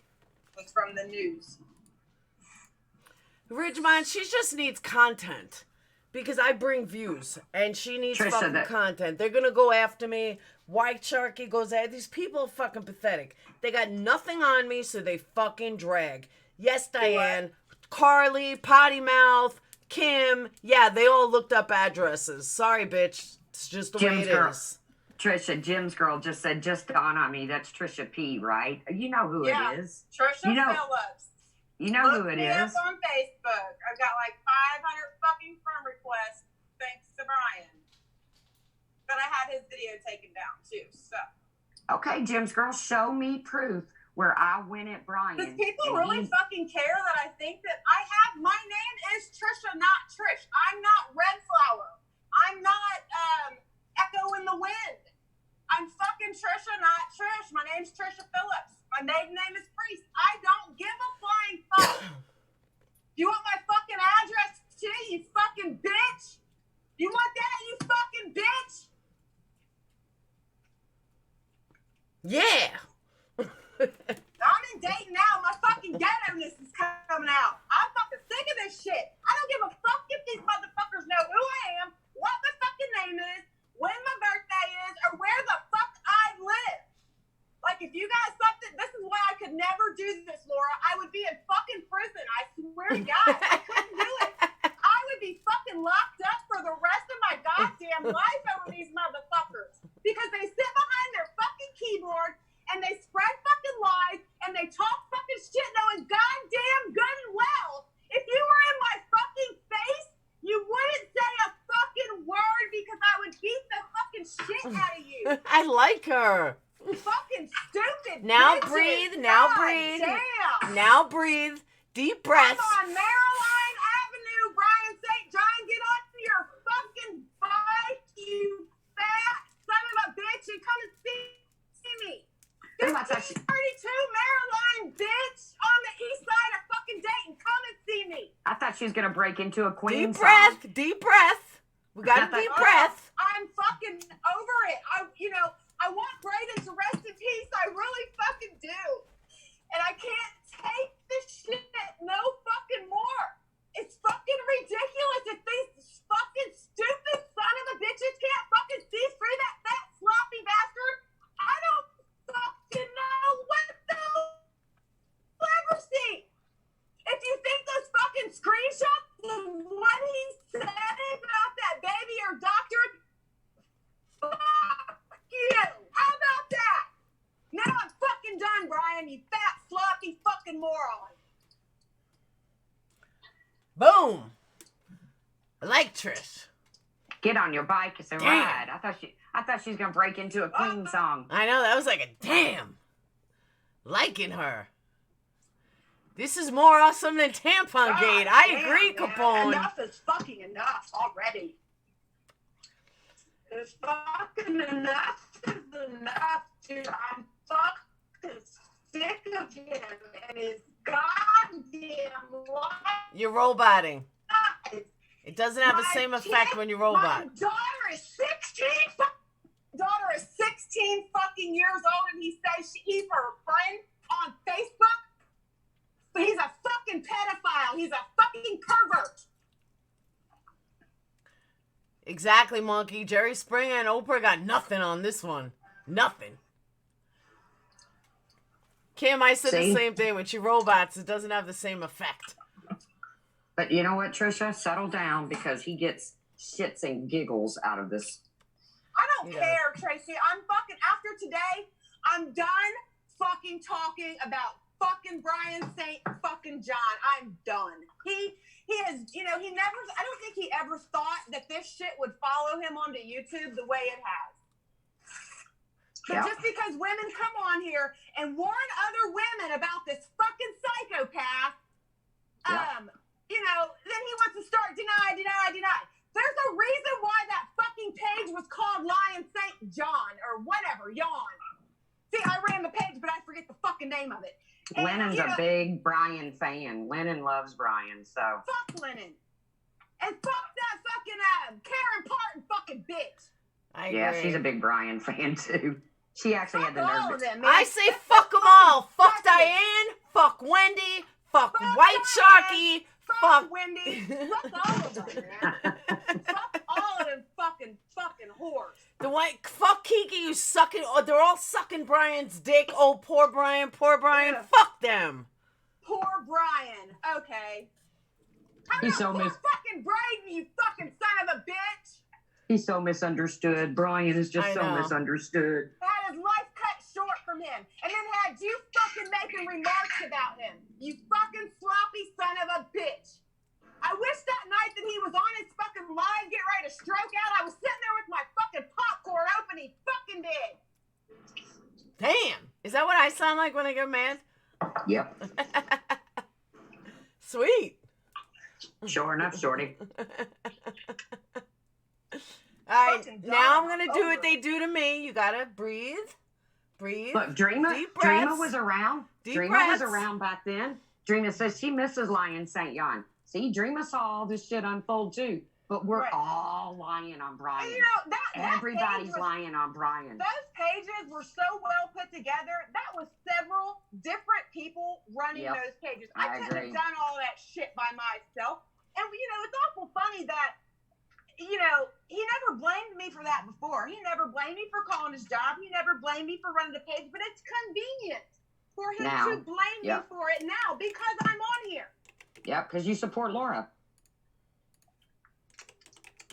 was from the news. Ridgemont, she just needs content. Because I bring views. And she needs fucking content. They're going to go after me. White Sharky goes after... These people are fucking pathetic. They got nothing on me, so they fucking drag. Yes, Diane. What? Carly, Potty Mouth, Kim. Yeah, they all looked up addresses. Sorry, bitch. It's just the way it is. Trisha, Jim's girl just said, just dawn on me. That's Trisha P, right? You know who it is. Trisha Phillips. You know who it is. Look me up on Facebook. I've got like 500 fucking friend requests thanks to Brian. But I had his video taken down too, so. Okay, Jim's girl, show me proof where I went at Brian. Because people really fucking care that I think that my name is Trisha, not Trish. I'm not Red Flower. I'm not Echo in the Wind. I'm fucking Trisha, not Trish. My name's Trisha Phillips. My maiden name is Priest. I don't give a flying fuck. You want my fucking address too, you fucking bitch? You want that, you fucking bitch? Yeah. I'm in Dayton now. My fucking ghetto-ness is coming out. I'm fucking sick of this shit. I don't give a fuck if these motherfuckers know who I am, what my fucking name is, when my birthday is, or where the fuck I live. Like, if you guys something, this is why I could never do this, Laura. I would be in fucking prison. I swear to God, I couldn't do it. I would be fucking locked up for the rest of my goddamn life over these motherfuckers. Because they sit behind their fucking keyboard and they spread fucking lies and they talk fucking shit knowing goddamn good and well. If you were in my fucking face, you wouldn't say a fucking word because I would beat the fucking shit out of you. I like her. Fucking stupid. Now bitches. breathe. Now God breathe. Damn. Now breathe. Deep breaths. I'm on Maryline Avenue, Brian St. John. Get on your fucking bike, you fat son of a bitch, and come and see me. Ooh, I thought 32 Maryline, bitch, on the east side of fucking Dayton. Come and see me. I thought she was gonna break into a Queen Deep breath. song. Deep breath. We got a deep breath. I'm fucking over it. I want Braden to rest in peace. I really fucking do. And I can't take this shit no fucking more. It's fucking ridiculous if these fucking stupid son of a bitches can't fucking see through that fat sloppy bastard. I don't fucking know what they'll ever see. If you think those fucking screenshots of what he said about that baby or doctor, fuck you. How about that? Now I'm fucking done, Brian, you fat, sloppy fucking moron. Boom. I like Trish. Get on your bike and ride. I thought she was gonna break into a Queen song. I know, that was like a damn. Liking her. This is more awesome than Tampon Gate. I agree, man. Capone. Enough is fucking enough already. It's fucking enough is enough, dude. I'm fucking sick of him and his goddamn lies. You're roboting. It doesn't have the same effect when you robot. My daughter is 16. Daughter is 16 fucking years old, and he says he's her friend on Facebook. But he's a fucking pedophile. He's a fucking pervert. Exactly, Monkey. Jerry Springer and Oprah got nothing on this one. Nothing. Kim, I said the same thing. When she robots, it doesn't have the same effect. But you know what, Trisha? Settle down because he gets shits and giggles out of this. I don't care, Tracy. I'm fucking, after today, I'm done fucking talking about fucking Brian St. fucking John. I'm done. He has, he never, I don't think he ever thought that this shit would follow him onto YouTube the way it has. But just because women come on here and warn other women about this fucking psychopath, then he wants to start deny. There's a reason why that fucking page was called Lion St. John or whatever, yawn. See, I ran the page, but I forget the fucking name of it. And, Lennon's a big Brian fan. Lennon loves Brian, so. Fuck Lennon. And fuck that fucking Karen Parton fucking bitch. I agree. Yeah, she's a big Brian fan, too. She actually had the nerve. I say fuck them all. Fuck Diane. Fuck Wendy. Fuck White Sharky. Fuck Wendy. Fuck all of them, man. Fuck all of them fucking whores. The white fuck Kiki who's sucking. Oh, they're all sucking Brian's dick. Oh, poor Brian. Yeah. Fuck them. Poor Brian. Okay. How He's about so fucking Braden, you fucking son of a bitch? He's so misunderstood. Brian is just so misunderstood. Had his life cut short from him, and then had you fucking making remarks about him. You fucking sloppy son of a bitch. I wish that night that he was on his fucking line, get ready to stroke out, I was sitting there with my fucking popcorn open, he fucking did. Damn. Is that what I sound like when I get mad? Yep. Sweet. Sure enough, Shorty. All right, now I'm going to do what they do to me. You got to breathe. Look, Dreama was around. Dreama was around back then. Dreama says she misses Lion St. John. See, Dreama saw all this shit unfold too. But we're all lying on Brian. And everybody's lying on Brian. Those pages were so well put together. That was several different people running those pages. I couldn't have done all that shit by myself. And, it's awful funny that, he never blamed me for that before. He never blamed me for calling his job. He never blamed me for running the page. But it's convenient for him to blame me for it now because I'm on here. Yep, because you support Laura.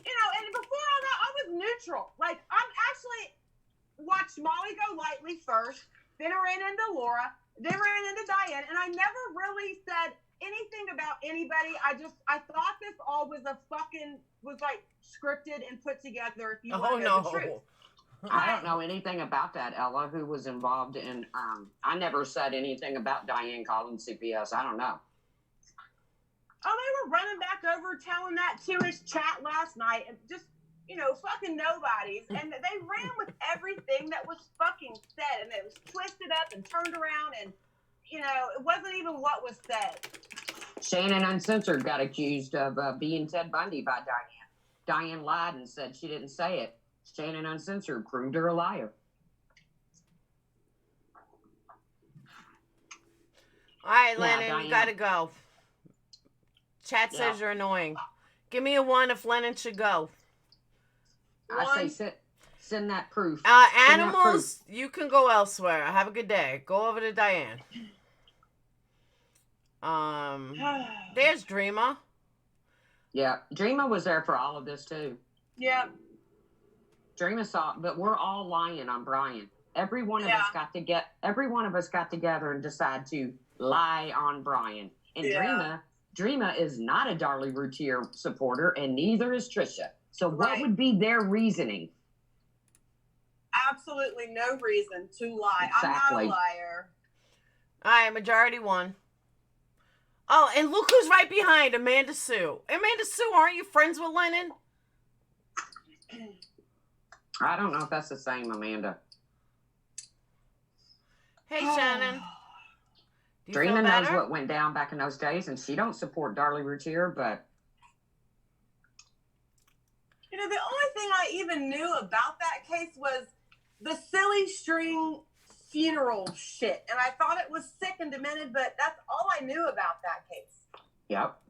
And before all that, I was neutral. Like, I'm actually watched Molly Go Lightly first, then I ran into Laura, then ran into Diane, and I never really said anything about anybody. I thought this all was scripted and put together, if you want to know the truth. I don't know anything about that, Ella, who was involved in, I never said anything about Diane calling CPS. I don't know. they were running back over telling that to his chat last night and just, fucking nobodies. And they ran with everything that was fucking said. And it was twisted up and turned around. And, it wasn't even what was said. Shannon Uncensored got accused of being Ted Bundy by Diane. Diane lied and said she didn't say it. Shannon Uncensored proved her a liar. All right, Lennon, Diane. you gotta go. Chat says you're annoying. Give me a 1 if Lennon should go. I say send that proof. Animals, you can go elsewhere. Have a good day. Go over to Diane. There's Dreamer. Yeah, Dreamer was there for all of this too. Yeah. Dreamer saw, but we're all lying on Brian. Every one of us got together and decided to lie on Brian. And Dreamer is not a Darlie Routier supporter, and neither is Trisha. So what would be their reasoning? Absolutely no reason to lie. Exactly. I'm not a liar. All right, majority won. Oh, and look who's right behind Amanda Sue. Amanda Sue, aren't you friends with Lennon? I don't know if that's the same Amanda. Hey, Shannon. Dreamer knows what went down back in those days, and she don't support Darlie Routier, but... The only thing I even knew about that case was the silly string funeral shit. And I thought it was sick and demented, but that's all I knew about that case. Yep.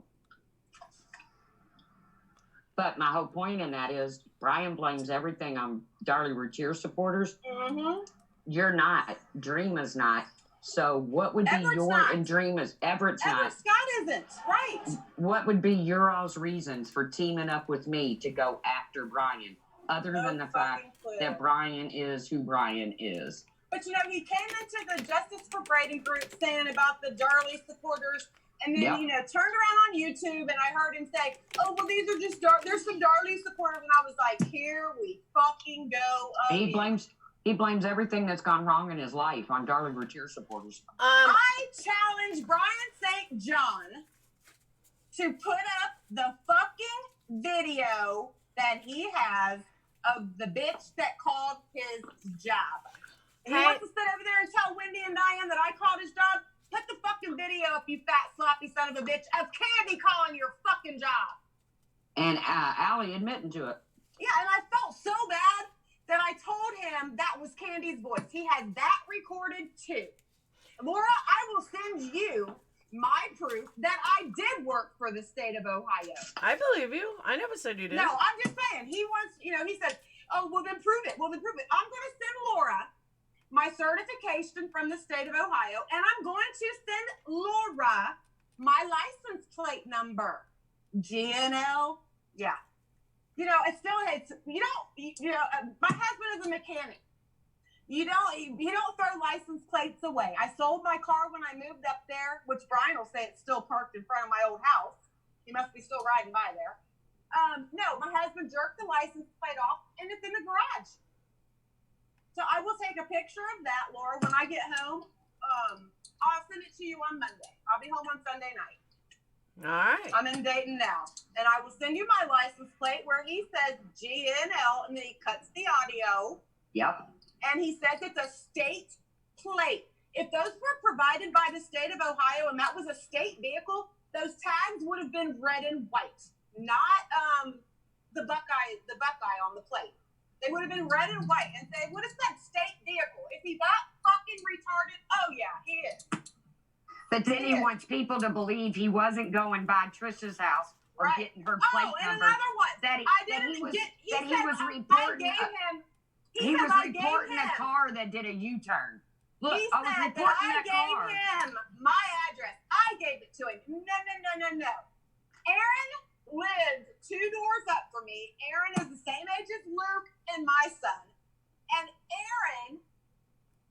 But my whole point in that is Brian blames everything on Darlie Routier supporters. Mm-hmm. You're not. Dreamer's not. So what would be and Dreamer's? Everett Scott isn't. Right. What would be your all's reasons for teaming up with me to go after Brian? Other than the fact that Brian is who Brian is. But he came into the Justice for Braden group saying about the Darlie supporters, and then turned around on YouTube, and I heard him say, "Oh, well, these are just there's some Darlie supporters," and I was like, "Here we fucking go." He blames everything that's gone wrong in his life on Darlie Routier supporters. I challenge Brian St. John to put up the fucking video that he has of the bitch that called his job. He wants to sit over there and tell Wendy and Diane that I called his job. Put the fucking video up, you fat sloppy son of a bitch, of Candy calling your fucking job. And Allie admitting to it. Yeah, and I felt so bad that I told him that was Candy's voice. He had that recorded too. Laura, I will send you my proof that I did work for the state of Ohio. I believe you. I never said you did. No, I'm just saying. He wants, he said, "Oh, well, then prove it. Well, then prove it." I'm going to send Laura my certification from the state of Ohio, and I'm going to send Laura my license plate number. GNL. Yeah. It still hates. My husband is a mechanic. You don't throw license plates away. I sold my car when I moved up there, which Brian will say it's still parked in front of my old house. He must be still riding by there. No, my husband jerked the license plate off, and it's in the garage. So I will take a picture of that, Laura, when I get home. I'll send it to you on Monday. I'll be home on Sunday night. All right. I'm in Dayton now. And I will send you my license plate where he says GNL, and then he cuts the audio. Yep. And he says it's a state plate. If those were provided by the state of Ohio and that was a state vehicle, those tags would have been red and white, not the Buckeye on the plate. They would have been red and white, and they would have said state vehicle. If he got fucking retarded, oh yeah, he is. But then he wants people to believe he wasn't going by Trisha's house or getting her plate number. Oh, and another one. He was reporting a car that did a U-turn. Look, I was reporting that car. I gave him my address. I gave it to him. No. Aaron lived 2 doors up from me. Aaron is the same age as Luke and my son. And Aaron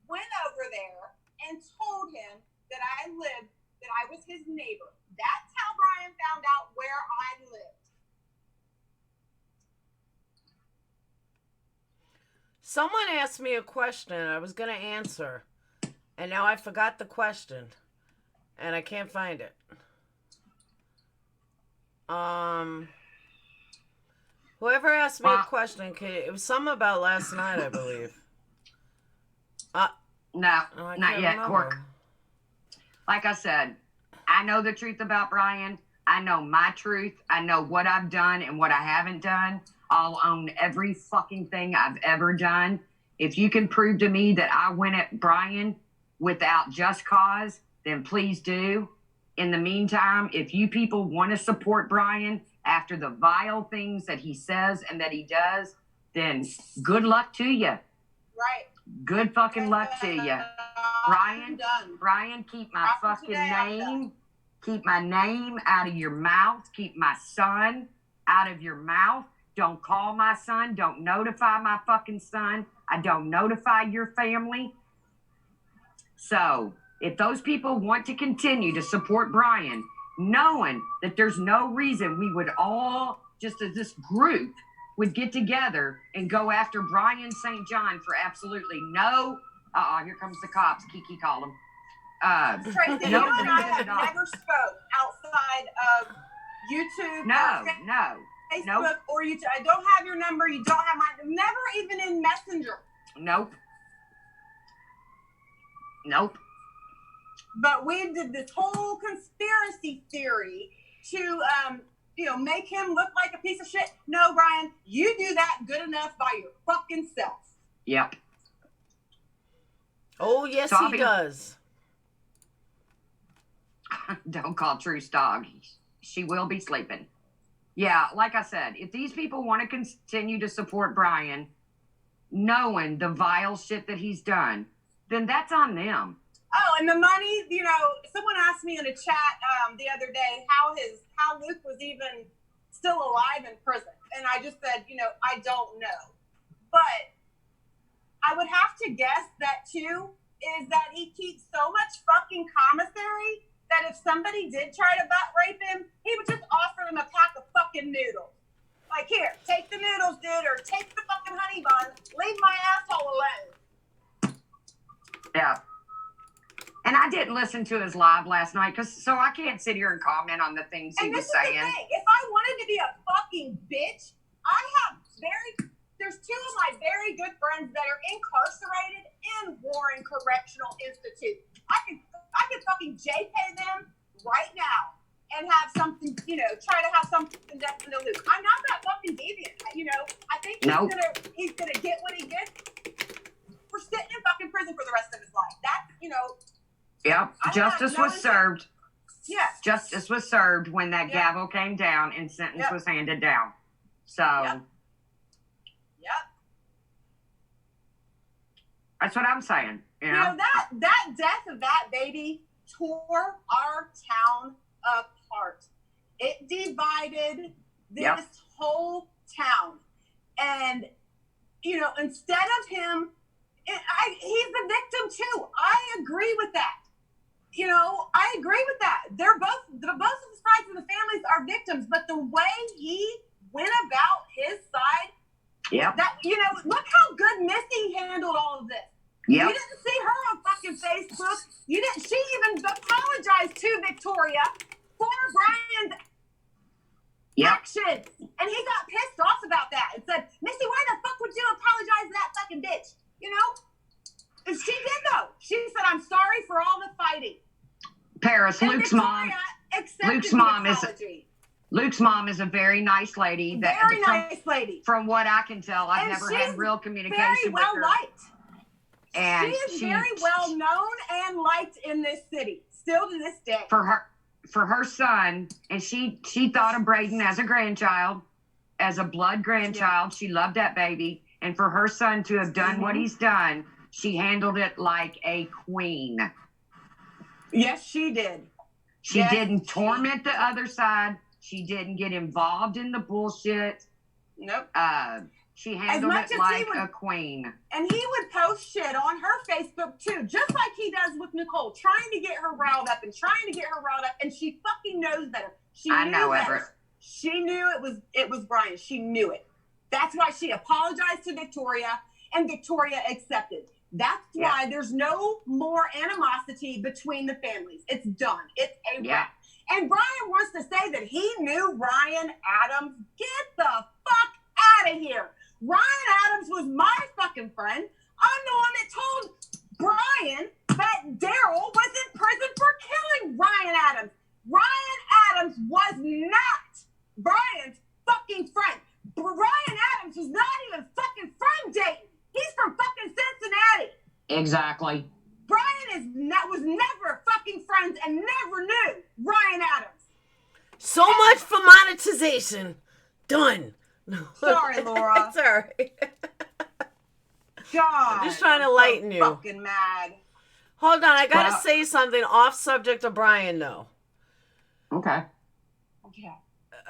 went over there and told him that I lived, that I was his neighbor. That's how Brian found out where I lived. Someone asked me a question I was going to answer, and now I forgot the question, and I can't find it. Whoever asked me a Well, question, it was something about last night, I believe. no, I not can't yet, remember. Cork. Like I said, I know the truth about Brian. I know my truth. I know what I've done and what I haven't done. I'll own every fucking thing I've ever done. If you can prove to me that I went at Brian without just cause, then please do. In the meantime, if you people want to support Brian after the vile things that he says and that he does, then good luck to you. Right. Good fucking luck to you. I'm done. Brian, keep my After fucking today, I'm name. Keep my name out of your mouth. Keep my son out of your mouth. Don't call my son. Don't notify my fucking son. I don't notify your family. So, if those people want to continue to support Brian, knowing that there's no reason we would all, just as this group, would get together and go after Brian St. John for absolutely no, here comes the cops, Kiki call them. Tracy, No you and I reason have at all. never spoke outside of YouTube, No. Facebook, Nope. or YouTube. I don't have your number. You don't have mine. Never even in Messenger. Nope. But we did this whole conspiracy theory to, make him look like a piece of shit. No, Brian, you do that good enough by your fucking self. Yep. Oh, yes, Dobby. he does. Don't call Truce dog. She will be sleeping. Yeah, like I said, if these people want to continue to support Brian, knowing the vile shit that he's done, then that's on them. Oh, and the money, someone asked me in a chat the other day how Luke was even still alive in prison. And I just said, I don't know. But I would have to guess that too, is that he keeps so much fucking commissary that if somebody did try to butt rape him, he would just offer them a pack of fucking noodles. Like, here, take the noodles, dude, or take the fucking honey bun. Leave my asshole alone. Yeah. And I didn't listen to his live last night, so I can't sit here and comment on the things he was saying. And this is the thing. If I wanted to be a fucking bitch, there's two of my very good friends that are incarcerated in Warren Correctional Institute. I could fucking JK them right now and have something, try to have something done to Luke. I'm not that fucking deviant. I think he's gonna get what he gets for sitting in fucking prison for the rest of his life. That's, Yep. Justice was served. Yeah. Justice was served when that gavel came down and sentence was handed down. So. Yep. That's what I'm saying. That death of that baby tore our town apart. It divided this whole town. And, instead of him, he's the victim too. I agree with that. I agree with that. They're both of the sides of the families are victims, but the way he went about his side, look how good Missy handled all of this. Yep. You didn't see her on fucking Facebook. She even apologized to Victoria for Brian's actions. And he got pissed off about that and said, Missy, why the fuck would you apologize to that fucking bitch? And she did though. She said, I'm sorry for all the fighting. Paris, And Luke's Victoria Luke's mom is a very nice lady. Nice lady. From what I can tell, I've never had real communication very well with her. Liked. And she is very well known and liked in this city, still to this day. For her son, and she thought of Braden as a grandchild, as a blood grandchild. Yeah. She loved that baby. And for her son to have done what he's done, she handled it like a queen. Yes, she did. She didn't torment the other side. She didn't get involved in the bullshit. Nope. She handled it like a queen. And he would post shit on her Facebook too, just like he does with Nicole, trying to get her riled up. And she fucking knows better. I know better. She knew it was Brian. She knew it. That's why she apologized to Victoria, and Victoria accepted. That's why there's no more animosity between the families. It's done. It's a wrap. And Brian wants to say that he knew Ryan Adams. Get the fuck out of here. Ryan Adams was my fucking friend. I'm the one that told Brian that Daryl was in prison for killing Ryan Adams. Ryan Adams was not Brian's fucking friend. Ryan Adams was not even fucking from Dayton. He's from fucking Cincinnati. Exactly. Brian was never fucking friends and never knew Ryan Adams. So much for monetization. Done. Sorry, Laura. It's all right. God. I'm just trying to lighten you. Fucking mad. Hold on, I gotta say something off subject of Brian, though. Okay. Okay.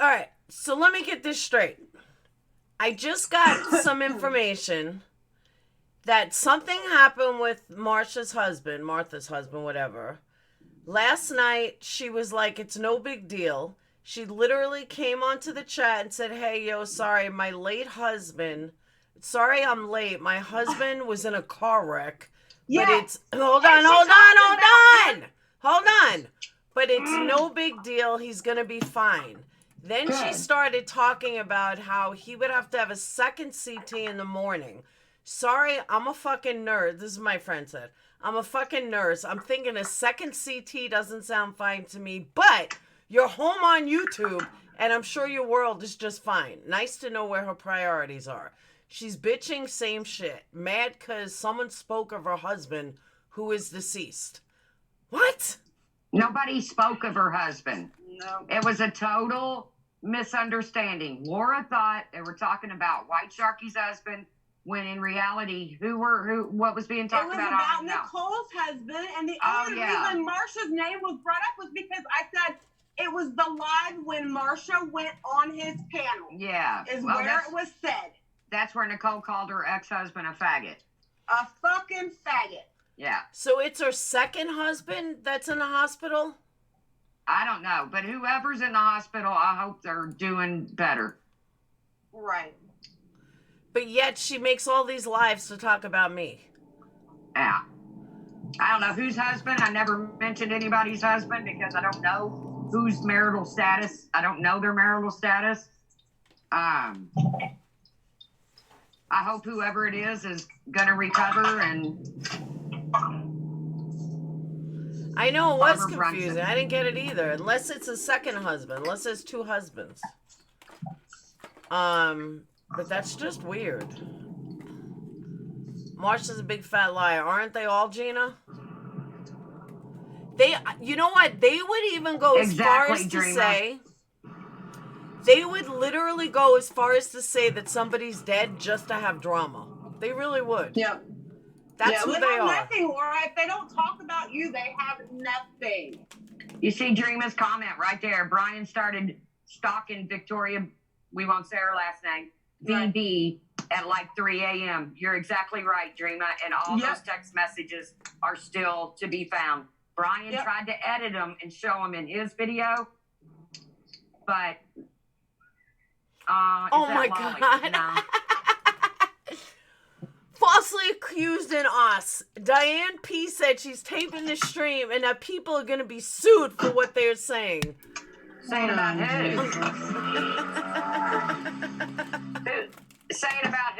All right, so let me get this straight. I just got some information that something happened with Martha's husband, whatever. Last night, she was like, it's no big deal. She literally came onto the chat and said, hey, yo, sorry, my late husband. Sorry I'm late. My husband was in a car wreck. Yeah. But it's, hold on. But it's no big deal. He's going to be fine. Then she started talking about how he would have to have a second CT in the morning. Sorry, I'm a fucking nurse. This is my friend said. I'm a fucking nurse. I'm thinking a second CT doesn't sound fine to me, but you're home on YouTube, and I'm sure your world is just fine. Nice to know where her priorities are. She's bitching, same shit. Mad because someone spoke of her husband who is deceased. What? Nobody spoke of her husband. No. It was a total misunderstanding. Laura thought they were talking about White Sharky's husband, when in reality, what was being talked about? It was about Nicole's husband, and the only reason Marsha's name was brought up was because I said it was the live when Marsha went on his panel. Yeah. Is where it was said. That's where Nicole called her ex-husband a faggot. A fucking faggot. Yeah. So it's her second husband that's in the hospital? I don't know, but whoever's in the hospital, I hope they're doing better. Right. But yet she makes all these lives to talk about me. Yeah. I don't know whose husband. I never mentioned anybody's husband because I don't know whose marital status. I don't know their marital status. I hope whoever it is going to recover and... I know it was confusing. I didn't get it either. Unless it's a second husband. Unless there's two husbands. But that's just weird. Marsha's a big fat liar. Aren't they all, Gina? You know what? They would even go as far as to say... They would literally go as far as to say that somebody's dead just to have drama. They really would. Yep. That's who they are. Nothing, Laura. If they don't talk about you, they have nothing. You see Dreama's comment right there. Brian started stalking Victoria, we won't say her last name, VB, at like 3 a.m. You're exactly right, Dreama, and all those text messages are still to be found. Brian tried to edit them and show them in his video, but... oh my God. No. Falsely accused in us. Diane P said she's taping the stream and that people are going to be sued for what they're saying. Saying about who? Saying about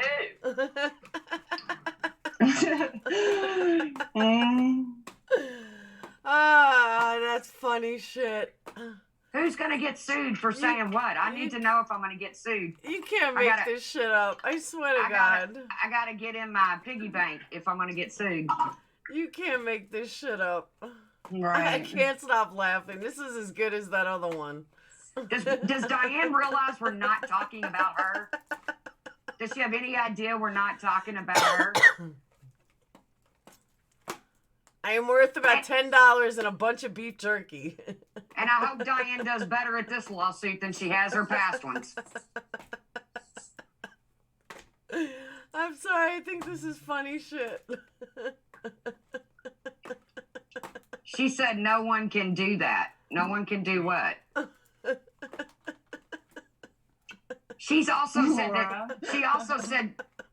who? Ah, that's funny shit. Who's going to get sued for saying what? I need to know if I'm going to get sued. You can't make this shit up. I swear to God. I got to get in my piggy bank if I'm going to get sued. You can't make this shit up. Right. I can't stop laughing. This is as good as that other one. Does Diane realize we're not talking about her? Does she have any idea we're not talking about her? I am worth about $10 and a bunch of beef jerky. And I hope Diane does better at this lawsuit than she has her past ones. I'm sorry. I think this is funny shit. She said no one can do that. No one can do what? She's also said that.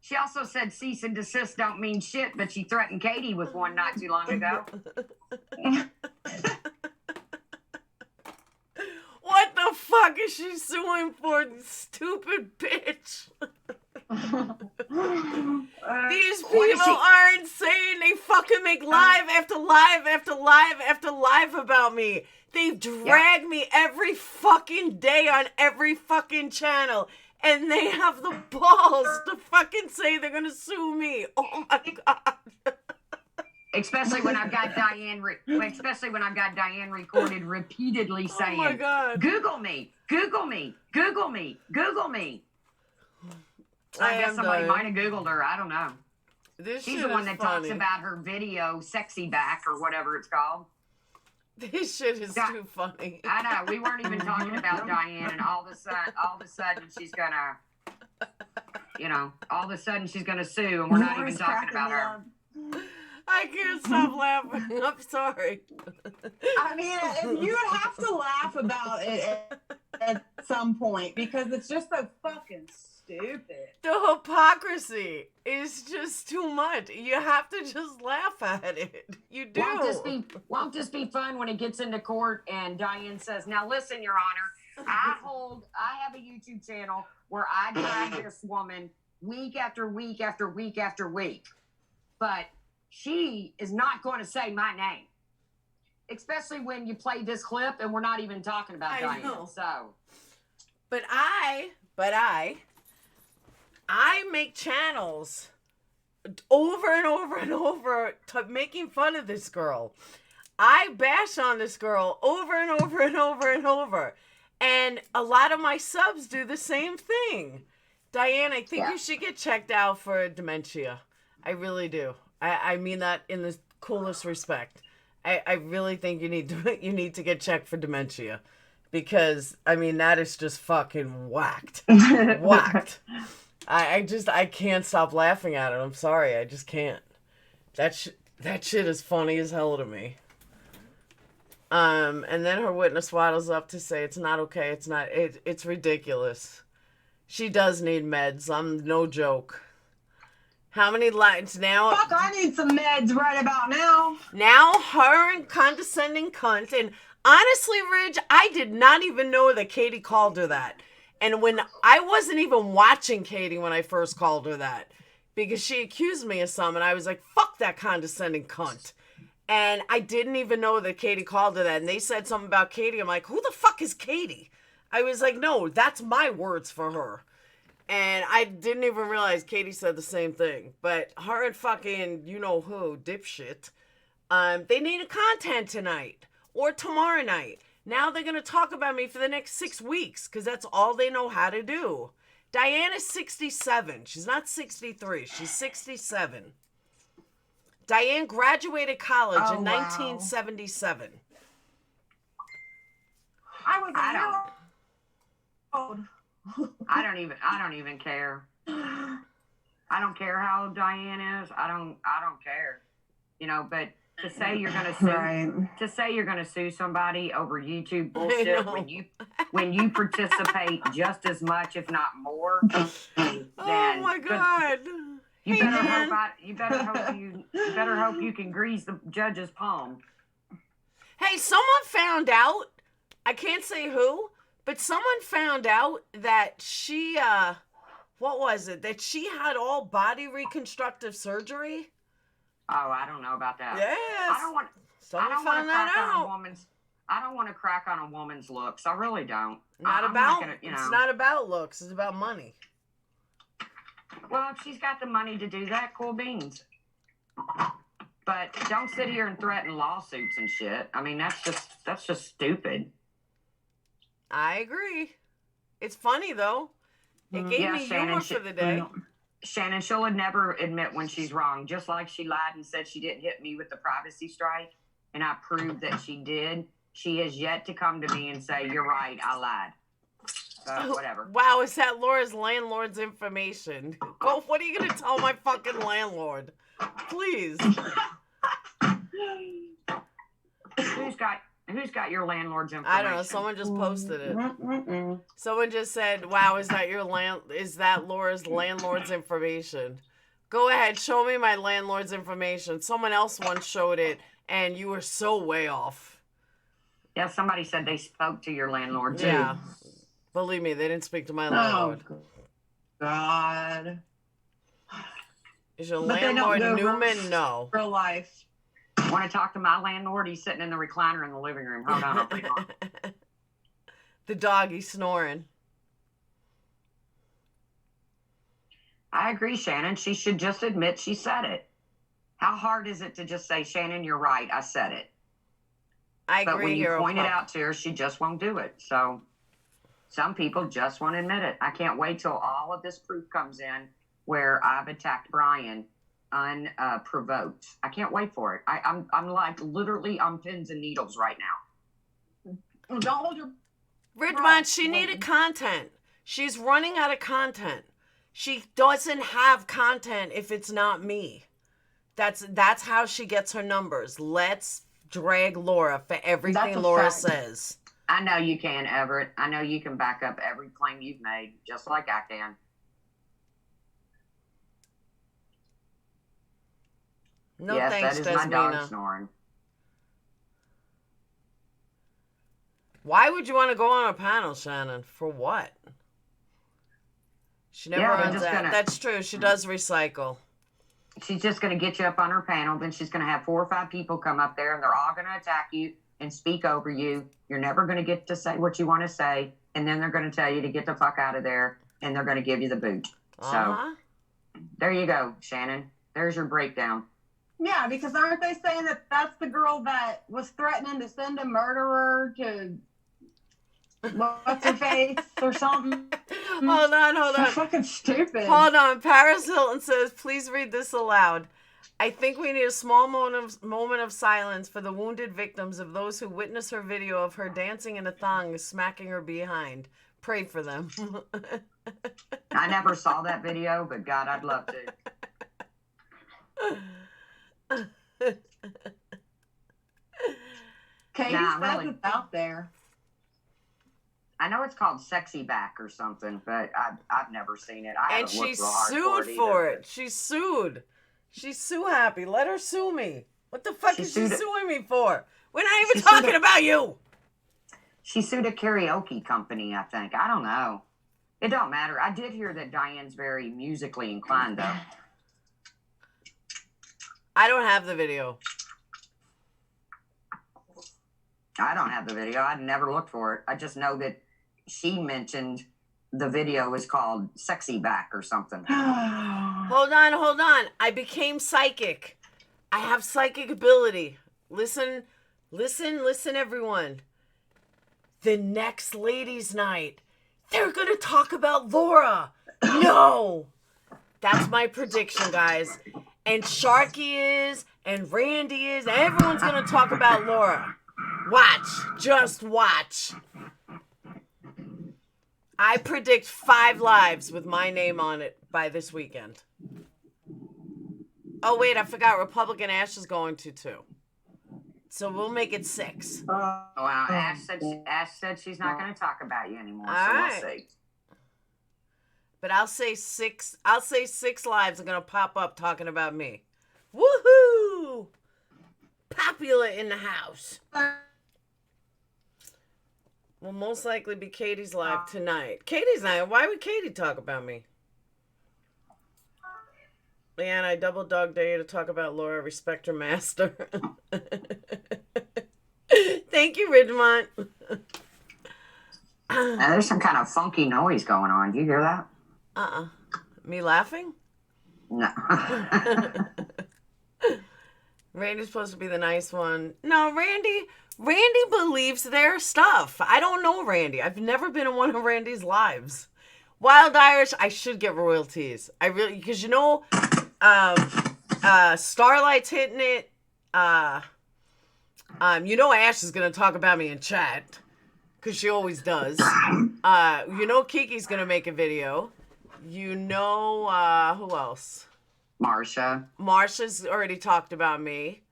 She also said cease and desist don't mean shit, but she threatened Katie with one not too long ago. fuck is she suing for, stupid bitch? These people are insane. They fucking make live after live after live after live about me. They drag me every fucking day on every fucking channel. And they have the balls to fucking say they're gonna sue me. Oh my God. Especially when I've got Diane recorded repeatedly saying, "Oh my God, Google me, Google me, Google me, Google me." I guess somebody might have Googled her. I don't know. She's the one that talks about her video, Sexy Back, or whatever it's called. This shit is too funny. I know. We weren't even talking about Diane, and all of a sudden she's gonna, all of a sudden she's gonna sue, and we're not even talking about her. I can't stop laughing. I'm sorry. I mean, you would have to laugh about it at some point because it's just so fucking stupid. The hypocrisy is just too much. You have to just laugh at it. You do. Won't this be fun when it gets into court and Diane says, "Now listen, Your Honor, I have a YouTube channel where I drag this woman week after week after week after week, but she is not going to say my name." Especially when you play this clip and we're not even talking about Diane. Know. So, but I make channels over and over and over making fun of this girl. I bash on this girl over and over and over and over. And a lot of my subs do the same thing. Diane, I think you should get checked out for dementia. I really do. I mean that in the coolest respect. I really think you need to get checked for dementia. Because, I mean, that is just fucking whacked. Whacked. I can't stop laughing at it. I'm sorry. I just can't. That shit is funny as hell to me. And then her witness waddles up to say it's not okay. It's ridiculous. She does need meds. I'm no joke. How many lines now? Fuck, I need some meds right about now. Now her and condescending cunt. And honestly, Ridge, I did not even know that Katie called her that. And when I wasn't even watching Katie when I first called her that, because she accused me of something, and I was like, fuck that condescending cunt. And I didn't even know that Katie called her that. And they said something about Katie. I'm like, who the fuck is Katie? I was like, no, that's my words for her. And I didn't even realize Katie said the same thing. But her and fucking you-know-who, dipshit, they needed content tonight or tomorrow night. Now they're going to talk about me for the next 6 weeks because that's all they know how to do. Diana's 67. She's not 63. She's 67. Diane graduated college in 1977. I was a year old. I don't even care. I don't care how old Diane is. I don't care. But to say you're gonna sue somebody over YouTube bullshit when you participate just as much, if not more, then oh my God. You better hope you can grease the judge's palm. Hey, someone found out. I can't say who. But someone found out that she, what was it? That she had all body reconstructive surgery? Oh, I don't know about that. Yes. I don't want to crack on a woman's looks. I really don't. It's not about looks. It's about money. Well, if she's got the money to do that, cool beans. But don't sit here and threaten lawsuits and shit. I mean, that's just stupid. I agree. It's funny, though. It gave me humor for the day. Shannon, she'll never admit when she's wrong. Just like she lied and said she didn't hit me with the privacy strike, and I proved that she did. She has yet to come to me and say, "You're right, I lied." Whatever. Wow, is that Laura's landlord's information? Go. What are you going to tell my fucking landlord? Please. Who's got your landlord's information? I don't know. Someone just posted it. Someone just said, "Wow, is that Laura's landlord's information?" Go ahead, show me my landlord's information. Someone else once showed it, and you were so way off. Yeah, somebody said they spoke to your landlord too. Yeah, Believe me, they didn't speak to my Oh, landlord. God. Is your But they don't landlord go Newman? No. Real life. Want to talk to my landlord? He's sitting in the recliner in the living room. Hold on, I'll bring him on. The dog, he's snoring. I agree, Shannon. She should just admit she said it. How hard is it to just say, Shannon, you're right, I said it? I agree. But when you Hero point it Pup. out to her, she just won't do it. So some people just won't admit it. I can't wait till all of this proof comes in where I've attacked Brian unprovoked. I can't wait for it. I'm like literally on pins and needles right now. Well, don't hold your. Ridgemont, she needed content. She's running out of content. She doesn't have content if it's not me. That's how she gets her numbers. Let's drag Laura for everything That's a Laura fact. says. I know you can, Everett. I know you can back up every claim you've made, just like I can. No yes, thanks, that is my dog Desmina. snoring. Why would you want to go on a panel, Shannon? For what? She never Yeah, they're runs just out. gonna- That's true. She does recycle. She's just going to get you up on her panel. Then she's going to have 4 or 5 people come up there, and they're all going to attack you and speak over you. You're never going to get to say what you want to say, and then they're going to tell you to get the fuck out of there, and they're going to give you the boot. Uh-huh. So there you go, Shannon. There's your breakdown. Yeah, because aren't they saying that that's the girl that was threatening to send a murderer to what's her face or something? Hold on. So fucking stupid. Hold on. Paris Hilton says, please read this aloud. I think we need a small moment of silence for the wounded victims of those who witness her video of her dancing in a thong and smacking her behind. Pray for them. I never saw that video, but God, I'd love to. Katie Nah, says really. it's out there. I know it's called Sexy Back or something, but I've never seen it. I And haven't she looked real hard sued for for either. it. She sued. She's sue happy. Let her sue me. What the fuck She is she sued it. suing me for? We're not even She sued talking it. about you. She sued a karaoke company, I think. I don't know. It don't matter. I did hear that Diane's very musically inclined, though. I don't have the video. I don't have the video. I'd never looked for it. I just know that she mentioned the video is called Sexy Back or something. Hold on. I became psychic. I have psychic ability. Listen, everyone. The next ladies' night, they're going to talk about Laura. No. That's my prediction, guys. And Sharky is, and Randy is, and everyone's going to talk about Laura. Watch. Just watch. I predict 5 lives with my name on it by this weekend. Oh, wait, I forgot. Republican Ash is going to, too. So we'll make it 6. Well, Ash said she's not going to talk about you anymore, so Alright. we'll see. But I'll say 6 lives are going to pop up talking about me. Woohoo! Popular in the house. Will most likely be Katie's live tonight. Katie's night? Why would Katie talk about me? Leanne, I double dog dare you to talk about Laura. Respect her master. Thank you, Ridgemont. Now, there's some kind of funky noise going on. Do you hear that? Me laughing? No. Randy's supposed to be the nice one. No, Randy believes their stuff. I don't know Randy. I've never been in one of Randy's lives. Wild Irish, I should get royalties. I really, because you know, Starlight's hitting it. You know Ash is going to talk about me in chat. Because she always does. You know Kiki's going to make a video. You know, who else? Marsha. Marsha's already talked about me.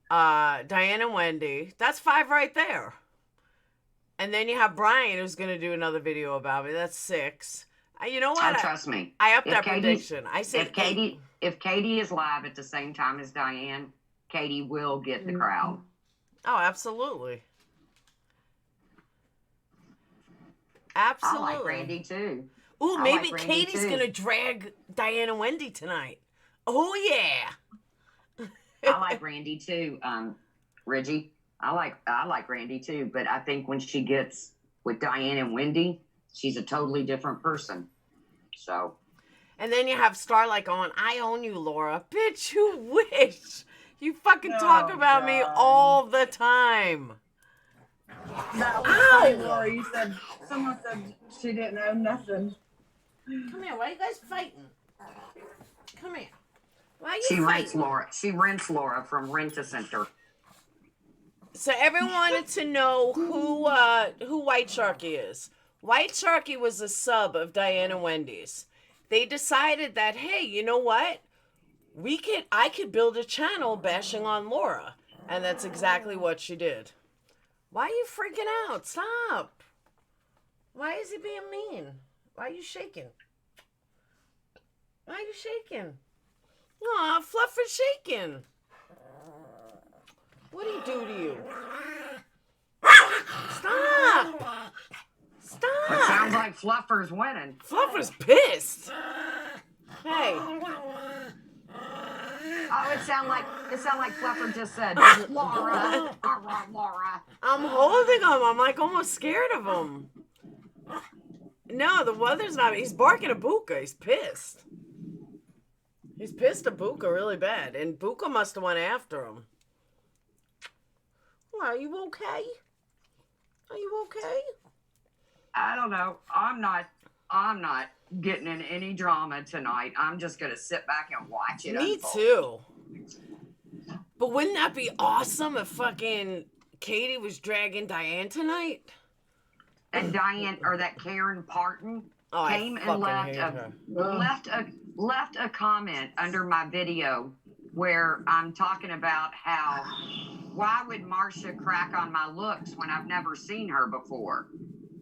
Diane and Wendy. That's 5 right there. And then you have Brian who's going to do another video about me. That's 6. You know what? Oh, trust me. I upped If that Katie- prediction. I said If Katie is live at the same time as Diane, Katie will get the crowd. Oh, absolutely. Absolutely. I like Randy too. Ooh, I maybe like Randy, Katie's too. gonna drag Diane and Wendy tonight. Oh yeah. I like Randy too, Reggie. I like Randy too, but I think when she gets with Diane and Wendy, she's a totally different person. So. And then you have Starlight going, I own you, Laura. Bitch, you wish. You fucking talk about me all the time. That was Ow! funny, Laura. You said someone said she didn't own nothing. Come here. Why are you guys fighting? Come here. Why are you She fighting? rents Laura from Rent-A-Center. So everyone wanted to know who White Sharky is. White Sharky was a sub of Diane and Wendy's. They decided that, hey, you know what? I could build a channel bashing on Laura. And that's exactly what she did. Why are you freaking out? Stop. Why is he being mean? Why are you shaking? Why are you shaking? Aw, Fluff is shaking. What did he do to you? Stop. Stop. It sounds like Fluffer's winning. Fluffer's pissed. Hey. Oh, it sound like Fluffer just said, Laura, Laura. I'm holding him. I'm like almost scared of him. No, the weather's not. He's barking at Buka. He's pissed. He's pissed at Buka really bad. And Buka must have went after him. Well, are you okay? Are you okay? I don't know. I'm not getting in any drama tonight. I'm just gonna sit back and watch it. Me unfold. too. But wouldn't that be awesome if fucking Katie was dragging Diane tonight? And Diane or that Karen Parton came and left a comment under my video where I'm talking about how why would Marcia crack on my looks when I've never seen her before?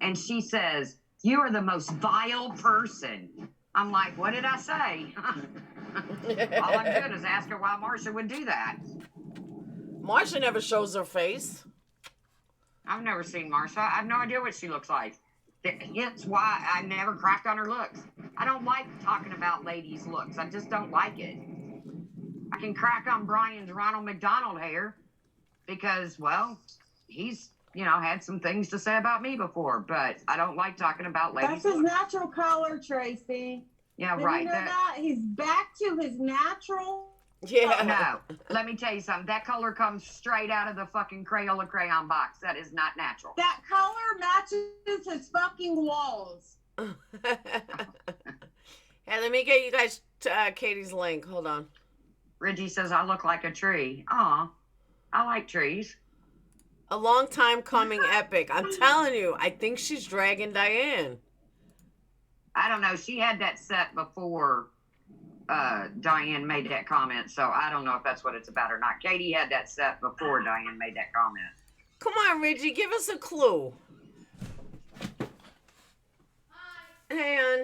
And she says, you are the most vile person. I'm like, what did I say? All I'm doing is ask her why Marcia would do that. Marcia never shows her face. I've never seen Marcia. I have no idea what she looks like. It's why I never cracked on her looks. I don't like talking about ladies' looks. I just don't like it. I can crack on Brian's Ronald McDonald hair because, well, he's, had some things to say about me before, but I don't like talking about ladies' That's his looks. natural color, Tracy. Yeah, Did right. you know that? He's back to his natural. Yeah. No, let me tell you something. That color comes straight out of the fucking Crayola crayon box. That is not natural. That color matches his fucking walls. Hey, let me get you guys Katie's link. Hold on. Reggie says I look like a tree. Aw, I like trees. A long time coming epic. I'm telling you, I think she's dragging Diane. I don't know. She had that set before Diane made that comment, so I don't know if that's what it's about or not. Katie had that set before Diane made that comment. Come on, Reggie, give us a clue. Hang on.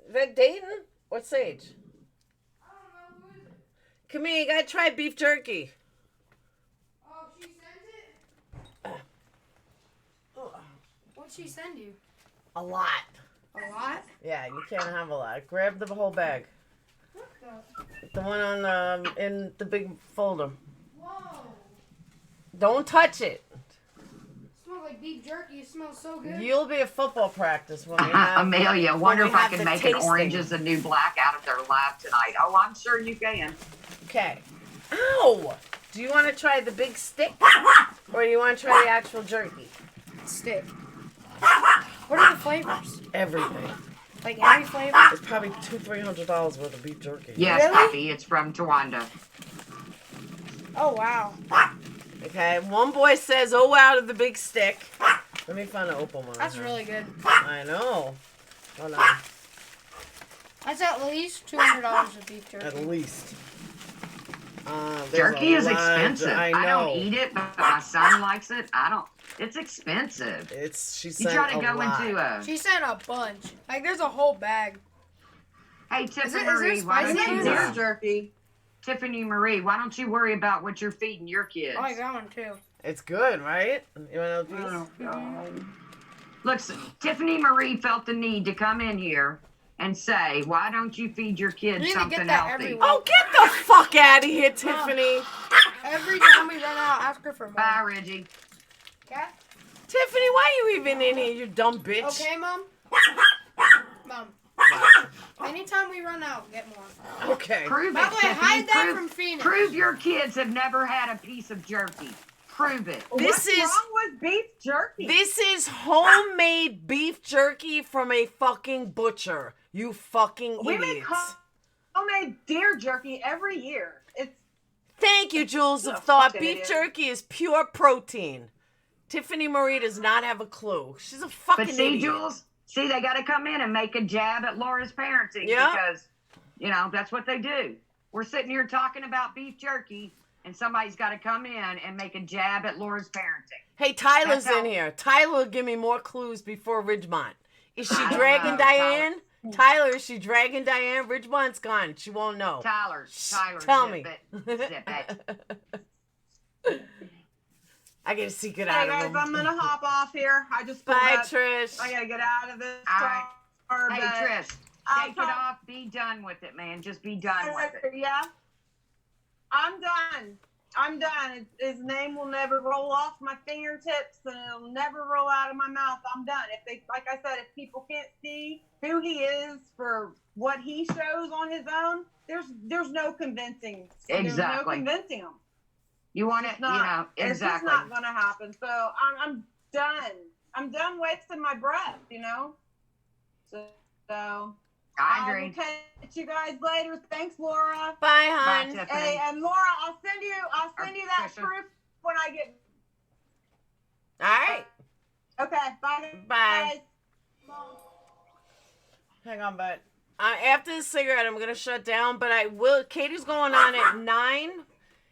Is that Dayton or Sage? Come here, you gotta try beef jerky. Oh, she sent it? What'd she send you? A lot. A lot? Yeah, you can't have a lot. Grab the whole bag. What the? The one on in the big folder. Whoa. Don't touch it. Smells like beef jerky. It smells so good. You'll be at football practice when we have. Amelia, wonder we if I have can the make an tasting. Orange is the New Black out of their live tonight. Oh, I'm sure you can. Okay. Ow! Do you want to try the big stick? Or do you want to try the actual jerky? Stick. What are the flavors? Everything. Like every flavor? It's probably $200-300 worth of beef jerky. Yes, Really? Puppy, it's from Tawanda. Oh, wow. Okay, one boy says, oh, out of the big stick. Let me find an open one. That's really good. I know. Hold on. That's at least $200 of beef jerky. At least. There's Jerky a is lot- expensive. I I know. don't eat it, but my son likes it. It's expensive. She You sent try to a go lot. into a... She sent a bunch. Like, there's a whole bag. Hey, Is Tiffany it Marie, why spicy? don't you... Deer jerky. Tiffany Marie, why don't you worry about what you're feeding your kids? Oh, I got one too. It's good, right? You want to Oh, piece? God. Look, Tiffany Marie felt the need to come in here and say, why don't you feed your kids You need to something get that healthy? every week. Oh, get the fuck out of here, Tiffany. Every time we run out, ask her for more. Bye, Reggie. Okay? Tiffany, why are you even in here, you dumb bitch? Okay, Mom? Mom. Anytime we run out, get more. Okay. Prove By it, the way, Tiffany. hide that from Phoenix. Prove your kids have never had a piece of jerky. Prove it. This What's is wrong with beef jerky? this is homemade beef jerky from a fucking butcher. You fucking We make idiots. homemade deer jerky every year. It's Thank you, Jules Oh, of Thought. fucking Beef idiot. jerky is pure protein. Tiffany Marie does not have a clue. She's a fucking But see, idiot. Jules, see, they got to come in and make a jab at Laura's parenting Yeah. because, you know, that's what they do. We're sitting here talking about beef jerky, and somebody's got to come in and make a jab at Laura's parenting. Hey, Tyler's That's how- in here. Tyler will give me more clues before Ridgemont. Is she I don't dragging know, Diane? Tyler, is she dragging Diane? Ridgemont's gone. She won't know. Tyler, Tell zip me. it. Zip it. I get a secret hey out guys, of I'm him. gonna hop off here. I just pulled Bye, up. Trish. I gotta get out of this. All right. car, Hey, but Trish, I'll take it talk- off. Be done with it, man. Just be done with it. Yeah, I'm done. I'm done. His name will never roll off my fingertips, and it'll never roll out of my mouth. I'm done. If they, like I said, if people can't see who he is for what he shows on his own, there's no convincing. There's Exactly. no convincing him. You want It's it, not. you know, It's just exactly. not gonna happen. So I'm done. I'm done wasting my breath. You know. So I will agree. catch you guys later. Thanks, Laura. Bye, Bye, hon. Tiffany. Hey, and Laura, I'll send you that Kristen. proof when I get. All right. Okay, bye. Bye. Guys. Hang on, bud. After the cigarette, I'm going to shut down, but I will. Katie's going on at 9.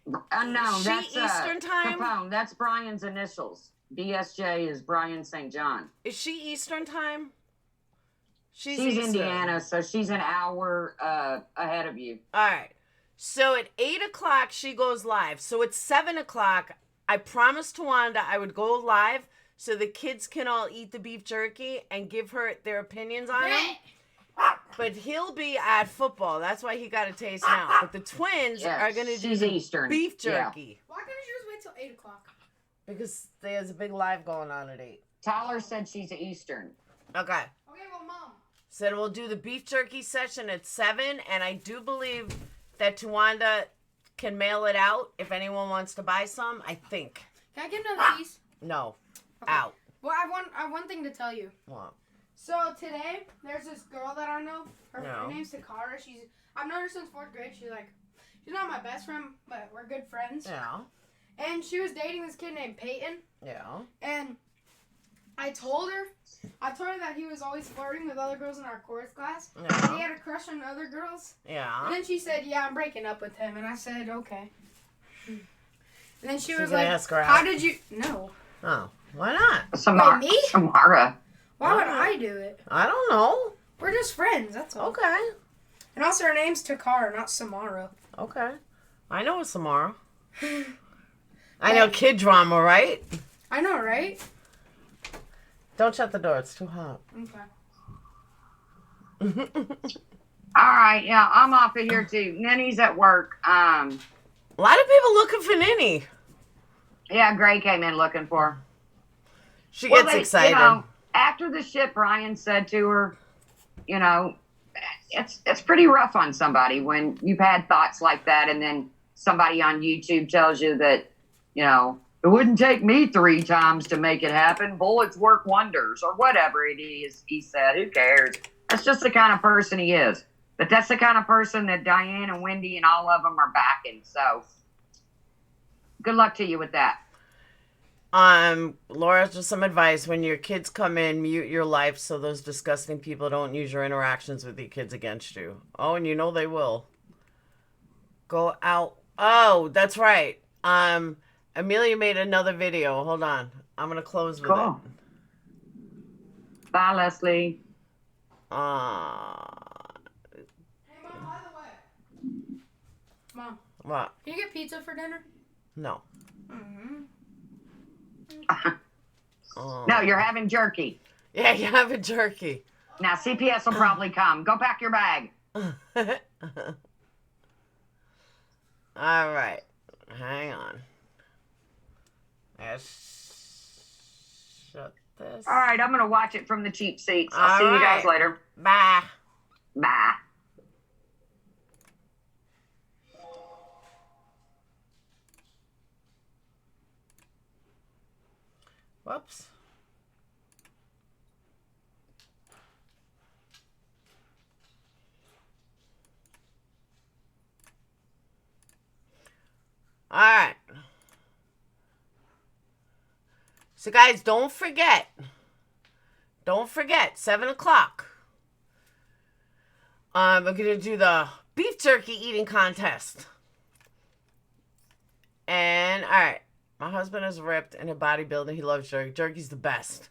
No, She that's Eastern time? Capone. That's Brian's initials. BSJ is Brian St. John. Is she Eastern time? She's Eastern. Indiana, so she's an hour ahead of you. All right. So at 8 o'clock, she goes live. So at 7 o'clock, I promised Tawanda I would go live so the kids can all eat the beef jerky and give her their opinions on it. But he'll be at football. That's why he got a taste now. But the twins Yeah, are going to do she's the Eastern. beef Yeah. jerky. Why couldn't you just wait till 8 o'clock? Because there's a big live going on at 8. Tyler said she's Eastern. Okay. Okay, well, Mom. So we'll do the beef jerky session at 7. And I do believe that Tawanda can mail it out if anyone wants to buy some. I think. Can I get another piece? No. Okay. Out. Well, I have one thing to tell you. What? So today, there's this girl that I know. Her No. name's Takara. I've known her since 4th grade. She's not my best friend, but we're good friends. Yeah. And she was dating this kid named Peyton. Yeah. And I told her that he was always flirting with other girls in our chorus class. And he Yeah. had a crush on other girls. And Yeah. then she said, yeah, I'm breaking up with him. And I said, okay. And then she was gonna like, ask her how out? did you... No. Oh. Why not? Samara. Wait, me? Samara. Why would Alright. I do it? I don't know. We're just friends, that's all. Okay. And also her name's Takara, not Samara. Okay. I know it's tomorrow. I know kid drama, right? I know, right? Don't shut the door. It's too hot. Okay. All right, yeah, I'm off of here too. Nenny's at work. A lot of people looking for Ninny. Yeah, Gray came in looking for her. She Well, gets they- excited. You know, after the shit Brian said to her, you know, it's pretty rough on somebody when you've had thoughts like that, and then somebody on YouTube tells you that, you know, it wouldn't take me 3 times to make it happen. Bullets work wonders, or whatever it is he said. Who cares? That's just the kind of person he is. But that's the kind of person that Diane and Wendy and all of them are backing. So, good luck to you with that. Laura, just some advice. When your kids come in, mute your life so those disgusting people don't use your interactions with your kids against you. Oh, and you know they will. Go out. Oh, that's right. Amelia made another video. Hold on. I'm going to close with Cool. Bye, Leslie. it. Hey, Mom, by the way. Mom, What? can you get pizza for dinner? No. Mm-hmm. Oh. No, you're having jerky. Yeah, you're having jerky. Now, CPS will probably come. Go pack your bag. All right. Hang on. Shut this. All right, I'm going to watch it from the cheap seats. I'll see you guys later. Bye. Bye. Whoops. All right. So, guys, don't forget, 7 o'clock. We're going to do the beef jerky eating contest. And, all right, my husband is ripped and a bodybuilder. He loves jerky. Jerky's the best.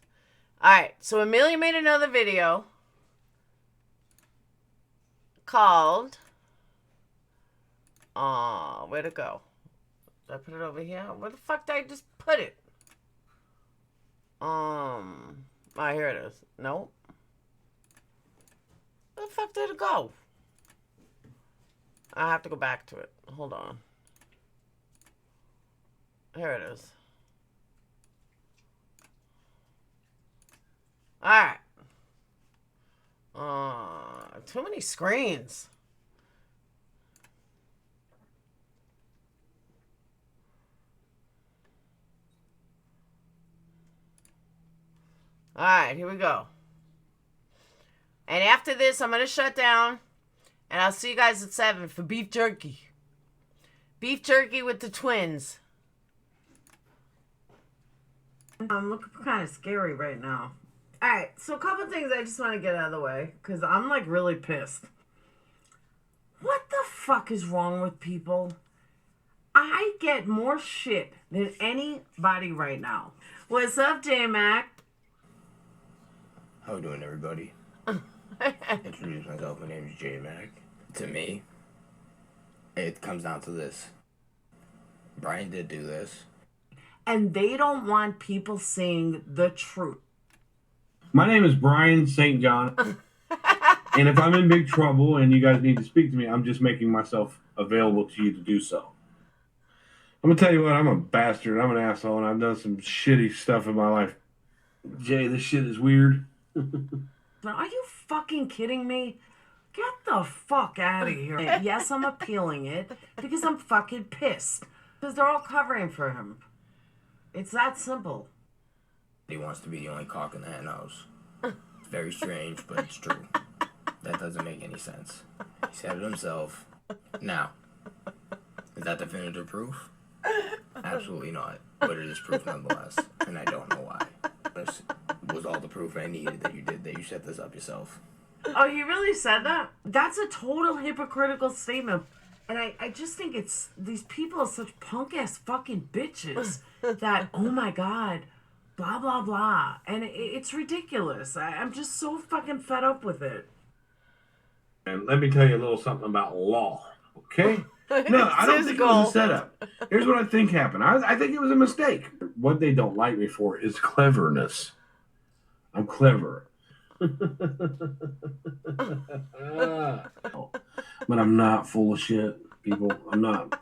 All right, so Amelia made another video called, where'd it go? Did I put it over here? Where the fuck did I just put it? Here it is. Nope. Where the fuck did it go? I have to go back to it. Hold on. Here it is. Alright. Too many screens. Alright, here we go. And after this, I'm going to shut down. And I'll see you guys at 7 for beef jerky. Beef jerky with the twins. I'm looking kind of scary right now. Alright, so a couple things I just want to get out of the way. Because I'm like really pissed. What the fuck is wrong with people? I get more shit than anybody right now. What's up, J-Mac? How we doing, everybody? Introduce myself. My name is J-Mac. To me, it comes down to this. Brian did do this. And they don't want people saying the truth. My name is Brian St. John. And if I'm in big trouble and you guys need to speak to me, I'm just making myself available to you to do so. I'm going to tell you what, I'm a bastard. I'm an asshole, and I've done some shitty stuff in my life. Jay, this shit is weird. Are you fucking kidding me? Get the fuck out of here. Yes, I'm appealing it because I'm fucking pissed. Because they're all covering for him. It's that simple. He wants to be the only cock in the hen house. It's very strange, but it's true. That doesn't make any sense. He said it himself. Now, is that definitive proof? Absolutely not. But it is proof nonetheless. And I don't know why. This was all the proof I needed that you set this up yourself. Oh, you really said that? That's a total hypocritical statement. And I just think it's, these people are such punk-ass fucking bitches that, oh my God, blah, blah, blah. And it's ridiculous. I'm just so fucking fed up with it. And let me tell you a little something about law, okay? No, I don't think it was a setup. Here's what I think happened. I think it was a mistake. What they don't like me for is cleverness. I'm clever. But I'm not full of shit, people. I'm not.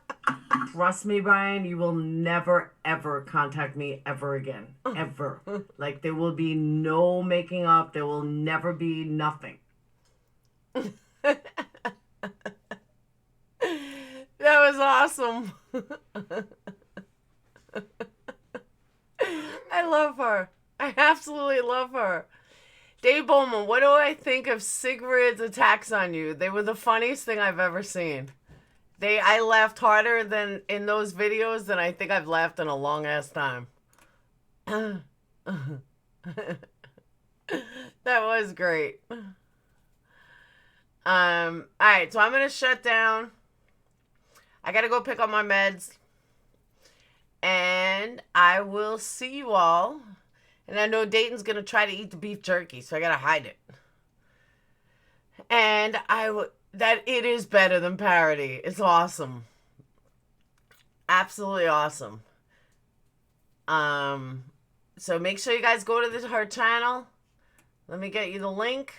Trust me, Brian, you will never, ever contact me ever again. Ever. Like, there will be no making up. There will never be nothing. That was awesome. I love her. I absolutely love her. Dave Bowman, what do I think of Sigrid's attacks on you? They were the funniest thing I've ever seen. I laughed harder than in those videos than I think I've laughed in a long ass time. That was great. Alright, so I'm gonna shut down. I gotta go pick up my meds. And I will see you all. And I know Dayton's gonna try to eat the beef jerky, so I gotta hide it. And that it is better than parody. It's awesome. Absolutely awesome. So make sure you guys go to her channel. Let me get you the link.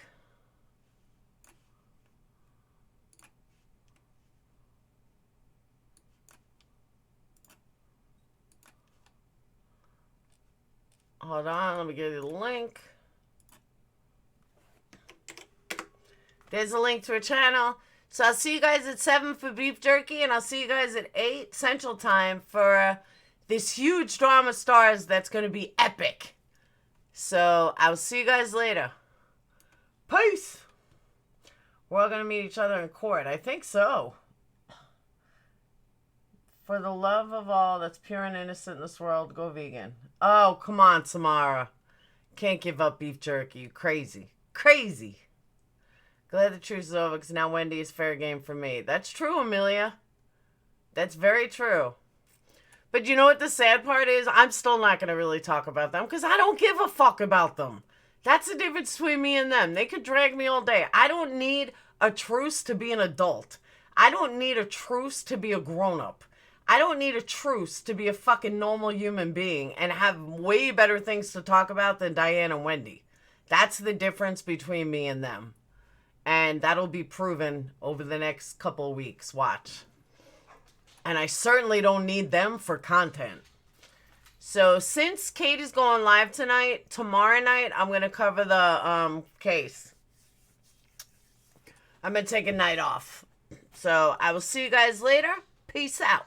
Hold on, let me get you the link. There's a link to her channel. So I'll see you guys at 7 for beef jerky, and I'll see you guys at 8 Central Time for this huge drama stars that's going to be epic. So I'll see you guys later. Peace. We're all going to meet each other in court. I think so. For the love of all that's pure and innocent in this world, go vegan. Oh, come on, Samara. Can't give up beef jerky. You crazy. Crazy. Glad the truce is over because now Wendy is fair game for me. That's true, Amelia. That's very true. But you know what the sad part is? I'm still not going to really talk about them because I don't give a fuck about them. That's the difference between me and them. They could drag me all day. I don't need a truce to be an adult. I don't need a truce to be a grown-up. I don't need a truce to be a fucking normal human being and have way better things to talk about than Diane and Wendy. That's the difference between me and them. And that'll be proven over the next couple of weeks. Watch. And I certainly don't need them for content. So since Katie's going live tonight, tomorrow night, I'm going to cover the case. I'm going to take a night off. So I will see you guys later. Peace out.